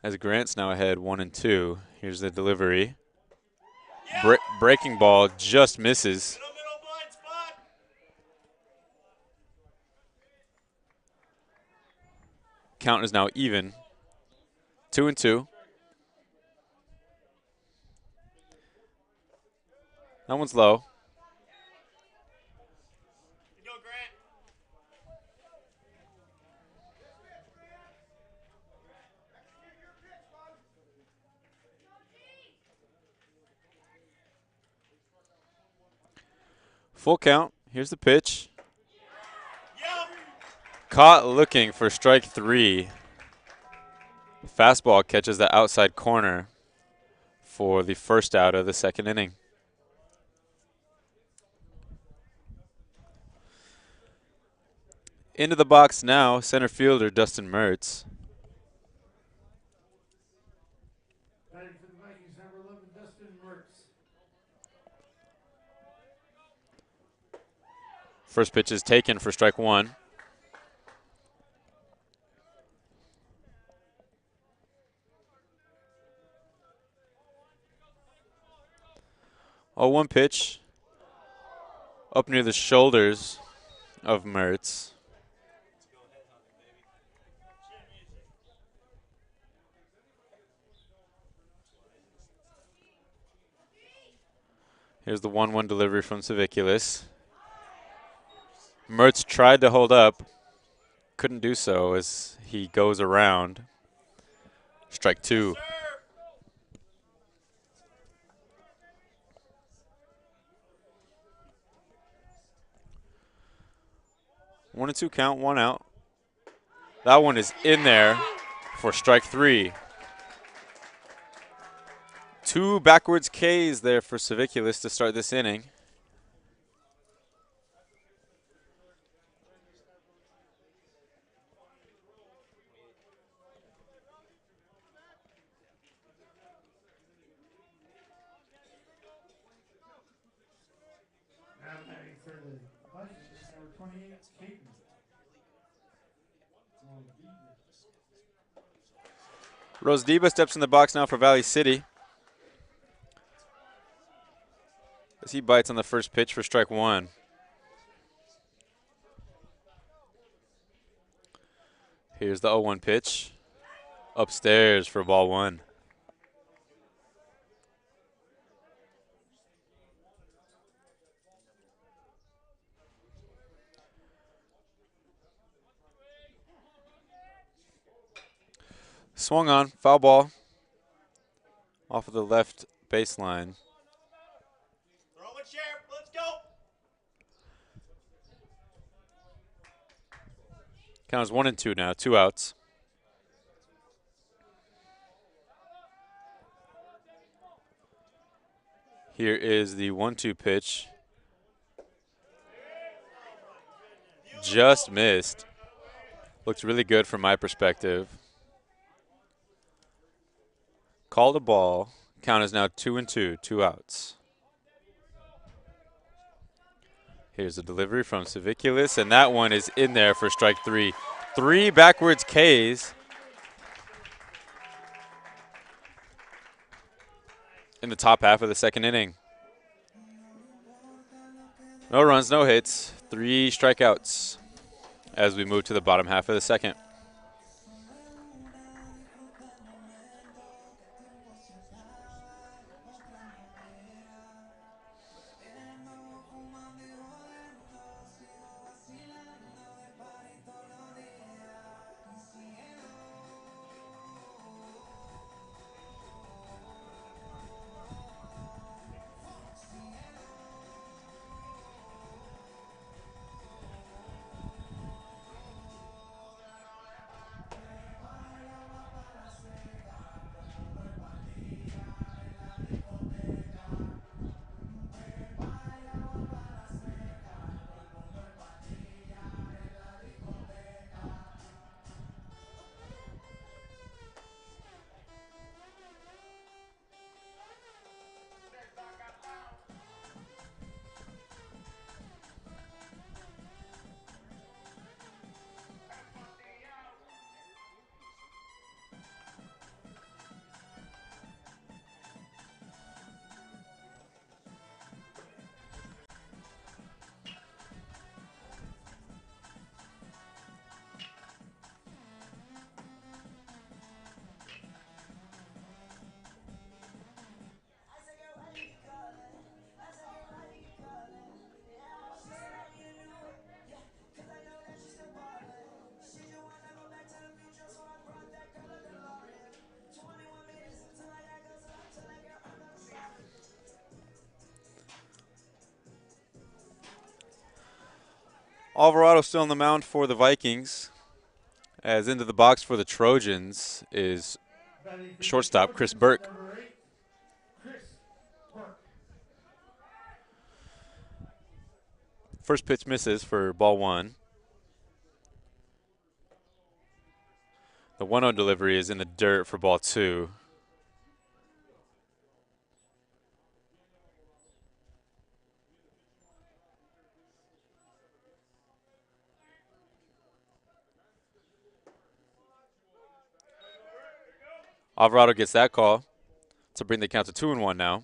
As Grant's now ahead 1-2. Here's the delivery. Breaking ball just misses. Count is now even. 2-2. That one's low. Full count. Here's the pitch. Caught looking for strike 3. Fastball catches the outside corner for the 1st out of the 2nd inning. Into the box now, center fielder Dustin Mertz. Batting for the Vikings, number 11, Dustin Mertz. First pitch is taken for strike 1. Oh, 1 pitch up near the shoulders of Mertz. Here's the 1-1 delivery from Saviculis. Mertz tried to hold up. Couldn't do so as he goes around. Strike two. One and two count, one out. That one is in there for strike three. Two backwards Ks there for Saviculis to start this inning. Now batting for the Vikings, number 28, Caton. Rosdiba steps in the box now for Valley City. As he bites on the first pitch for strike one. Here's the 0-1 pitch. Upstairs for ball one. Swung on, foul ball. Off of the left baseline. Throw it, Sheriff. Let's go. Count is 1 and 2 now, 2 outs. Here is the 1-2 pitch. Just missed. Looks really good from my perspective. Called a ball. Count is now 2 and 2, 2 outs. Here's the delivery from Saviculis, and that one is in there for strike three. 3 backwards Ks in the top half of the second inning. No runs, no hits, 3 strikeouts as we move to the bottom half of the second. Alvarado still on the mound for the Vikings. As into the box for the Trojans is shortstop Chris Burke. First pitch misses for ball one. The 1-0 delivery is in the dirt for ball two. Alvarado gets that call to bring the count to 2-1 now.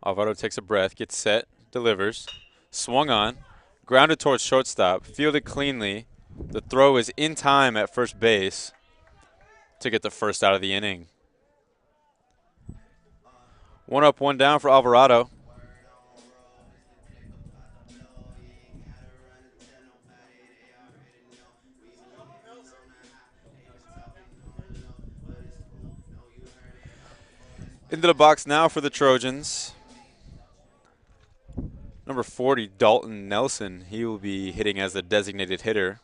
Alvarado takes a breath, gets set, delivers, swung on, grounded towards shortstop, fielded cleanly, The throw is in time at first base to get the first out of the inning. 1 up, 1 down for Alvarado. Into the box now for the Trojans. Number 40, Dalton Nelson. He will be hitting as the designated hitter.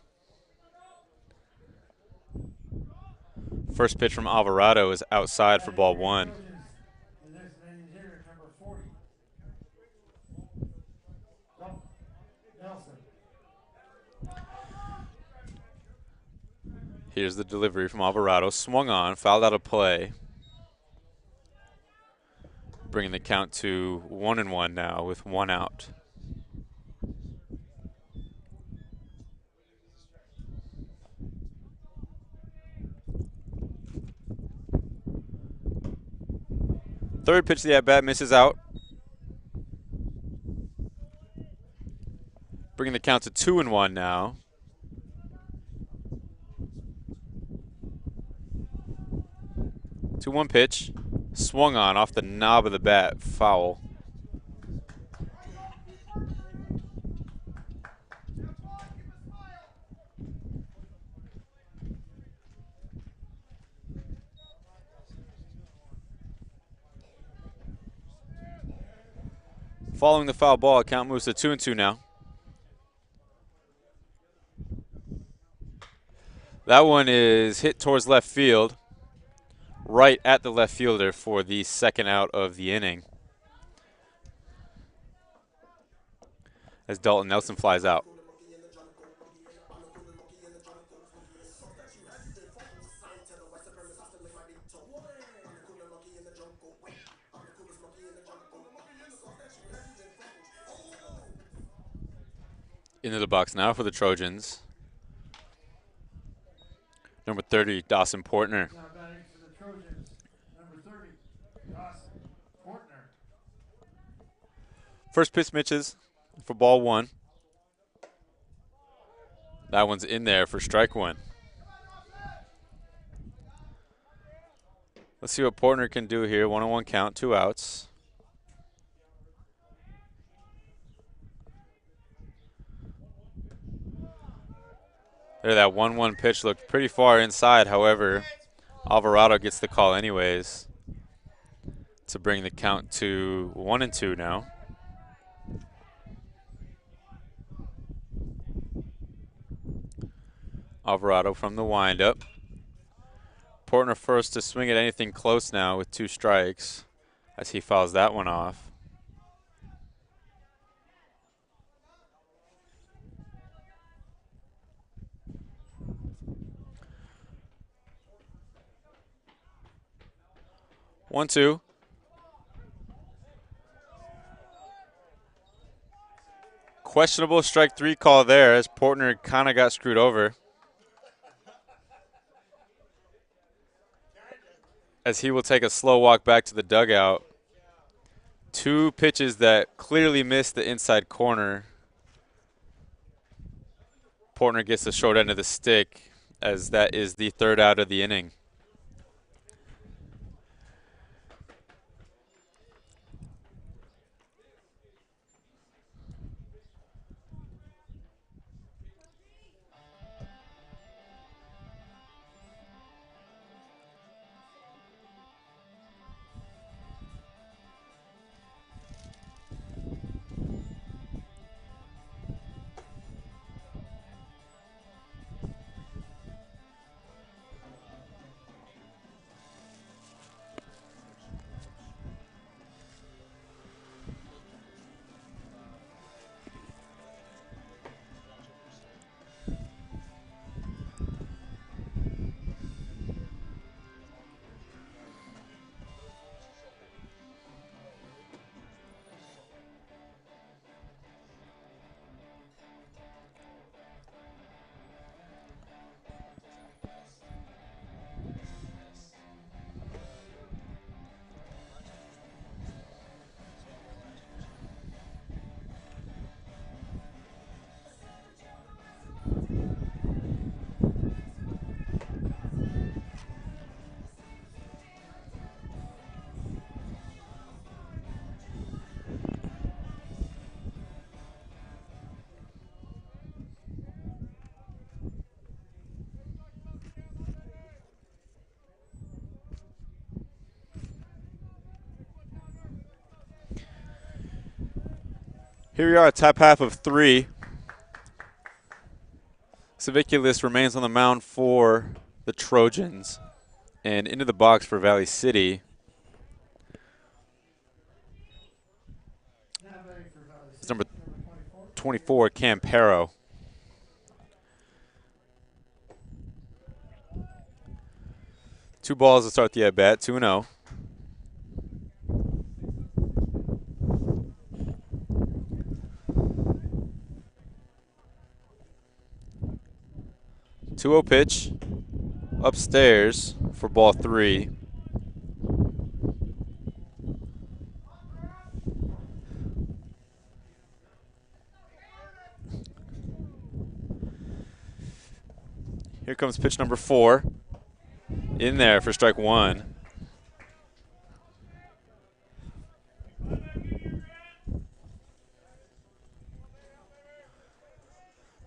First pitch from Alvarado is outside for ball 1. The designated hitter, number 40. Nelson. Here's the delivery from Alvarado. Swung on, fouled out of play. Bringing the count to 1-1 now with 1 out. Third pitch of the at-bat misses out. Bringing the count to 2-1 now. 2-1 pitch. Swung on off the knob of the bat. Foul. Following the foul ball, count moves to 2-2 now. That one is hit towards left field, right at the left fielder for the second out of the inning, as Dalton Nelson flies out. Into the box now for the Trojans. Number 30, Dawson Portner. Now batting for the Trojans, number 30, Dawson Portner. First pitch misses for ball 1. That one's in there for strike 1. Let's see what Portner can do here. 1-1 count, 2 outs. There, that 1-1 pitch looked pretty far inside. However, Alvarado gets the call anyways to bring the count to 1-2 now. Alvarado from the windup. Portner first to swing at anything close now with 2 strikes as he fouls that one off. One, two. Questionable strike 3 call there as Portner kind of got screwed over, as he will take a slow walk back to the dugout. 2 pitches that clearly missed the inside corner. Portner gets the short end of the stick as that is the 3rd out of the inning. Here we are, top half of 3. Saviculis remains on the mound for the Trojans. And into the box for Valley City. It's number 24, Campero. Two balls to start the at-bat, 2-0. Two-zero pitch upstairs for ball 3. Here comes pitch number 4. In there for strike 1.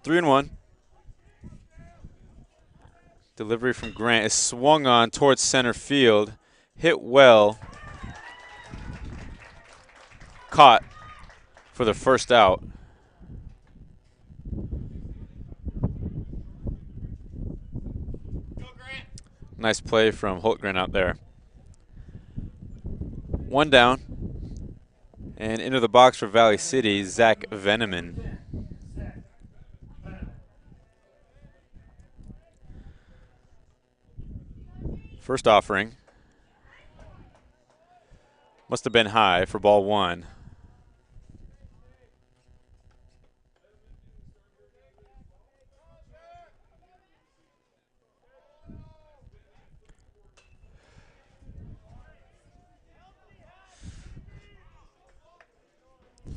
Three and 1. Delivery from Grant is swung on towards center field. Hit well. Caught for the first out. Nice play from Holtgren out there. One down. And into the box for Valley City, Zach Veneman. First offering. Must have been high for ball 1.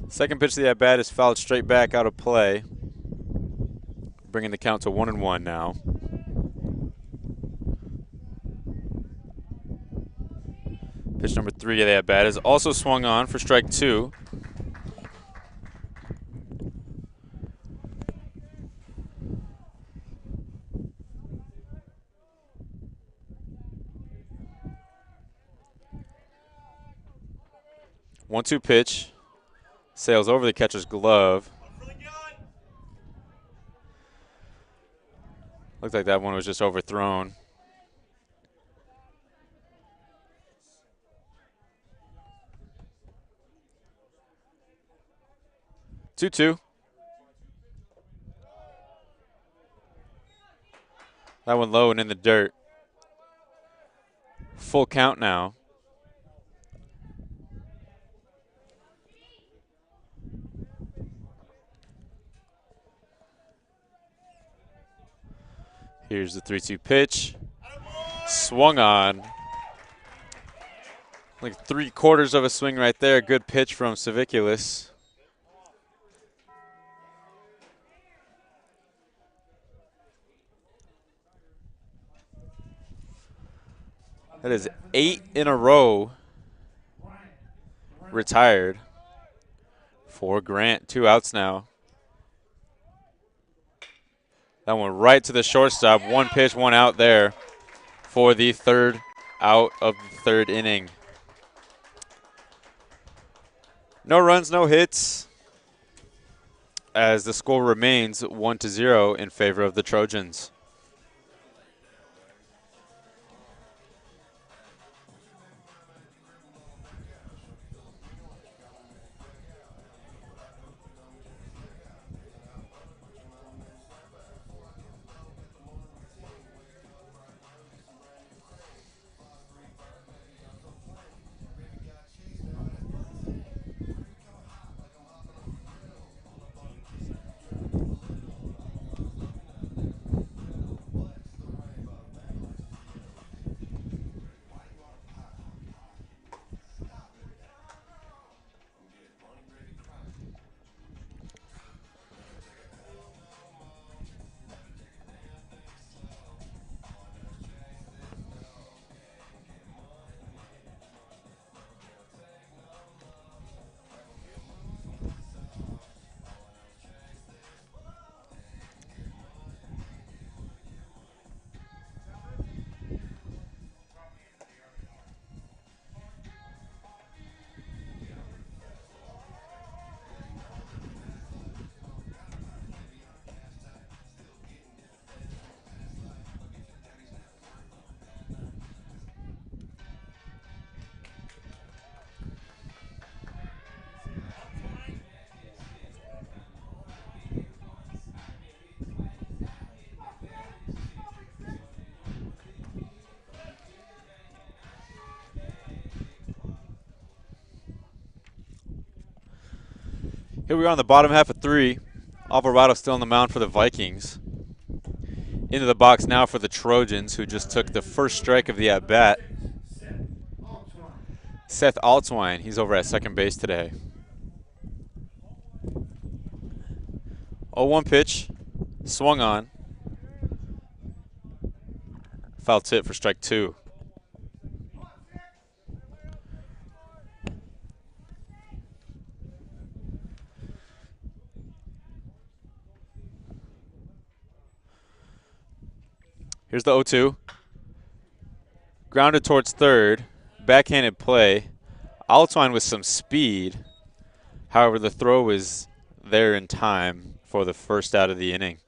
Second pitch of the at-bat is fouled straight back out of play, bringing the count to 1-1 now. Pitch number 3 of the at-bat is also swung on for strike 2. One-two pitch. Sails over the catcher's glove. Looked like that one was just overthrown. Two-two. That one low and in the dirt. Full count now. Here's the 3-2 pitch. Swung on. Like 3/4 of a swing right there. Good pitch from Saviculis. That is 8 in a row retired for Grant. 2 outs now. That one right to the shortstop. One pitch, 1 out there for the 3rd out of the 3rd inning. No runs, no hits, as the score remains 1-0 in favor of the Trojans. Here we are on the bottom half of 3. Alvarado still on the mound for the Vikings. Into the box now for the Trojans, who just took the first strike of the at-bat. Seth Altwine, he's over at second base today. 0-1 pitch, swung on. Foul tip for strike 2. Here's the 0-2. Grounded towards third. Backhanded play. Altwine with some speed. However, the throw was there in time for the first out of the inning.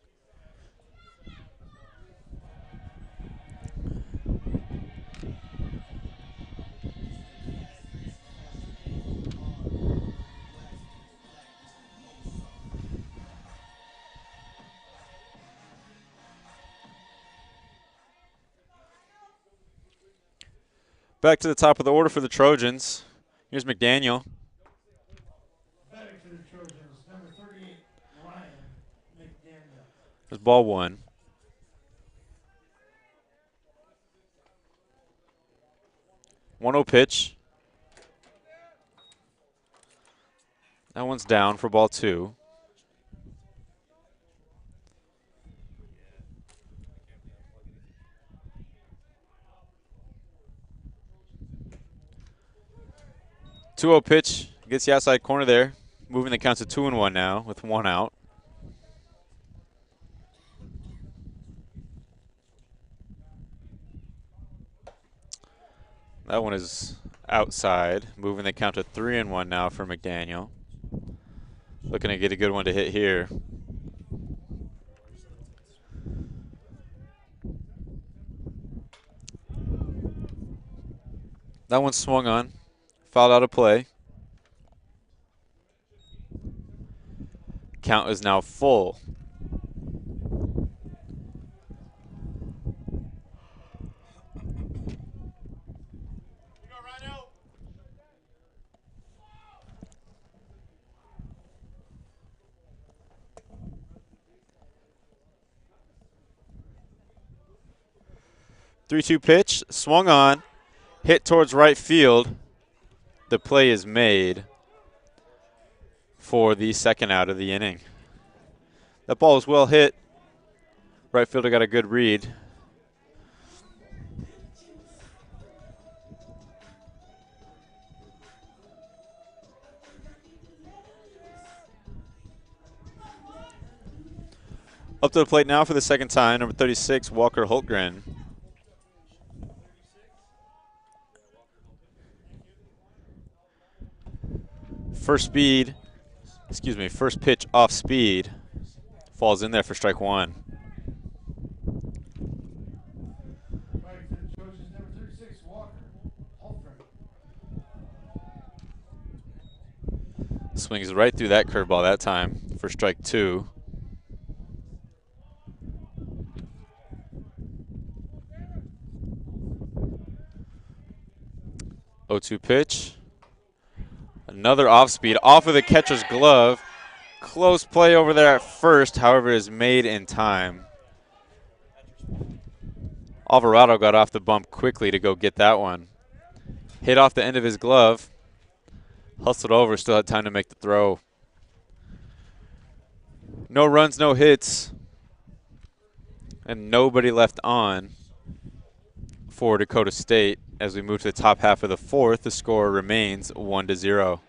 Back to the top of the order for the Trojans. Here's McDaniel. Batting for the Trojans, number 38, Ryan McDaniel. There's ball 1. 1-0 pitch. That one's down for ball 2. Two 0 pitch, gets the outside corner there, moving the count to 2-1 now with 1 out. That one is outside, moving the count to 3-1 now for McDaniel. Looking to get a good one to hit here. That one swung on, fouled out of play. Count is now full. Three-two pitch, swung on, hit towards right field. The play is made for the second out of the inning. That ball was well hit. Right fielder got a good read. Up to the plate now for the second time, number 36, Walker Holtgren. First pitch off speed. Falls in there for strike 1. Batting for the Trojans, number 36, Walker Holtgren. Swings right through that curveball that time for strike 2. Oh-2 pitch. Another off speed, off of the catcher's glove. Close play over there at first, however, is made in time. Alvarado got off the bump quickly to go get that one. Hit off the end of his glove. Hustled over, still had time to make the throw. No runs, no hits. And nobody left on for Dakota State. As we move to the top half of the 4th, the score remains 1-0.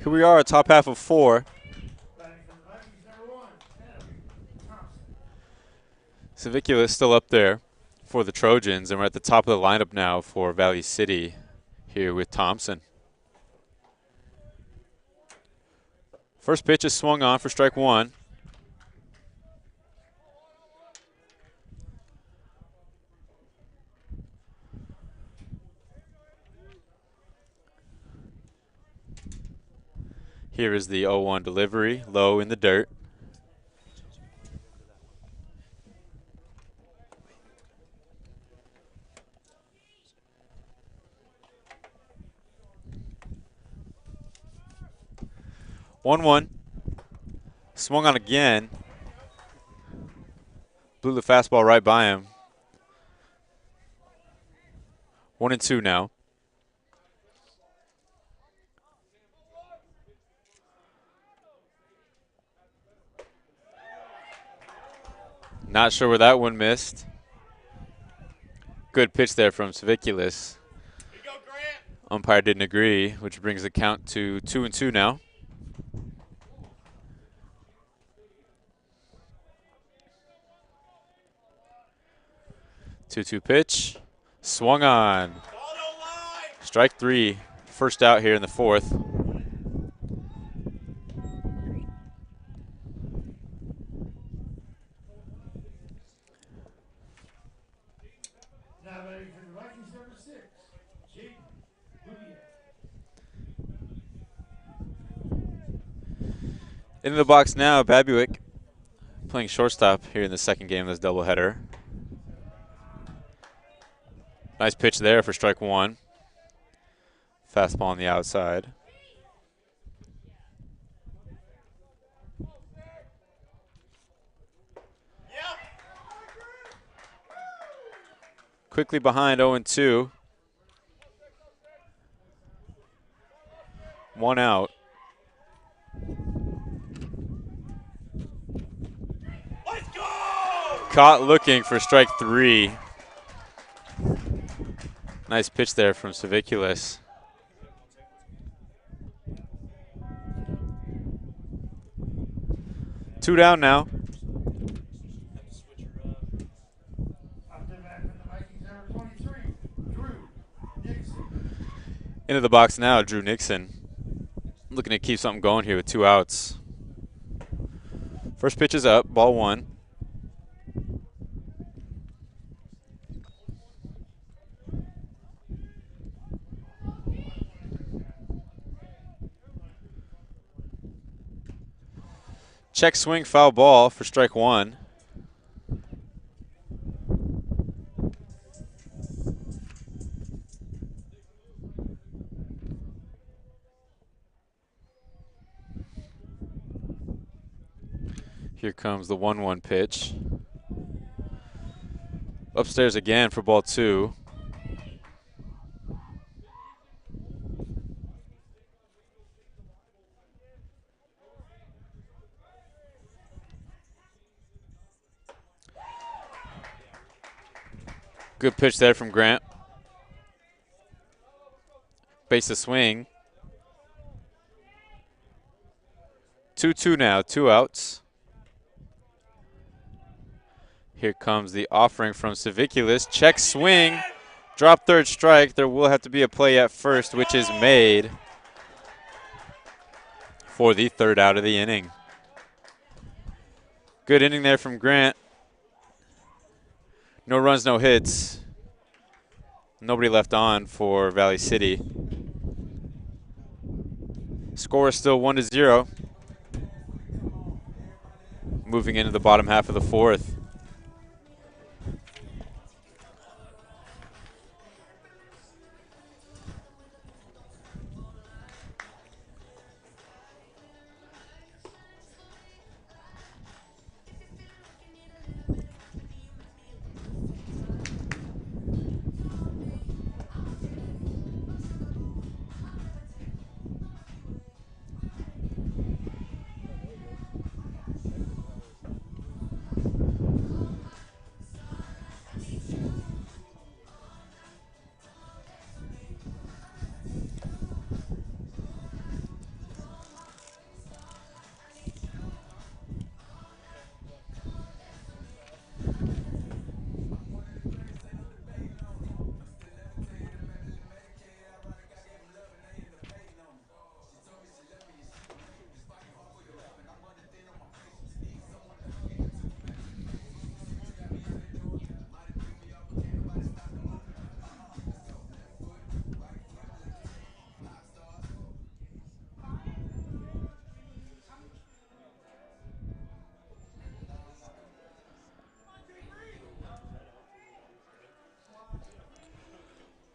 Here we are, top half of 4. Savicula is still up there for the Trojans, and we're at the top of the lineup now for Valley City here with Thompson. First pitch is swung on for strike 1. Here is the 0-1 delivery, low in the dirt. One. Swung on again. Blew the fastball right by him. 1-2 now. Not sure where that one missed. Good pitch there from Saviculis. Umpire didn't agree, which brings the count to 2-2 now. Two-two pitch. Swung on. Strike 3. First out here in the 4th. Into the box now, Babuick playing shortstop here in the second game of this doubleheader. Nice pitch there for strike 1. Fastball on the outside. Quickly behind 0-2. 1 out. Let's go! Caught looking for strike 3. Nice pitch there from Saviculis. Two down now. Into the box now, Drew Nixon. Looking to keep something going here with 2 outs. First pitch is up, ball 1. Check swing, foul ball for strike 1. Here comes the 1-1 pitch. Upstairs again for ball 2. Good pitch there from Grant. Base the swing. 2-2 now, 2 outs. Here comes the offering from Saviculis. Check swing. Drop third strike. There will have to be a play at first, which is made for the 3rd out of the inning. Good inning there from Grant. No runs, no hits. Nobody left on for Valley City. Score is still 1-0. Moving into the bottom half of the 4th.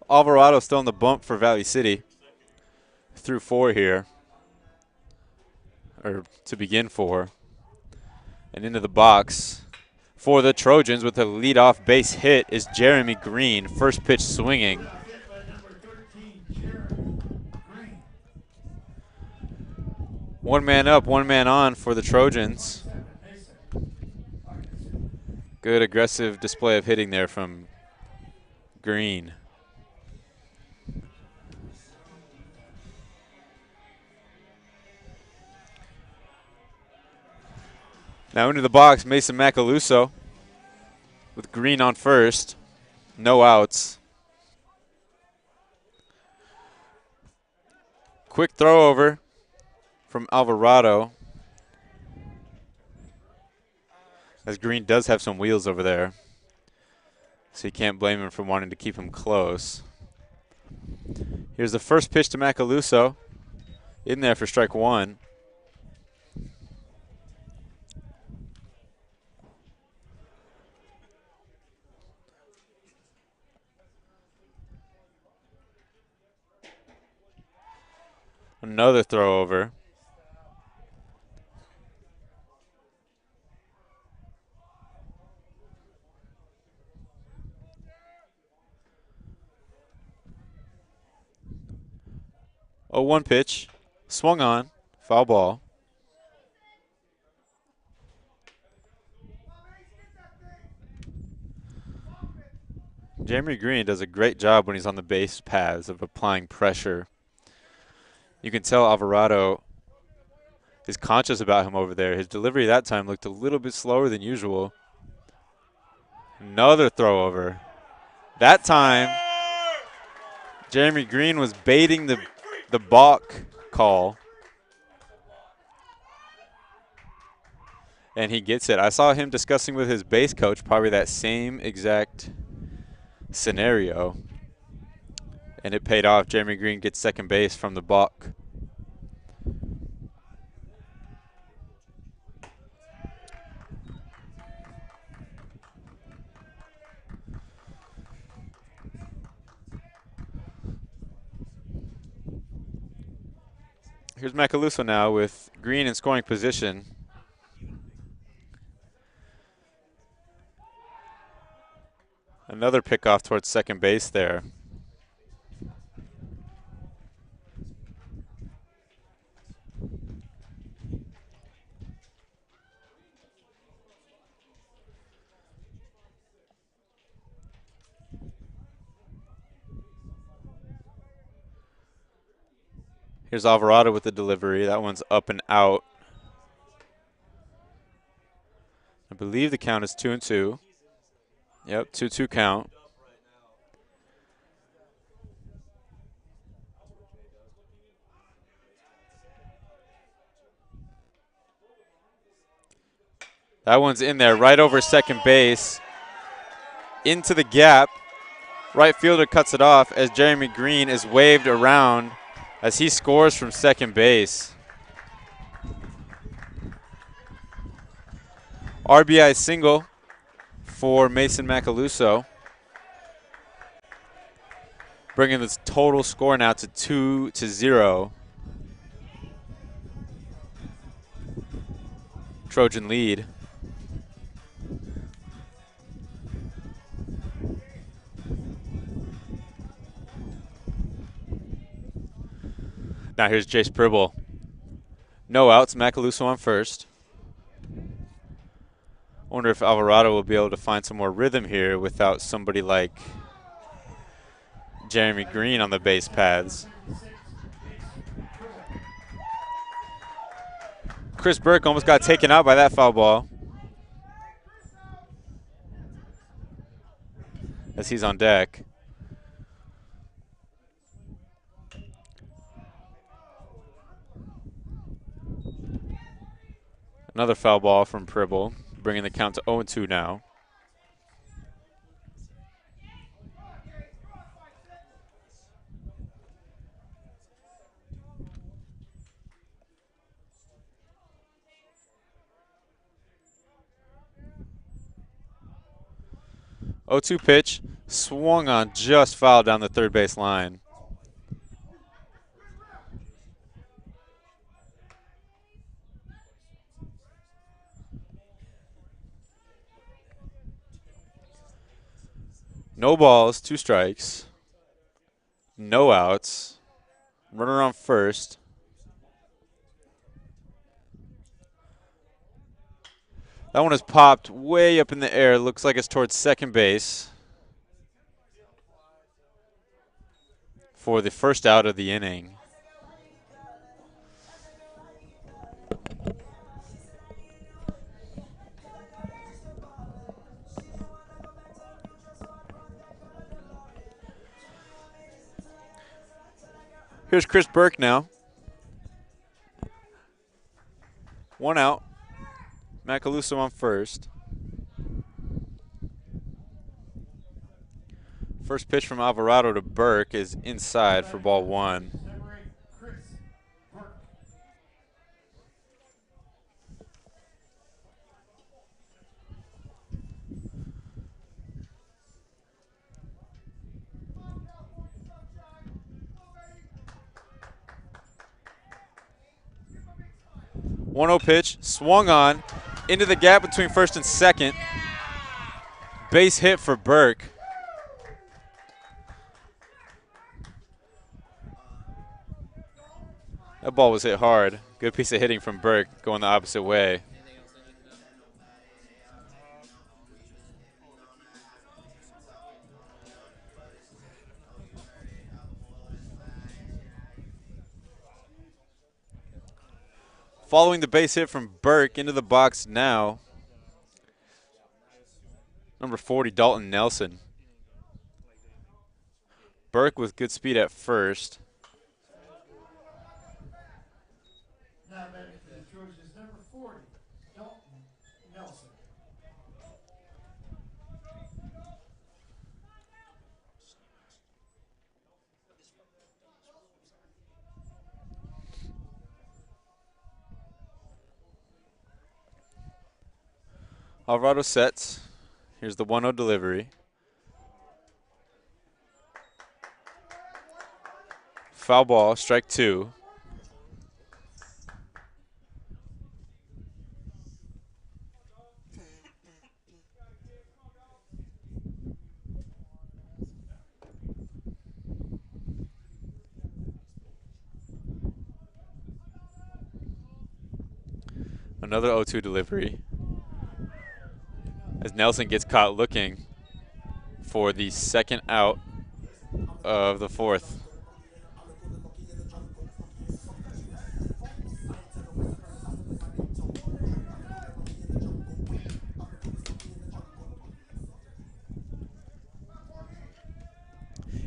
Alvarado still on the bump for Valley City. Through 4 here. Or to begin 4. And into the box for the Trojans with a leadoff base hit is Jeremy Green. First pitch swinging. One man up, one man on for the Trojans. Good aggressive display of hitting there from Green. Now into the box, Mason Macaluso with Green on first. No outs. Quick throw over from Alvarado. As Green does have some wheels over there. So you can't blame him for wanting to keep him close. Here's the first pitch to Macaluso. In there for strike 1. Another throw over. Oh, 1 pitch. Swung on. Foul ball. Jeremy Green does a great job when he's on the base paths of applying pressure. You can tell Alvarado is conscious about him over there. His delivery that time looked a little bit slower than usual. Another throw over. That time, Jeremy Green was baiting the balk call. And he gets it. I saw him discussing with his base coach probably that same exact scenario. And it paid off. Jeremy Green gets second base from the balk. Here's Macaluso now with Green in scoring position. Another pickoff towards second base there. Here's Alvarado with the delivery. That one's up and out. I believe the count is 2-2. Yep, 2-2 count. That one's in there, right over second base. Into the gap. Right fielder cuts it off as Jeremy Green is waved around as he scores from second base. RBI single for Mason Macaluso, bringing this total score now to 2-0. Trojan lead. Now here's Jace Pribble. No outs, Macaluso on first. Wonder if Alvarado will be able to find some more rhythm here without somebody like Jeremy Green on the base paths. Chris Burke almost got taken out by that foul ball as he's on deck. Another foul ball from Pribble, bringing the count to 0-2 now. Oh, 2 pitch. Swung on, just fouled down the third base line. No balls, 2 strikes. No outs. Runner on first. That one is popped way up in the air. Looks like it's towards second base for the first out of the inning. Here's Chris Burke now. 1 out. Macaluso on first. First pitch from Alvarado to Burke is inside for ball 1. One 0 pitch, swung on, into the gap between first and second. Base hit for Burke. That ball was hit hard. Good piece of hitting from Burke, going the opposite way. Following the base hit from Burke, into the box now, number 40, Dalton Nelson. Burke with good speed at first. Now batting for the Trojans, number 40, Dalton Nelson. Alvarado sets. Here's the 1-0 delivery. Foul ball, strike 2. Another 0-2 delivery. As Nelson gets caught looking for the second out of the fourth.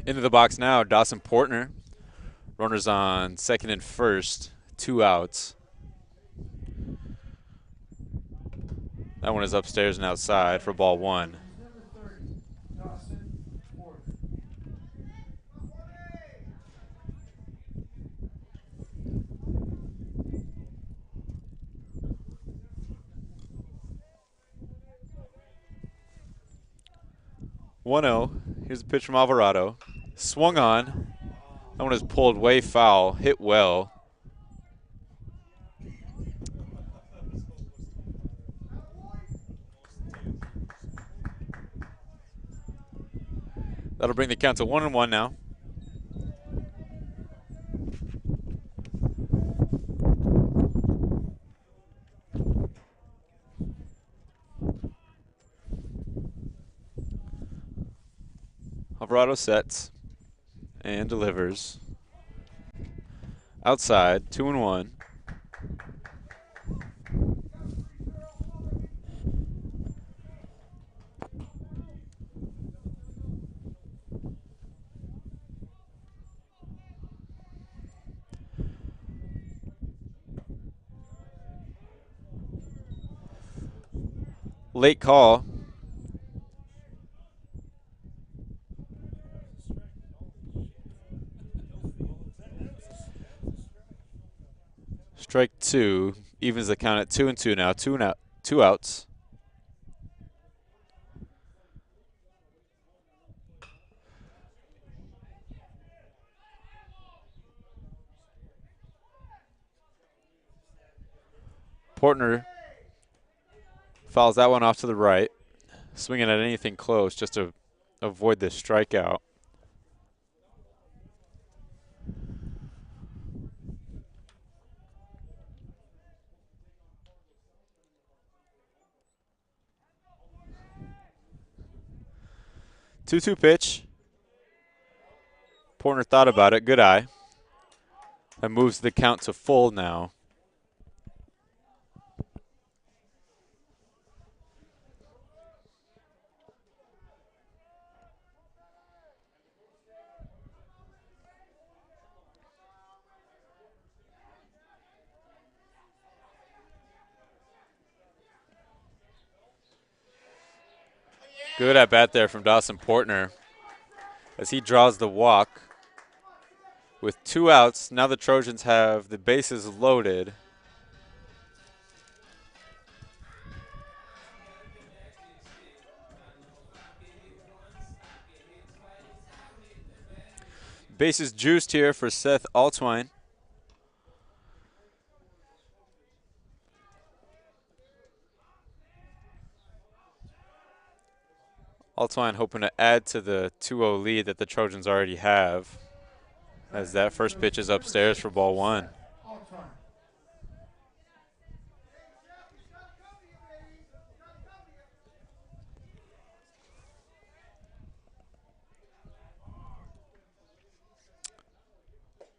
Into the box now, Dawson Portner. Runners on second and first, 2 outs. That one is upstairs and outside for ball 1. One 0. Here's a pitch from Alvarado. Swung on. That one is pulled way foul. Hit well. That'll bring the count to 1-1 now. Alvarado sets and delivers. Outside, 2-1. Late call. Strike 2 evens the count at 2-2 now. 2 outs. Portner fouls that one off to the right, swinging at anything close just to avoid the strikeout. Two-two pitch. Portner thought about it. Good eye. That moves the count to full now. Good at bat there from Dawson Portner as he draws the walk. With 2 outs, now the Trojans have the bases loaded. Bases juiced here for Seth Altwine. Altwine hoping to add to the 2-0 lead that the Trojans already have, as that first pitch is upstairs for ball 1.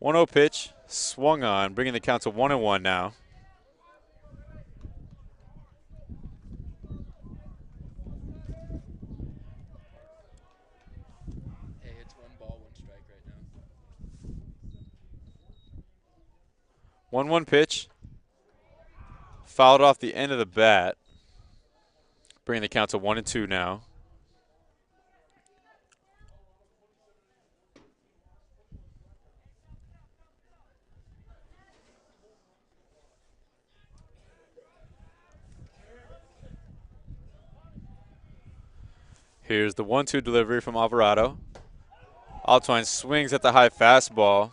1-0 pitch, swung on, bringing the count to 1-1 now. Hey, it's 1 ball, 1 strike right now. 1-1 pitch, fouled off the end of the bat, bringing the count to 1-2 now. Here's the 1-2 delivery from Alvarado. Altwine swings at the high fastball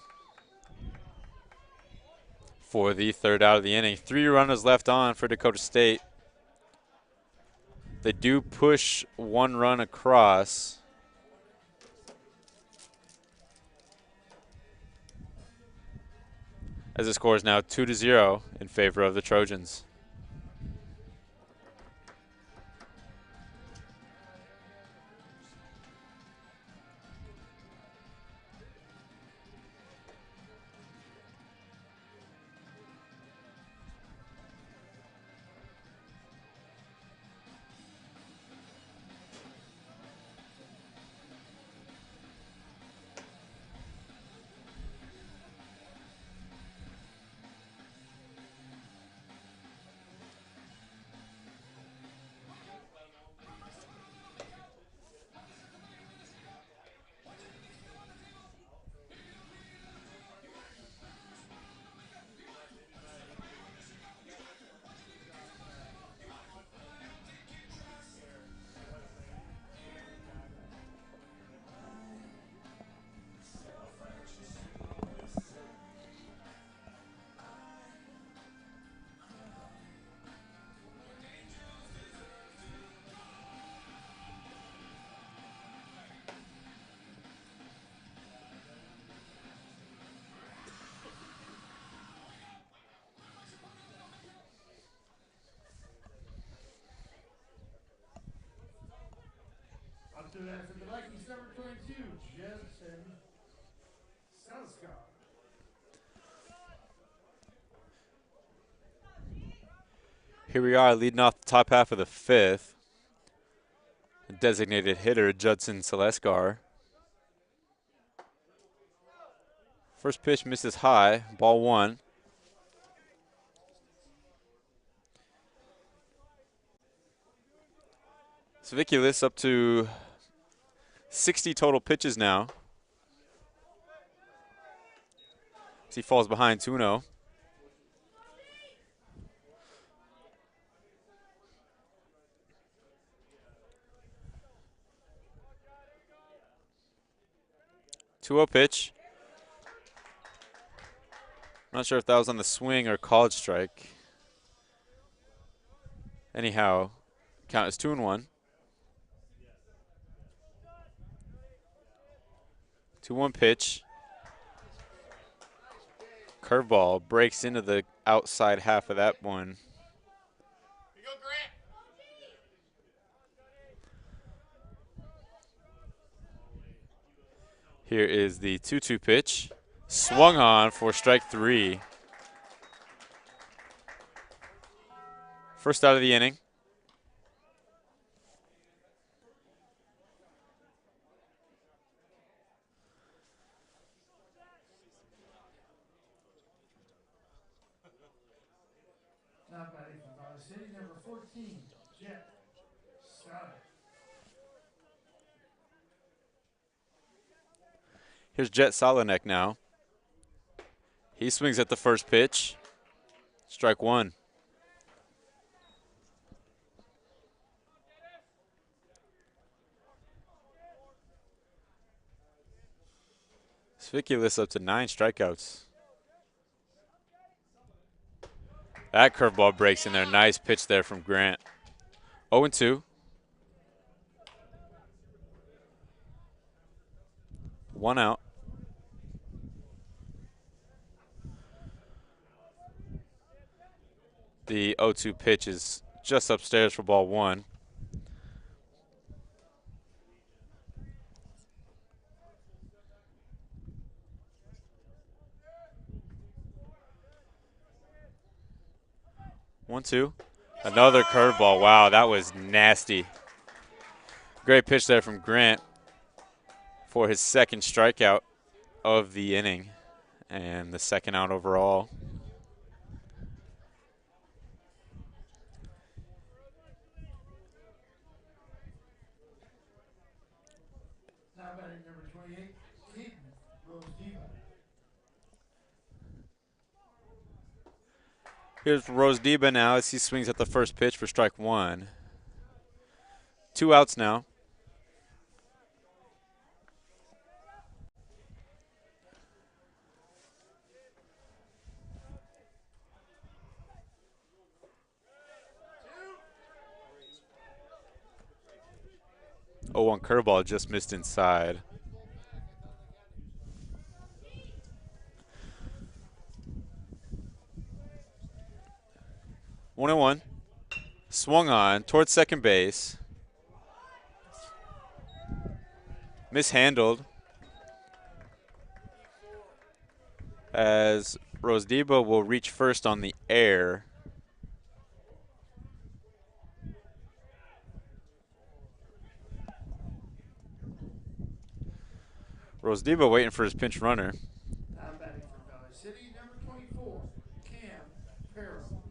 for the 3rd out of the inning. 3 runners left on for Dakota State. They do push 1 run across. As the score is now 2-0 in favor of the Trojans. Up to that for the Vikings, number 22, Jensen Salskar. Here we are leading off the top half of the 5th. Designated hitter Judson Saleskar. First pitch misses high, ball 1. Sviculus up to 60 total pitches now. As he falls behind 2-0. Two-0 pitch. Not sure if that was on the swing or called strike. Anyhow, count is 2-1. 2-1 pitch. Curveball breaks into the outside half of that one. Here is the 2-2 pitch. Swung on for strike 3. First out of the inning. Now batting for Valley City, number 14, Jet Scott. Here's Jet Solinek now. He swings at the first pitch. Strike 1. Sviculus up to 9 strikeouts. That curveball breaks in there. Nice pitch there from Grant. 0-2. 1 out. The 0-2 pitch is just upstairs for ball 1. One, two. Another curveball. Wow, that was nasty. Great pitch there from Grant for his second strikeout of the inning and the second out overall. Now batting number 28, Keaton Rose Diva. Here's Rose Diba now as he swings at the first pitch for strike 1. 2 outs now. Oh, one curveball just missed inside. One and one. Swung on towards second base. Mishandled. As Rosdiba will reach first on the air. Rosdiba waiting for his pinch runner. Now batting for Valley City, number 24, Cam Farrell.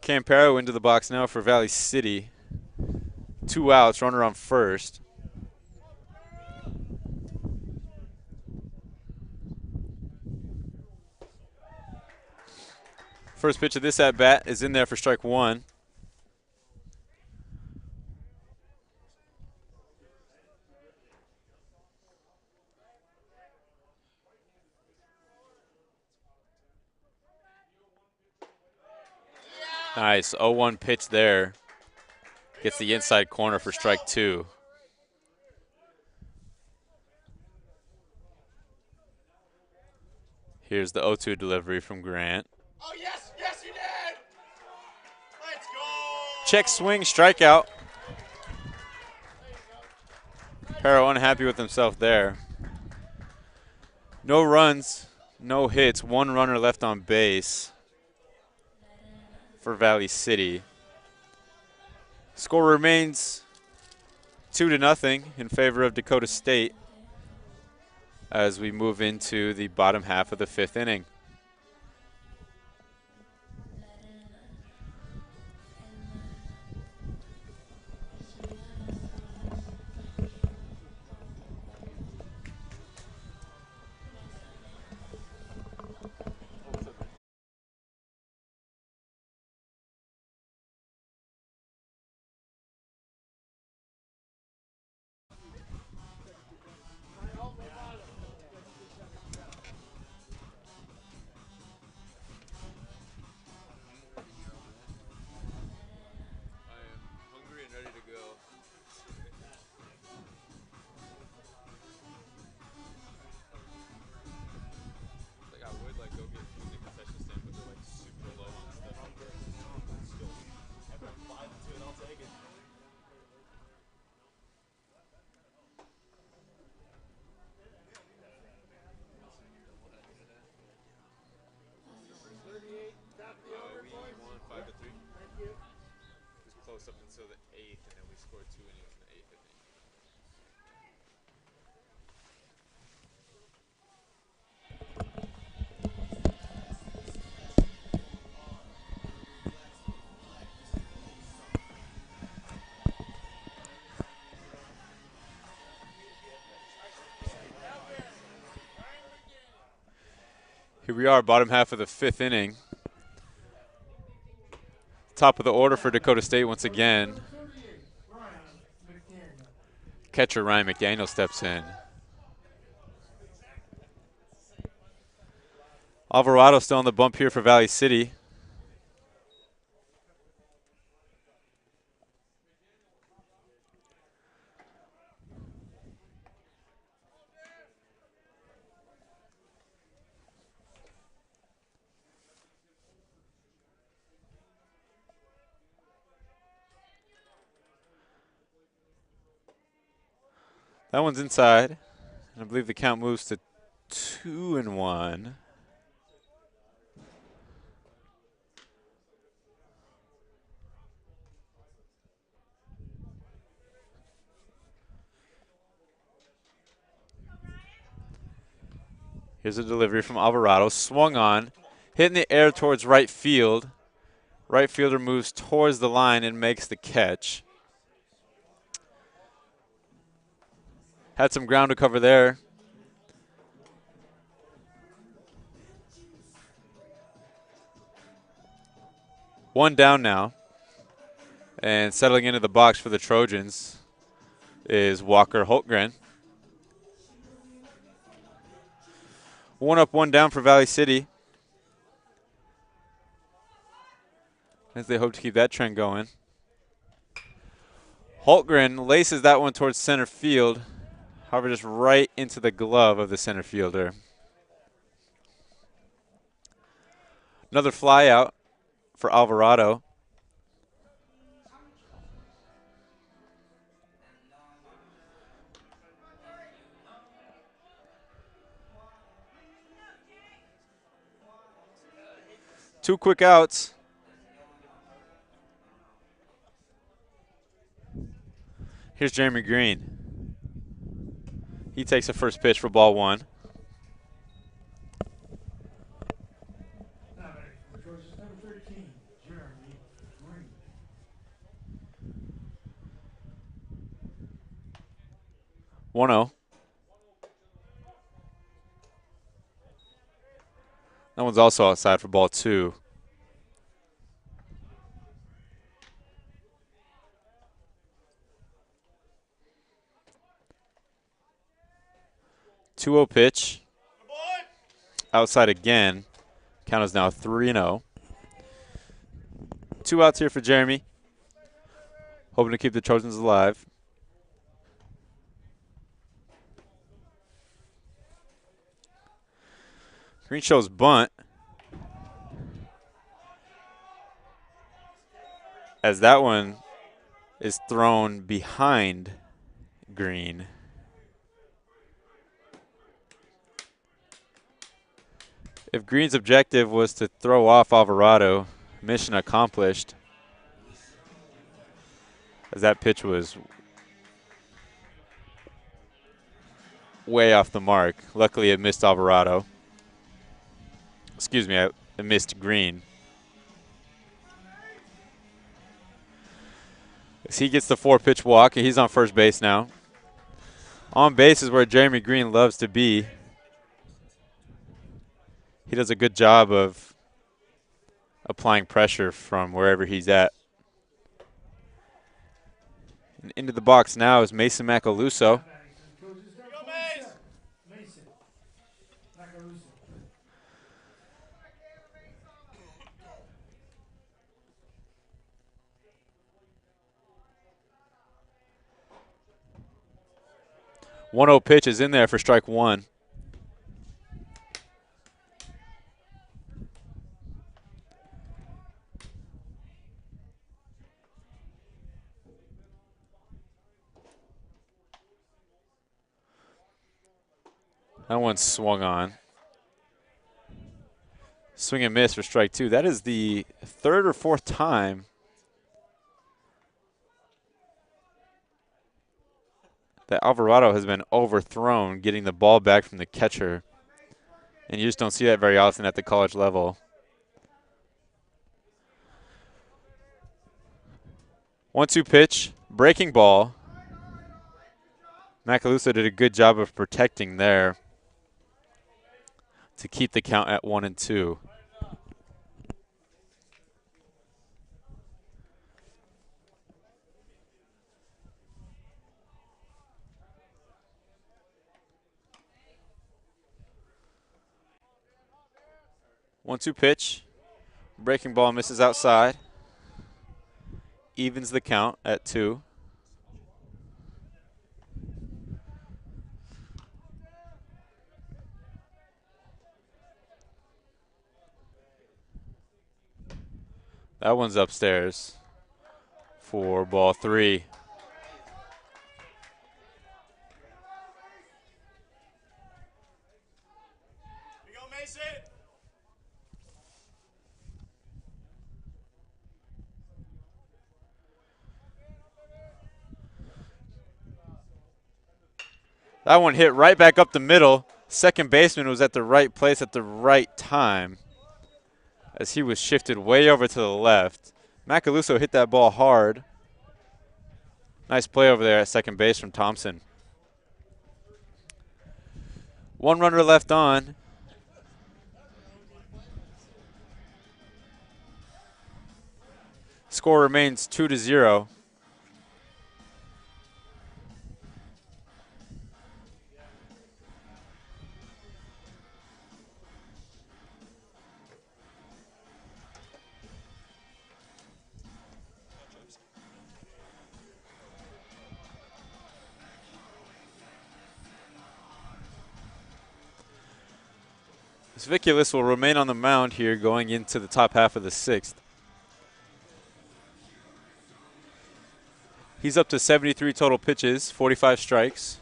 Campero into the box now for Valley City. 2 outs, runner on first. First pitch of this at bat is in there for strike 1. Nice 0-1 pitch there. Gets the inside corner for strike 2. Here's the 0-2 delivery from Grant. Oh, yes, yes, you did! Let's go! Check swing, strikeout. Pero unhappy with himself there. No runs, no hits, 1 runner left on base for Valley City. Score remains 2-0 in favor of Dakota State as we move into the bottom half of the 5th inning. Here we are, bottom half of the 5th inning. Top of the order for Dakota State once again. Catcher Ryan McDaniel steps in. Alvarado still on the bump here for Valley City. That one's inside. And I believe the count moves to 2-1. Here's a delivery from Alvarado. Swung on. Hit in the air towards right field. Right fielder moves towards the line and makes the catch. Had some ground to cover there. One down now. And settling into the box for the Trojans is Walker Holtgren. 1 up, 1 down for Valley City, as they hope to keep that trend going. Holtgren laces that one towards center field, however, just right into the glove of the center fielder. Another fly out for Alvarado. Two quick outs. Here's Jeremy Green. He takes the first pitch for ball 1. Number 13, Jeremy Green. 1-0. That one's also outside for ball 2. Two-0 pitch. Outside again. Count is now 3-0. 2 outs here for Jeremy. Hoping to keep the Trojans alive. Green shows bunt. As that one is thrown behind Green. If Green's objective was to throw off Alvarado, mission accomplished. As that pitch was way off the mark. Luckily it missed Alvarado. Excuse me, it missed Green. As he gets the 4-pitch walk, and he's on first base now. On base is where Jeremy Green loves to be. He does a good job of applying pressure from wherever he's at. And into the box now is Mason Macaluso. Mason Macaluso. One 1-0 pitch is in there for strike 1. That one swung on. Swing and miss for strike 2. That is the 3rd or 4th time that Alvarado has been overthrown, getting the ball back from the catcher. And you just don't see that very often at the college level. 1-2 pitch, breaking ball. Macaluso did a good job of protecting there. to keep the count at 1-2. One-two pitch. Breaking ball misses outside. Evens the count at 2. That one's upstairs for ball 3. We go, Mason. That one hit right back up the middle. Second baseman was at the right place at the right time as he was shifted way over to the left. Macaluso hit that ball hard. Nice play over there at second base from Thompson. One runner left on. Score remains 2-0. Viculus will remain on the mound here going into the top half of the 6th. He's up to 73 total pitches, 45 strikes.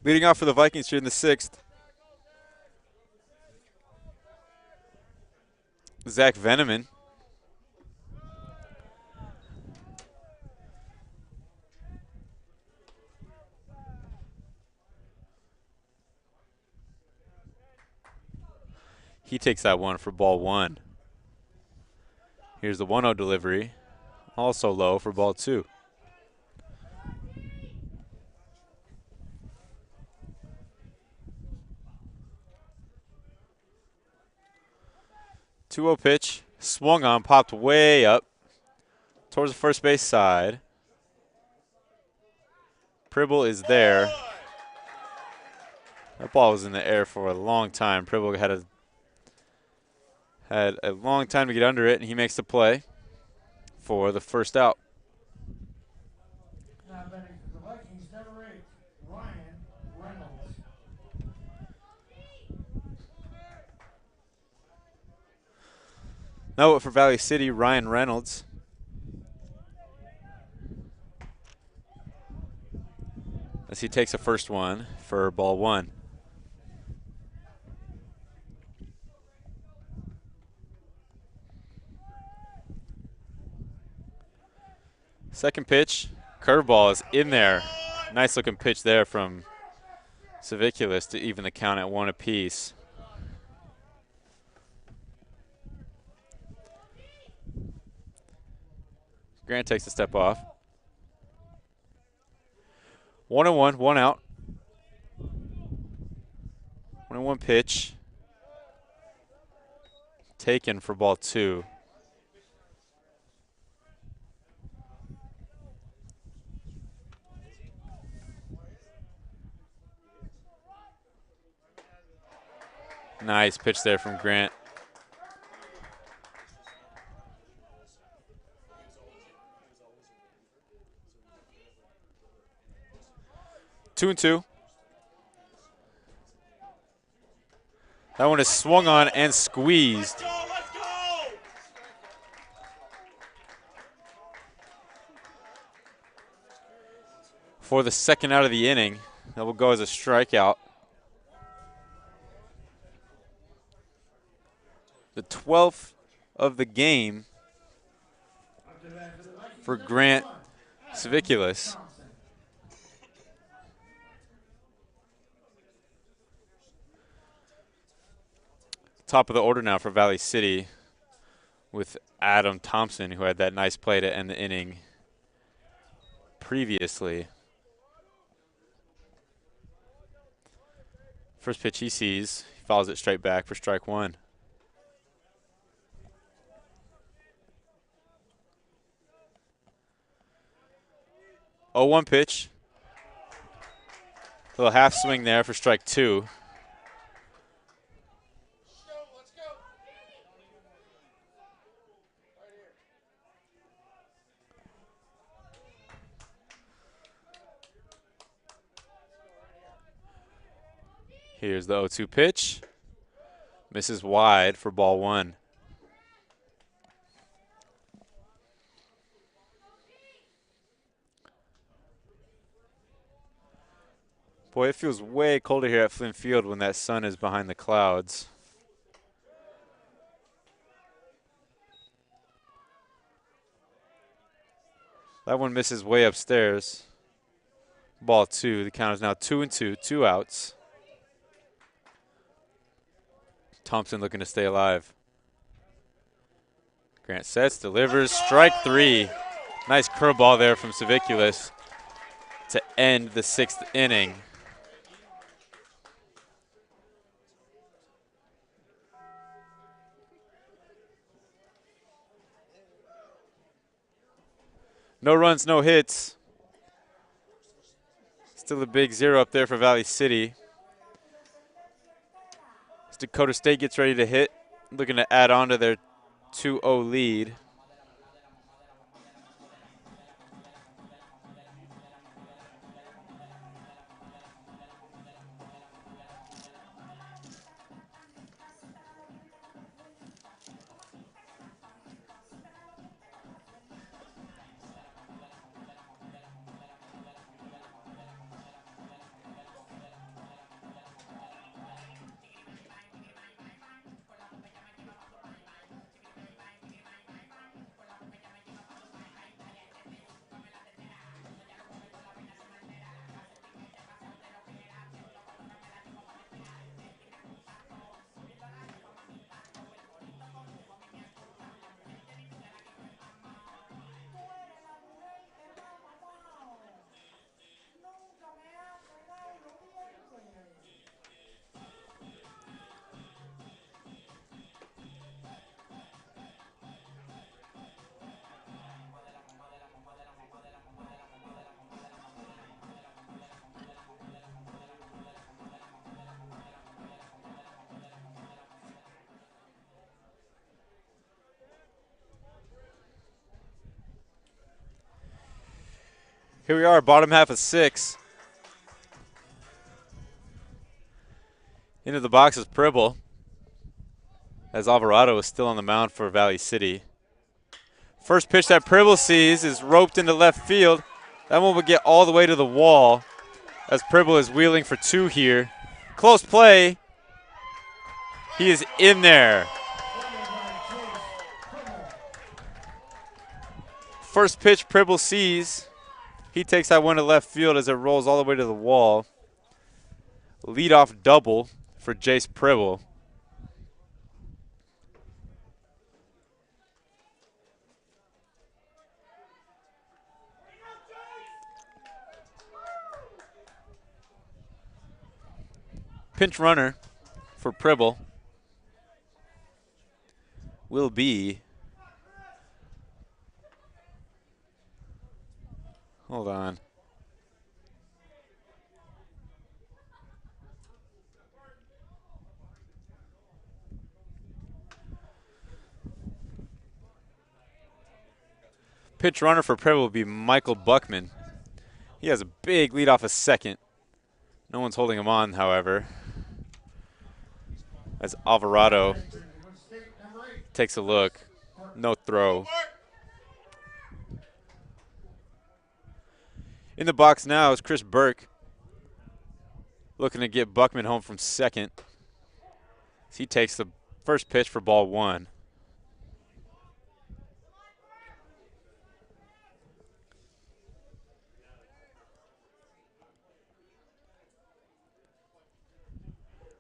Leading off for the Vikings here in the 6th, Zach Veneman. He takes that one for ball 1. Here's the 1-0 delivery, also low for ball 2. 2-0 pitch, swung on, popped way up towards the first base side. Pribble is there. That ball was in the air for a long time. Pribble had a long time to get under it, and he makes the play for the first out. Now betting for the Vikings, number 8, Ryan Reynolds. Now up for Valley City, Ryan Reynolds. As he takes a first one for ball 1. Second pitch, curveball is in there. Nice looking pitch there from Saviculus to even the count at 1 apiece. Grant takes a step off. 1-1, 1 out. 1-1 pitch. Taken for ball 2. Nice pitch there from Grant. Two and two. That one is swung on and squeezed. Let's for the second out of the inning. That will go as a strikeout. The 12th of the game for Grant Saviculis. Top of the order now for Valley City with Adam Thompson, who had that nice play to end the inning previously. First pitch he sees, he follows it straight back for strike one. 0-1 pitch. Little half swing there for strike two. Here's the 0-2 pitch. Misses wide for ball one. Boy, it feels way colder here at Flynn Field when that sun is behind the clouds. That one misses way upstairs. Ball two. The count is now 2-2, 2 outs. Thompson looking to stay alive. Grant sets, delivers, strike three. Nice curveball there from Saviculis to end the 6th inning. No runs, no hits. Still a big 0 up there for Valley City. As Dakota State gets ready to hit, looking to add on to their 2-0 lead. Here we are, bottom half of 6. Into the box is Pribble, as Alvarado is still on the mound for Valley City. First pitch that Pribble sees is roped into left field. That one will get all the way to the wall as Pribble is wheeling for 2 here. Close play. He is in there. First pitch Pribble sees. He takes that one to left field as it rolls all the way to the wall. Leadoff double for Jace Pribble. Pinch runner for Pribble will be, hold on. Pitch runner for Pribble will be Michael Buckman. He has a big lead off a second. No one's holding him on, however, as Alvarado takes a look. No throw. In the box now is Chris Burke, looking to get Buckman home from second. He takes the first pitch for ball 1.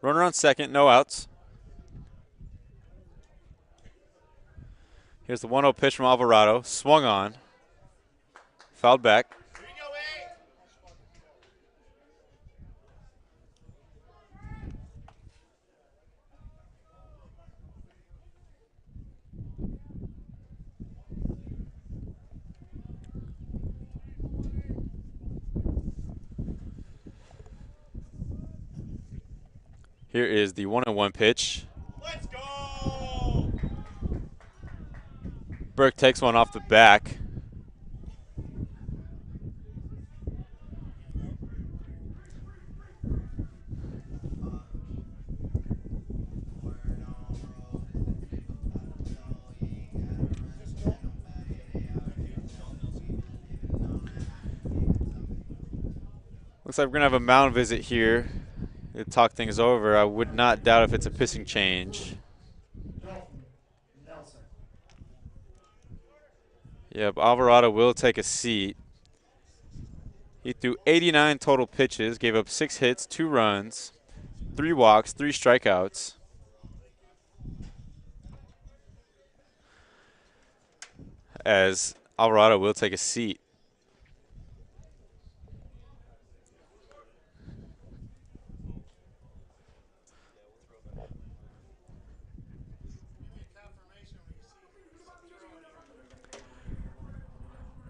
Runner on second, no outs. Here's the 1-0 pitch from Alvarado. Swung on. Fouled back. Here is the 1-1 pitch. Let's go! Burke takes one off the back. Looks like we're going to have a mound visit here to talk things over. I would not doubt if it's a pitching change. Yep, Alvarado will take a seat. He threw 89 total pitches, gave up 6 hits, 2 runs, 3 walks, 3 strikeouts. As Alvarado will take a seat.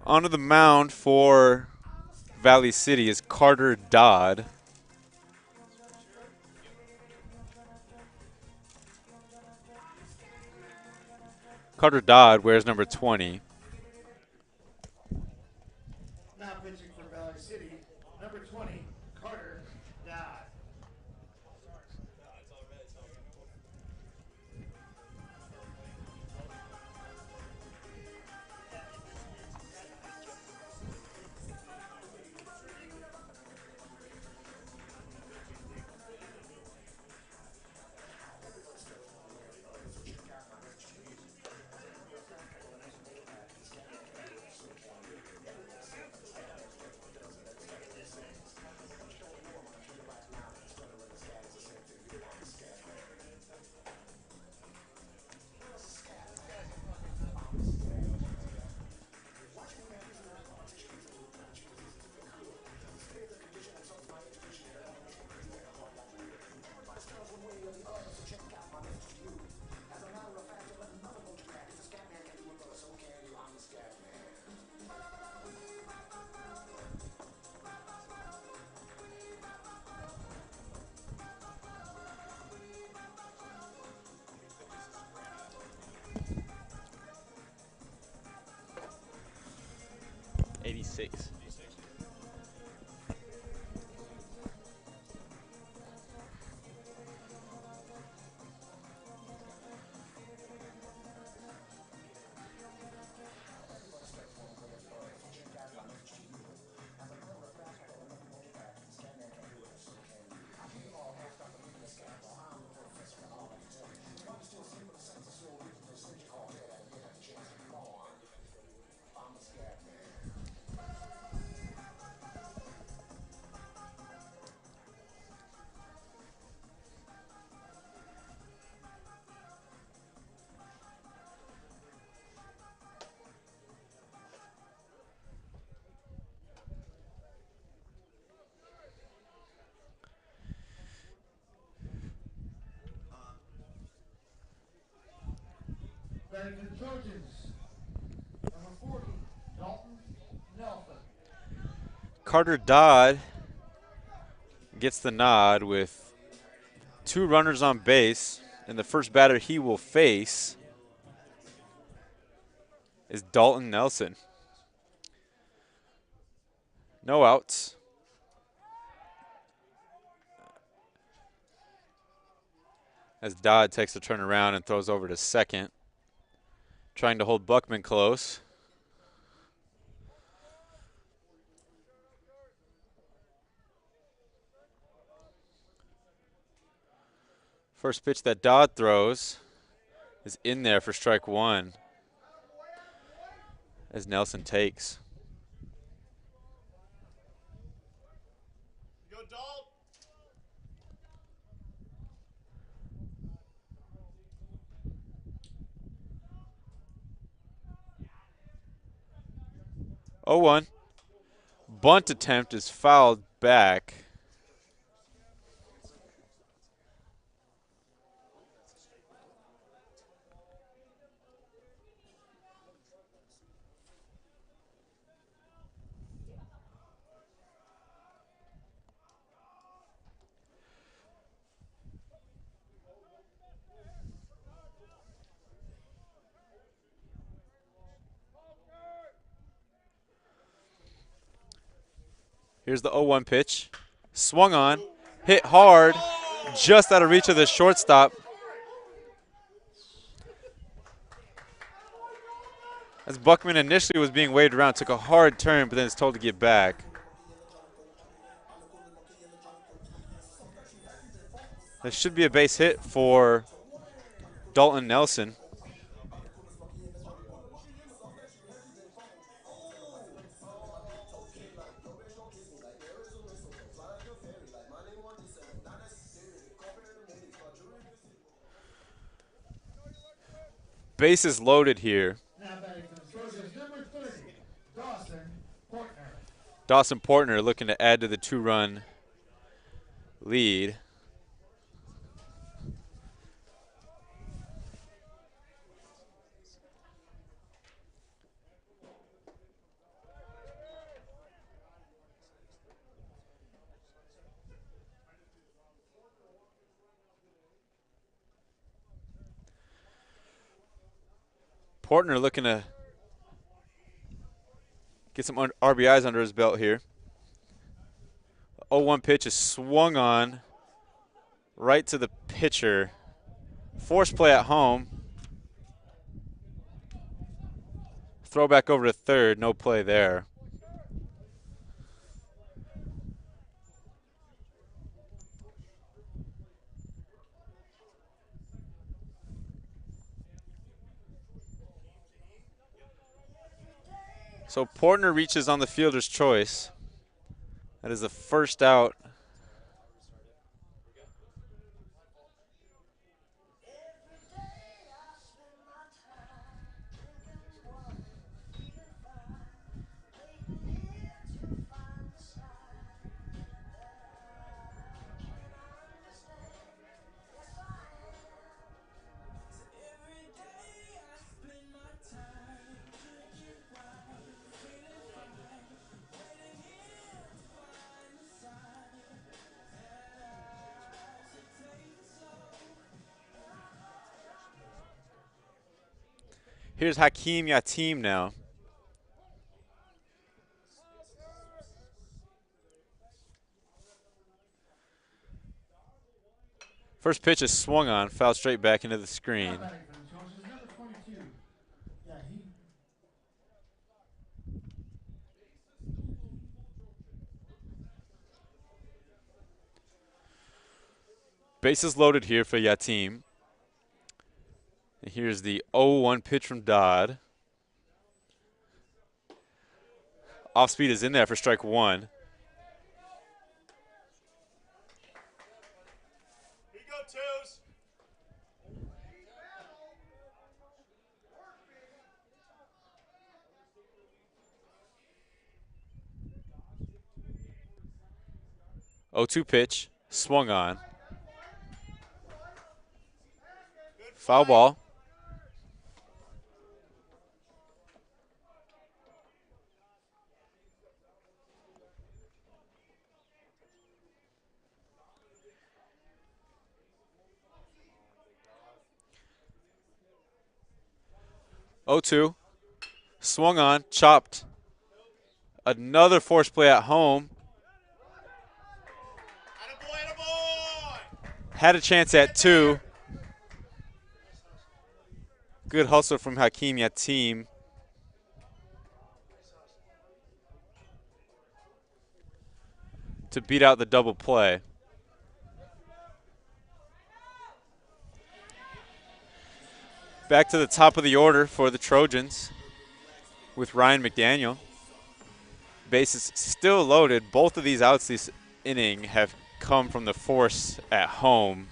Onto the mound for Valley City is Carter Dodd. Carter Dodd wears number 20. Now pitching for Valley City, number 20, Carter Dodd. '86. Batting for the Trojans, number 40, Dalton Nelson. Carter Dodd gets the nod with 2 runners on base, and the first batter he will face is Dalton Nelson. No outs. As Dodd takes a turn around and throws over to second, trying to hold Buckman close. First pitch that Dodd throws is in there for strike one as Nelson takes. Go, Dalt. 0-1. Bunt attempt is fouled back. Here's the 0-1 pitch. Swung on, hit hard, just out of reach of the shortstop. As Buckman initially was being waved around, took a hard turn, but then is told to get back. There should be a base hit for Dalton Nelson. Bases loaded here. Dawson Portner looking to add to the 2-run lead. Portner looking to get some RBIs under his belt here. 0-1 pitch is swung on right to the pitcher. Force play at home. Throw back over to third, no play there. So Portner reaches on the fielder's choice. That is the first out. Here's Hakeem Yatim now. First pitch is swung on, fouled straight back into the screen. Bases loaded here for Yatim. And here's the 0-1 pitch from Dodd. Off speed is in there for strike one. Here you go, twos. Oh-2 pitch, swung on. Foul ball. Oh, 2. Swung on, chopped. Another force play at home. Attaboy, attaboy. Had a chance at 2. Good hustle from Hakeem Yatim. To beat out the double play. Back to the top of the order for the Trojans with Ryan McDaniel. Bases still loaded. Both of these outs this inning have come from the force at home.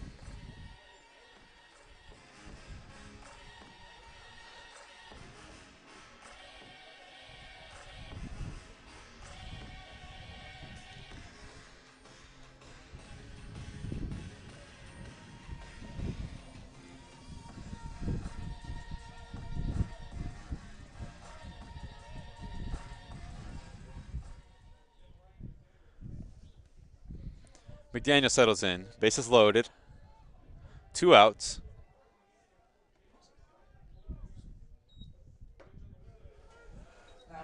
McDaniel settles in. Bases loaded. 2 outs.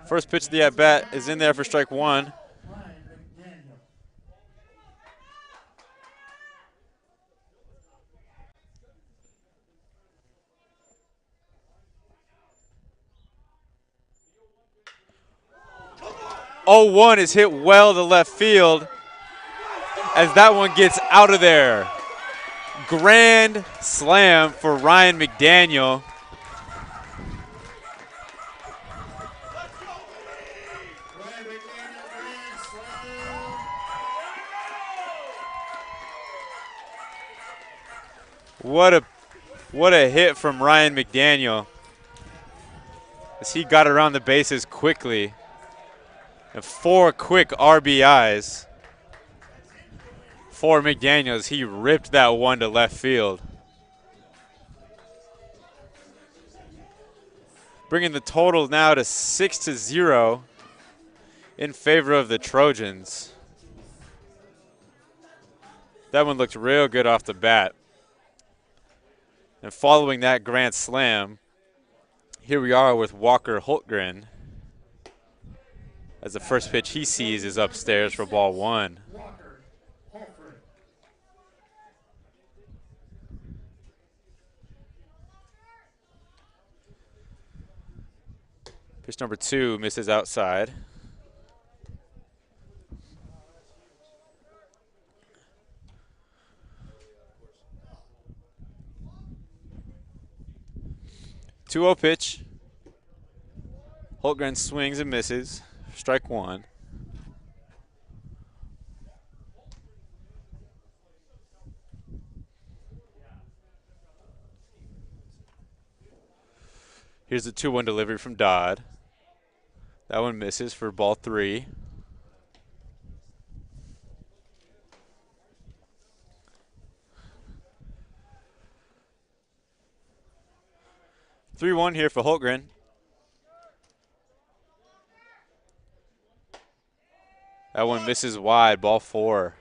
First pitch of the at-bat is in there for strike 1. Ryan McDaniel. Oh, 1 is hit well to left field as that one gets out of there. Grand slam for Ryan McDaniel. Ryan McDaniel, grand slam. What a hit from Ryan McDaniel as he got around the bases quickly. And 4 quick RBIs for McDaniel as he ripped that one to left field. Bringing the total now to 6-0 in favor of the Trojans. That one looked real good off the bat. And following that grand slam, here we are with Walker Holtgren as the first pitch he sees is upstairs for ball 1. Walker Holford. Pitch number 2 misses outside. Two-0 pitch. Holtgren swings and misses. Strike 1. Here's the 2-1 delivery from Dodd. That one misses for ball 3. Three-one here for Holtgren. That one misses wide, ball 4.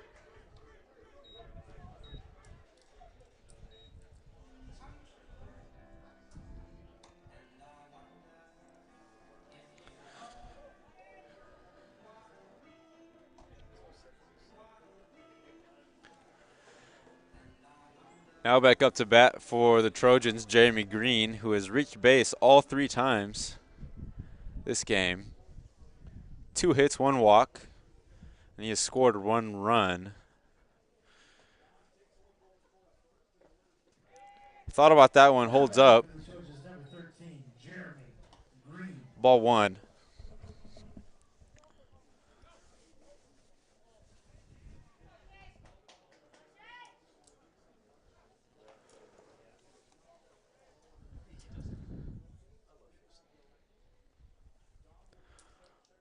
Now back up to bat for the Trojans, Jeremy Green, who has reached base all 3 times this game. 2 hits, 1 walk, and he has scored 1 run. Thought about that one, holds up. Number 13, Jeremy Green. Ball 1.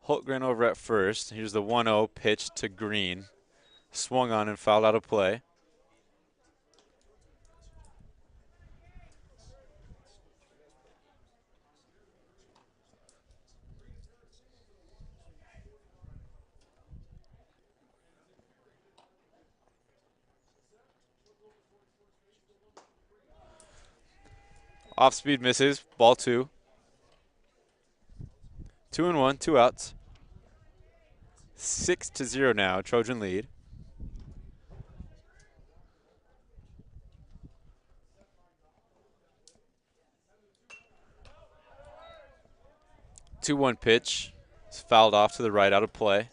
Holtgren over at first. Here's the 1-0 pitch to Green. Swung on and fouled out of play. Off speed misses. Ball 2. 2-1, 2 outs. 6-0 now. Trojan lead. Two-one pitch. It's fouled off to the right, out of play.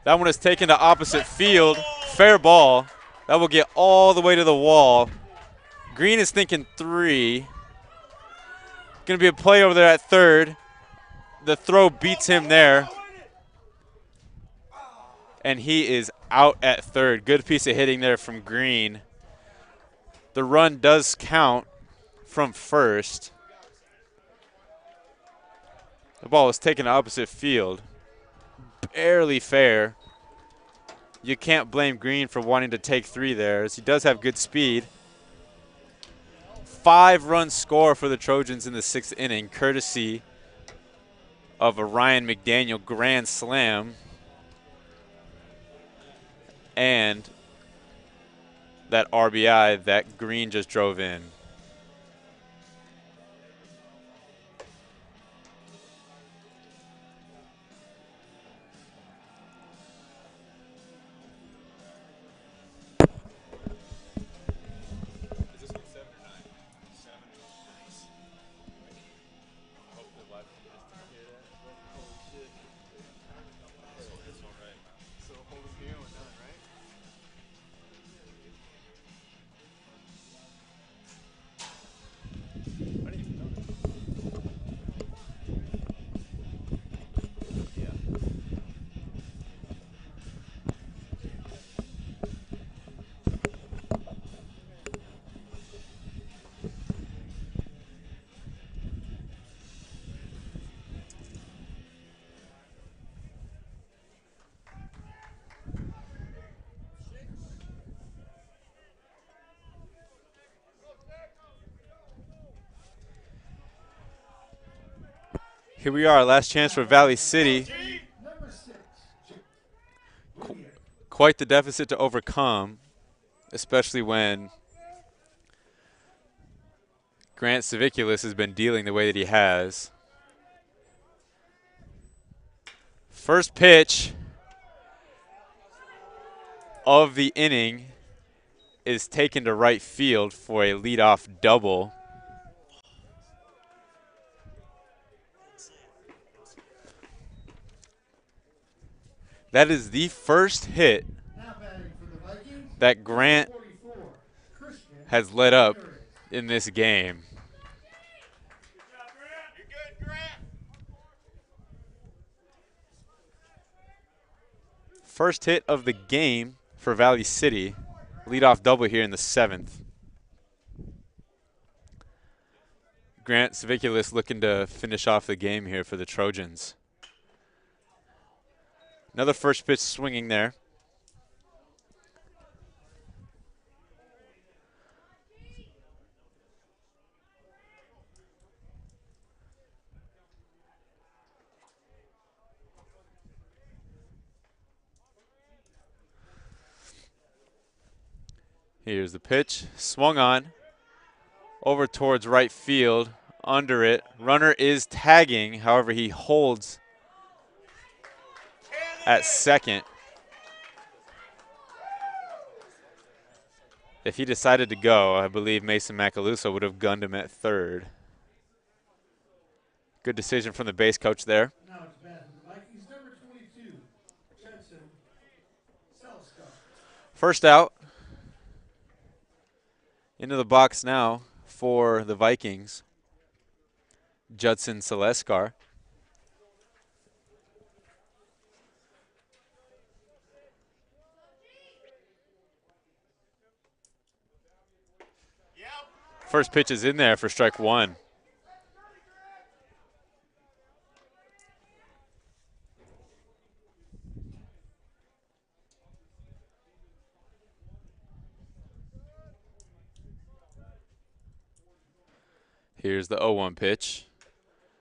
That one is taken to opposite field. Fair ball. That will get all the way to the wall. Green is thinking 3. Going to be a play over there at third. The throw beats him there. And he is out at third. Good piece of hitting there from Green. The run does count from first. The ball was taken to opposite field. Barely fair. You can't blame Green for wanting to take 3 there, as he does have good speed. 5-run score for the Trojans in the 6th inning, courtesy of a Ryan McDaniel grand slam and that RBI that Green just drove in. Here we are, last chance for Valley City. Quite the deficit to overcome, especially when Grant Saviculis has been dealing the way that he has. First pitch of the inning is taken to right field for a leadoff double. That is the first hit that Grant has led up in this game. First hit of the game for Valley City. Leadoff double here in the 7th. Grant Saviculis looking to finish off the game here for the Trojans. Another first pitch swinging there. Here's the pitch, swung on, over towards right field, under it. Runner is tagging, however he holds at second. If he decided to go, I believe Mason Macaluso would have gunned him at third. Good decision from the base coach there. First out. Into the box now for the Vikings, Judson Seleskar. First pitch is in there for strike 1. Here's the 0-1 pitch.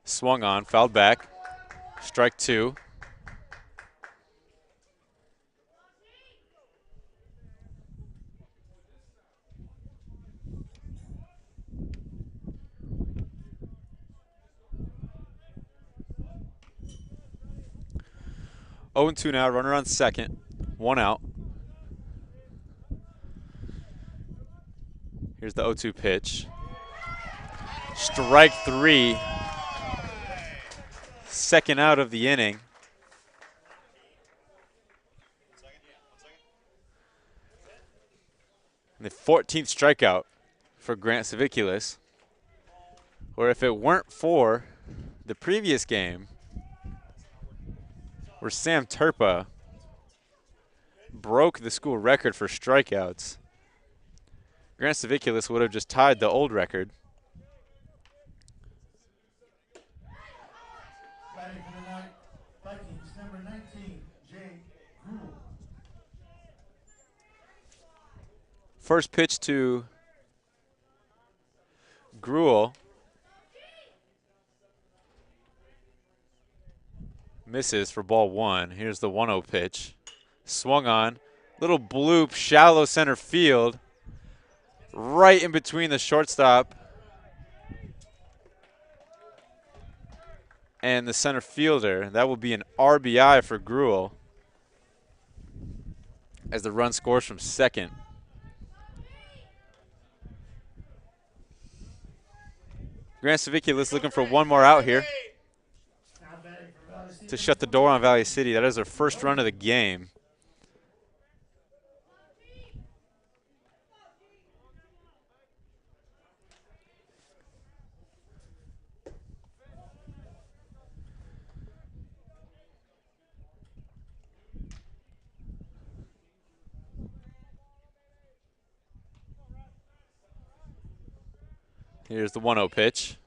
Swung on, fouled back. Strike 2. Oh and 2 now, runner on second. 1 out. Here's the 0-2 pitch. Strike 3. Second out of the inning. And the 14th strikeout for Grant Saviculis. Or if it weren't for the previous game, where Sam Turpa broke the school record for strikeouts, Grant Saviculis would have just tied the old record. Batting for the night, Vikings, number 19, Jay Gruel. First pitch to Gruel. Misses for ball one. Here's the 1-0 pitch. Swung on. Little bloop, shallow center field. Right in between the shortstop and the center fielder. That will be an RBI for Gruel as the run scores from second. Grant Saviculis looking for one more out here to shut the door on Valley City. That is their first run of the game. Here's the 1-0 pitch.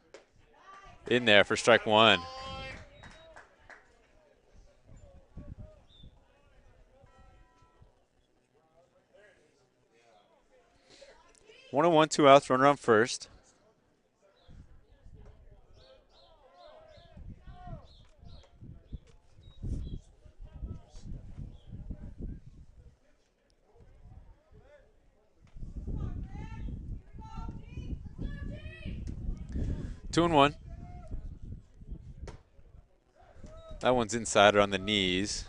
In there for strike one. One and one, 2 outs, runner on first. Two and one. That one's inside or on the knees.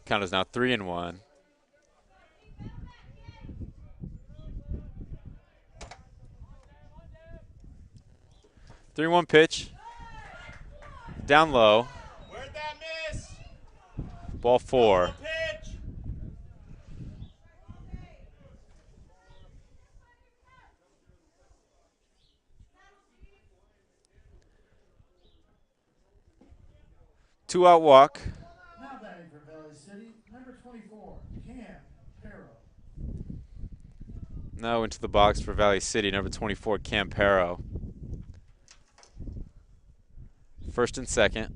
Count is now 3-1. 3-1 pitch. Down low. Where'd that miss? Ball four. Pitch. Two-out walk. Now batting for Valley City, number 24, Cam Perro. Now into the box for Valley City, number 24, Campero. First and second.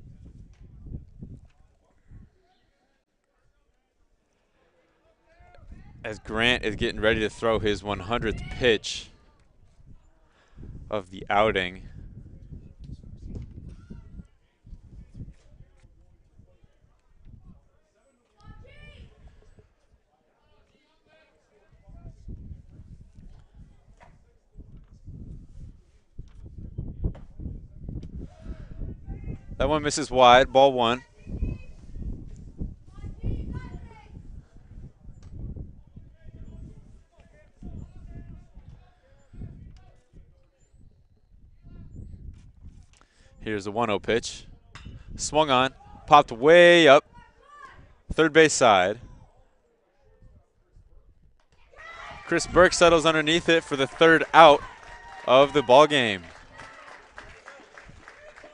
As Grant is getting ready to throw his 100th pitch of the outing. That one misses wide, ball one. Here's the 1-0 pitch. Swung on, popped way up, third base side. Chris Burke settles underneath it for the third out of the ball game.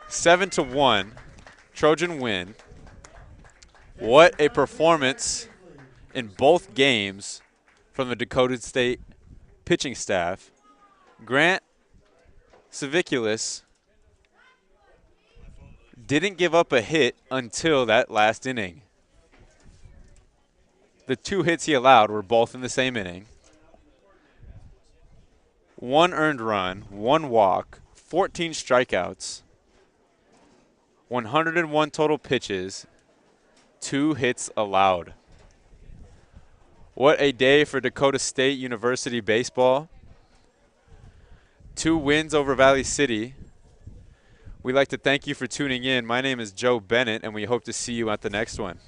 7-1, Trojan win. What a performance in both games from the Dakota State pitching staff. Grant Saviculis didn't give up a hit until that last inning. The two hits he allowed were both in the same inning. One earned run, one walk, 14 strikeouts. 101 total pitches, 2 hits allowed. What a day for Dakota State University baseball. 2 wins over Valley City. We'd like to thank you for tuning in. My name is Joe Bennett, and we hope to see you at the next one.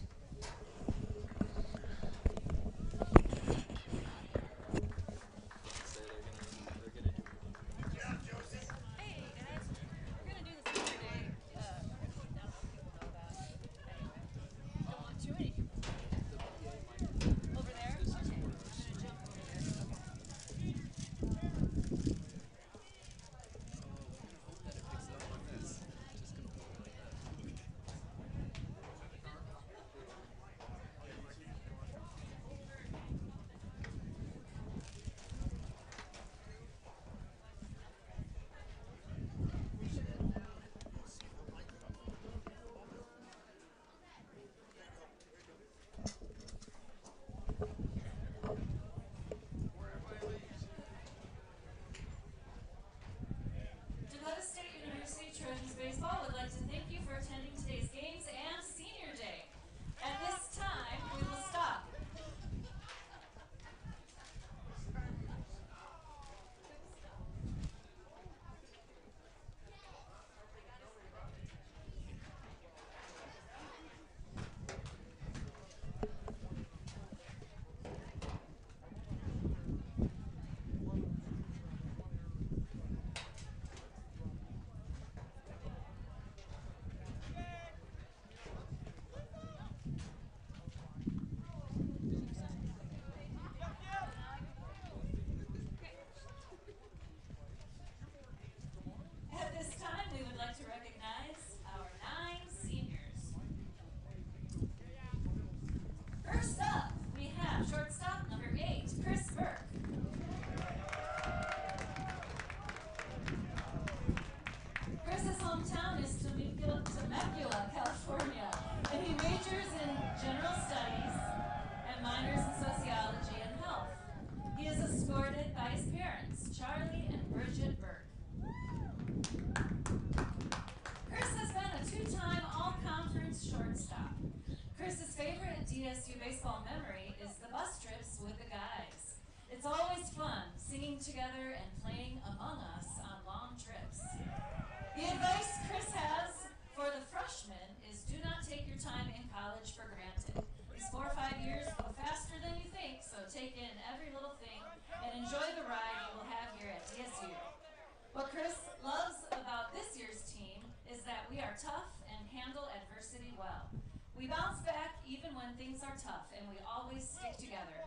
DSU baseball memory is the bus trips with the guys. It's always fun singing together and playing Among Us on long trips. The advice Chris has for the freshmen is do not take your time in college for granted. These 4 or 5 years go faster than you think, so take in every little thing and enjoy the ride you will have here at DSU. What Chris loves about this year's team is that we are tough and handle adversity well. We bounce back even when things are tough, and we always stick together.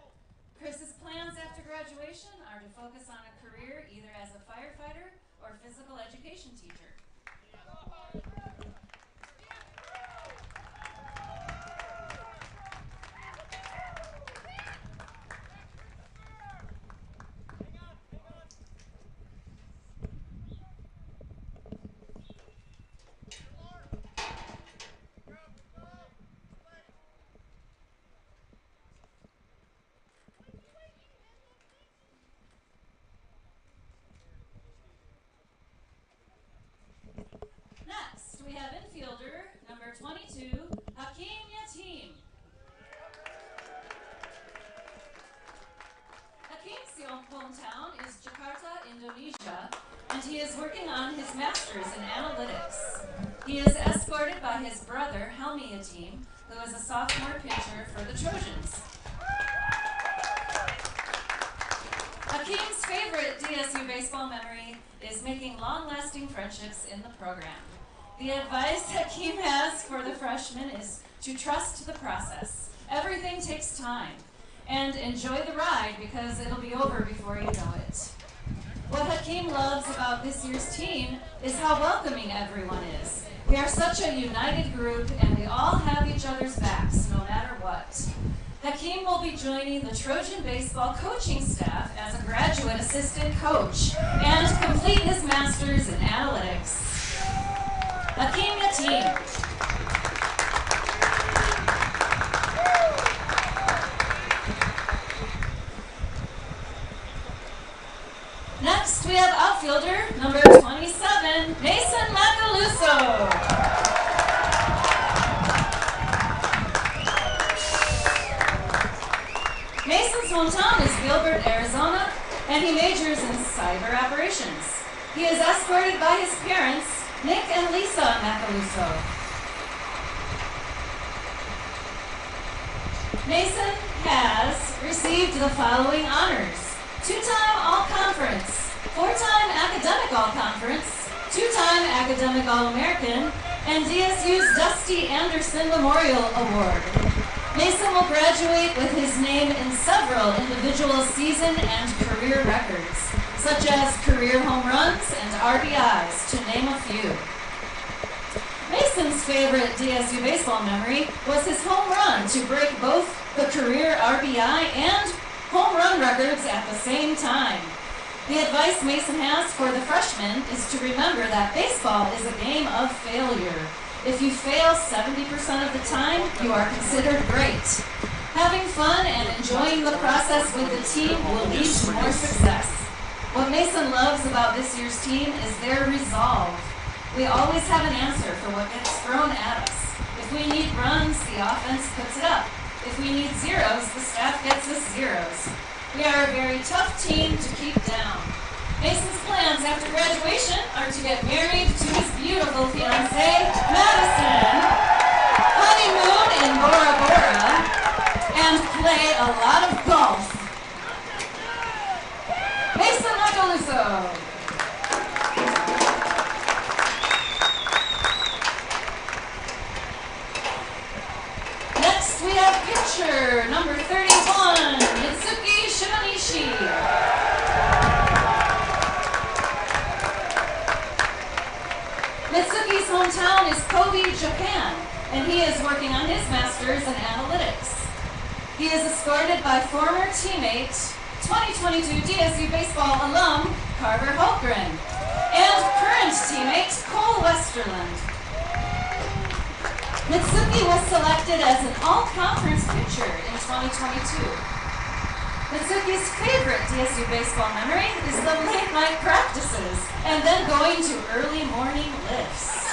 Chris's plans after graduation are to focus on a career either as a firefighter or physical education teacher. Next, we have infielder number 22, Hakeem Yatim. Hakeem's hometown is Jakarta, Indonesia, and he is working on his master's in analytics. He is escorted by his brother, Helmi Yatim, who is a sophomore pitcher for the Trojans. Hakeem's favorite DSU baseball memory is making long-lasting friendships in the program. The advice Hakeem has for the freshmen is to trust the process. Everything takes time. And enjoy the ride because it'll be over before you know it. What Hakeem loves about this year's team is how welcoming everyone is. We are such a united group and we all have each other's backs no matter what. Hakeem will be joining the Trojan baseball coaching staff as a graduate assistant coach and complete his master's in analytics. Hakeem Yatim. Next, we have outfielder number 27, Mason Macaluso. Mason's hometown is Gilbert, Arizona, and he majors in cyber operations. He is escorted by his parents, Nick and Lisa Macaluso. Mason has received the following honors: 2-time All-Conference, 4-time Academic All-Conference, 2-time Academic All-American, and DSU's Dusty Anderson Memorial Award. Mason will graduate with his name in several individual season and career records, such as career home runs and RBIs, to name a few. Mason's favorite DSU baseball memory was his home run to break both the career RBI and home run records at the same time. The advice Mason has for the freshmen is to remember that baseball is a game of failure. If you fail 70% of the time, you are considered great. Having fun and enjoying the process with the team will lead to more success. What Mason loves about this year's team is their resolve. We always have an answer for what gets thrown at us. If we need runs, the offense puts it up. If we need zeros, the staff gets us zeros. We are a very tough team to keep down. Mason's plans after graduation are to get married to his beautiful fiancée, Madison, honeymoon in Bora Bora, and play a lot of golf. Mason Macaluso. Next we have pitcher number 31, Mitsuki Shimanishi. Mitsuki's hometown is Kobe, Japan, and he is working on his master's in analytics. He is escorted by former teammate, 2022 DSU baseball alum, Carter Holgren, and current teammate, Cole Westerland. Mitsuki was selected as an all-conference pitcher in 2022. Mitsuki's favorite DSU baseball memory is the late-night practices and then going to early morning lifts.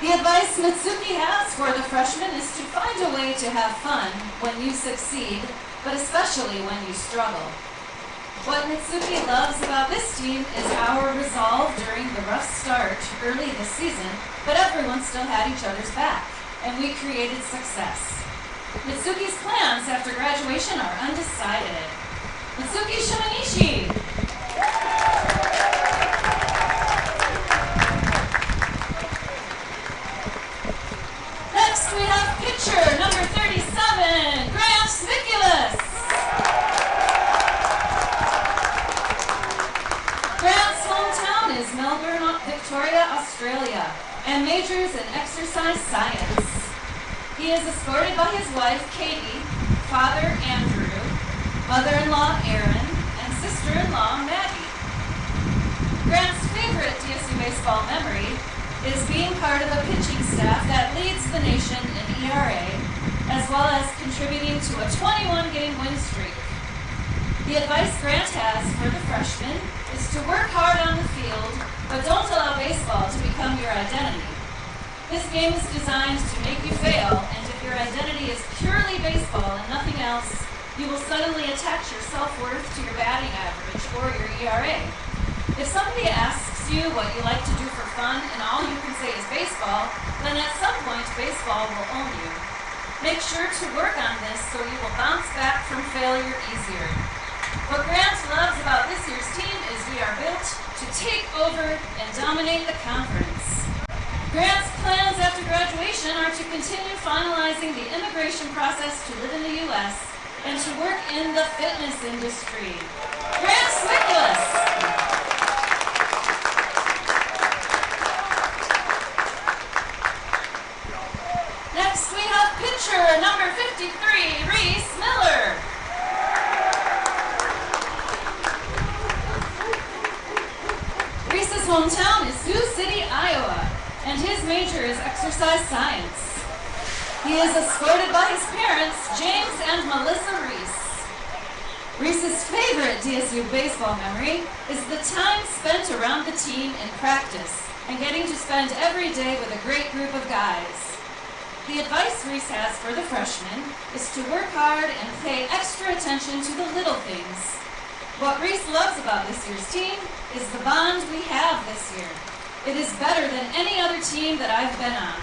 The advice Mitsuki has for the freshman is to find a way to have fun when you succeed, but especially when you struggle. What Mitsuki loves about this team is our resolve during the rough start early this season, but everyone still had each other's back, and we created success. Mitsuki's plans after graduation are undecided. Mitsuki Shimanishi. Next we have pitcher number 37, Grant Sviculus. Grant's hometown is Melbourne, Victoria, Australia, and majors in exercise science. He is escorted by his wife, Katie, father, Andrew, mother-in-law, Erin, and sister-in-law, Maggie. Grant's favorite DSU baseball memory is being part of a pitching staff that leads the nation in ERA, as well as contributing to a 21-game win streak. The advice Grant has for the freshmen is to work hard on the field, but don't allow baseball to become your identity. This game is designed to make you fail, and if your identity is purely baseball and nothing else, you will suddenly attach your self-worth to your batting average or your ERA. If somebody asks you what you like to do for fun and all you can say is baseball, then at some point baseball will own you. Make sure to work on this so you will bounce back from failure easier. What Grant loves about this year's team is we are built to take over and dominate the conference. Grant's plans after graduation are to continue finalizing the immigration process to live in the U.S. and to work in the fitness industry. Grant Sviculus. Next we have pitcher number 53, Reese Miller. Reese's hometown is Sioux City, Iowa, and his major is exercise science. He is escorted by his parents, James and Melissa Reese. Reese's favorite DSU baseball memory is the time spent around the team in practice and getting to spend every day with a great group of guys. The advice Reese has for the freshmen is to work hard and pay extra attention to the little things. What Reese loves about this year's team is the bond we have this year. It is better than any other team that I've been on.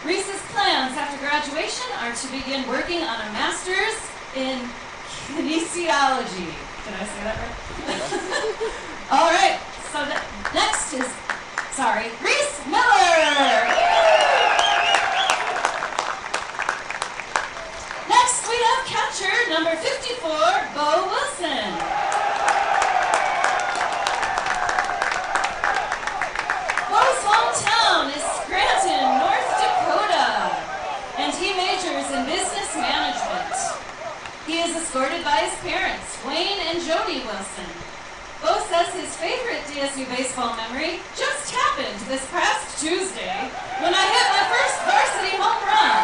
Reese's plans after graduation are to begin working on a master's in kinesiology. Did I say that right? All right, so next is, Reese Miller. Next we have catcher number 54, Bo Wilson. Bo's hometown is Scranton, North Dakota, and he majors in business management. He is escorted by his parents, Wayne and Jody Wilson. Bo says his favorite DSU baseball memory just happened this past Tuesday when I hit my first varsity home run.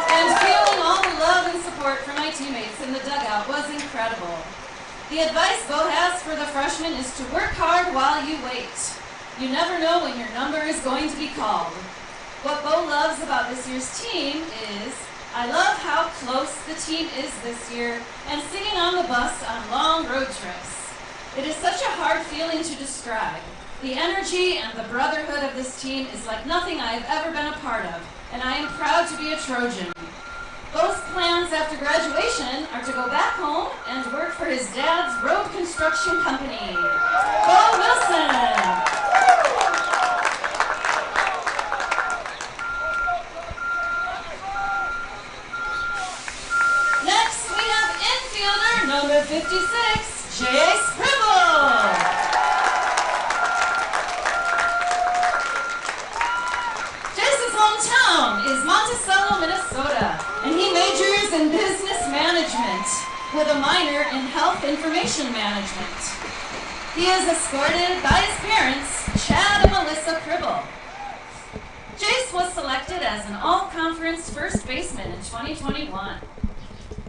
And feeling all the love and support from my teammates in the dugout was incredible. The advice Bo has for the freshmen is to work hard while you wait. You never know when your number is going to be called. What Bo loves about this year's team is, I love how close the team is this year and sitting on the bus on long road trips. It is such a hard feeling to describe. The energy and the brotherhood of this team is like nothing I have ever been a part of, and I am proud to be a Trojan. Bo's plans after graduation are to go back home and work for his dad's road construction company. Bo Wilson. Next we have infielder number 56, J.A. Scribble. Hometown is Monticello, Minnesota, and he majors in business management with a minor in health information management. He is escorted by his parents, Chad and Melissa Cribble. Jace was selected as an all-conference first baseman in 2021.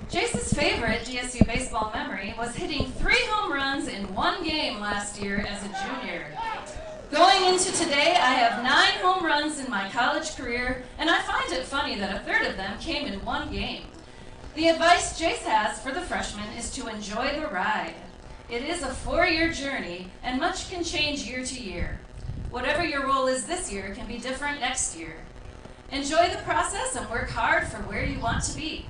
Jace's favorite DSU baseball memory was hitting 3 home runs in 1 game last year as a junior. Going into today, I have 9 home runs in my college career, and I find it funny that a third of them came in one game. The advice Jace has for the freshmen is to enjoy the ride. It is a 4-year journey, and much can change year to year. Whatever your role is this year can be different next year. Enjoy the process and work hard for where you want to be.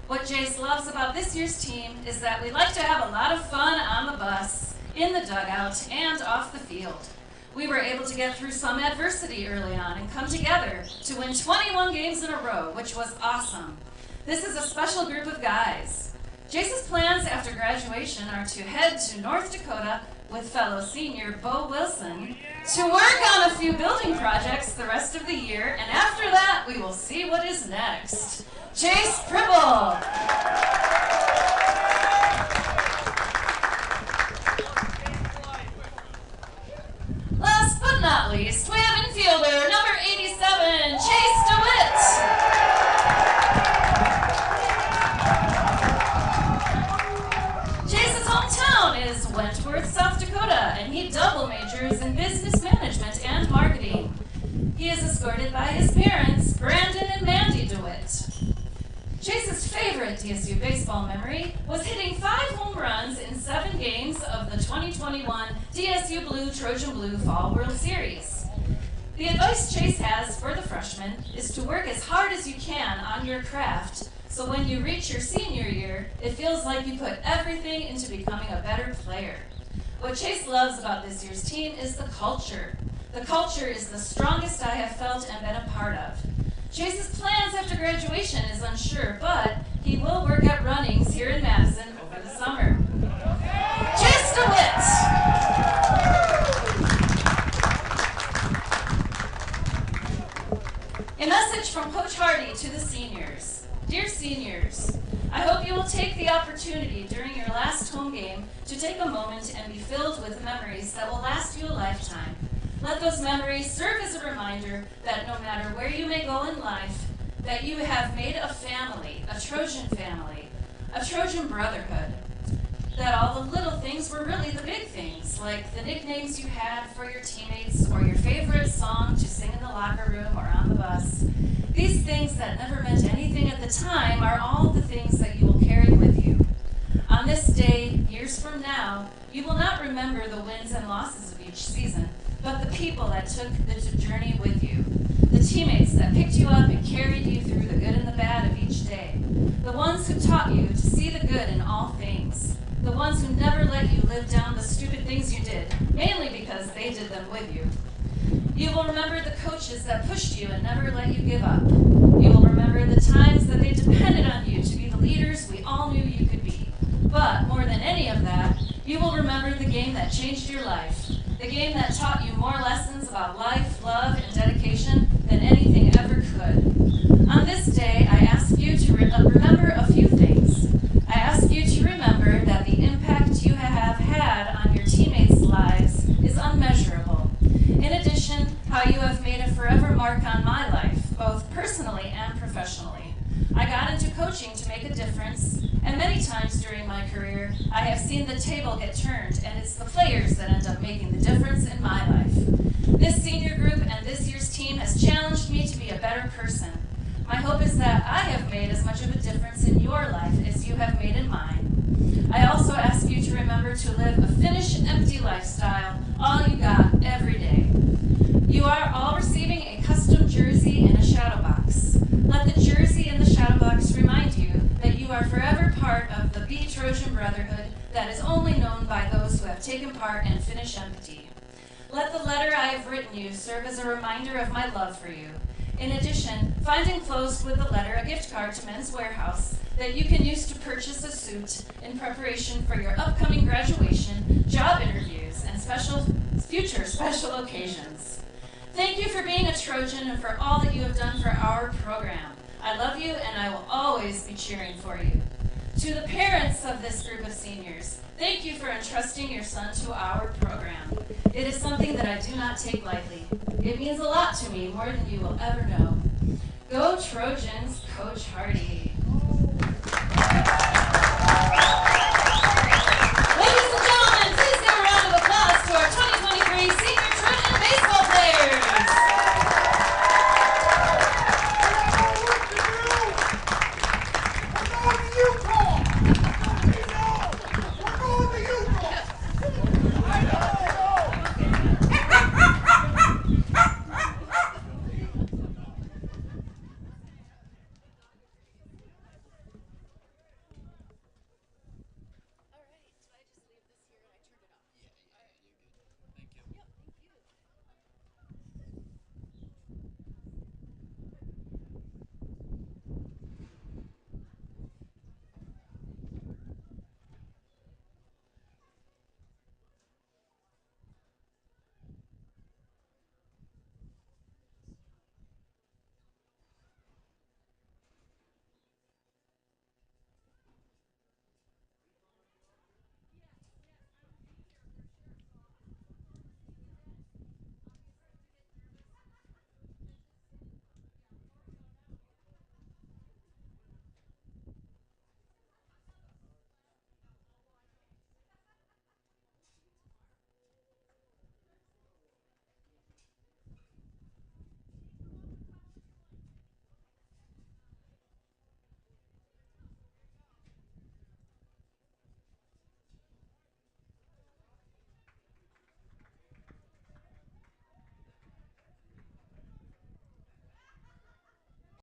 What Jace loves about this year's team is that we like to have a lot of fun on the bus, in the dugout, and off the field. We were able to get through some adversity early on and come together to win 21 games in a row, which was awesome. This is a special group of guys. Jace's plans after graduation are to head to North Dakota with fellow senior Bo Wilson to work on a few building projects the rest of the year, and after that, we will see what is next. Chase Pribble. Last but not least, we have infielder number 87, Chase DeWitt. Chase's hometown is Wentworth, South Dakota, and he double majors in business management and marketing. He is escorted by his parents, Brandon and Mandy DeWitt. Chase's favorite DSU baseball memory was hitting 5 home runs in 7 games of the 2021 DSU Blue Trojan Blue Fall World Series. The advice Chase has for the freshmen is to work as hard as you can on your craft, so when you reach your senior year, it feels like you put everything into becoming a better player. What Chase loves about this year's team is the culture. The culture is the strongest I have felt and been a part of. Chase's plans after graduation is unsure, but he will work at runnings here in Madison over the summer. Chase DeWitt! A message from Coach Hardy to the seniors. Dear seniors, I hope you will take the opportunity during your last home game to take a moment and be filled with memories that will last you a lifetime. Let those memories serve as a reminder that no matter where you may go in life, that you have made a family, a Trojan brotherhood. That all the little things were really the big things, like the nicknames you had for your teammates or your favorite song to sing in the locker room or on the bus. These things that never meant anything at the time are all the things that you will carry with you. On this day, years from now, you will not remember the wins and losses of each season, but the people that took the journey with you. The teammates that picked you up and carried you through the good and the bad of each day. The ones who taught you to see the good in all things. The ones who never let you live down the stupid things you did, mainly because they did them with you. You will remember the coaches that pushed you and never let you give up. You will remember the times that they depended on you to be the leaders we all knew you could be. But more than any of that, you will remember the game that changed your life. The game that taught you more lessons about life, love, and dedication than anything ever could. On this day, I ask you to remember a few things. I ask you to remember that the impact you have had on your teammates' lives is unmeasurable. In addition, how you have made a forever mark on my life, both personally and professionally. I got into coaching to make a difference, and many times during my career, I have seen the table get turned, and it's the players that end up making the difference in my life. This senior group and this year's team has challenged me to be a better person. My hope is that I have made as much of a difference in your life as you have made in mine. I also ask you to remember to live a finish empty lifestyle, all you got, every day. You are all receiving a custom jersey in a shadow box. Let the jersey in the shadow box remind you that you are forever part of the B Trojan Brotherhood that is only known by those who have taken part and finish empty. Let the letter I have written you serve as a reminder of my love for you. In addition, find enclosed with the letter a gift card to Men's Warehouse that you can use to purchase a suit in preparation for your upcoming graduation, job interviews, and future special occasions. Thank you for being a Trojan and for all that you have done for our program. I love you and I will always be cheering for you. To the parents of this group of seniors, thank you for entrusting your son to our program. It is something that I do not take lightly. It means a lot to me, more than you will ever know. Go Trojans, Coach Hardy.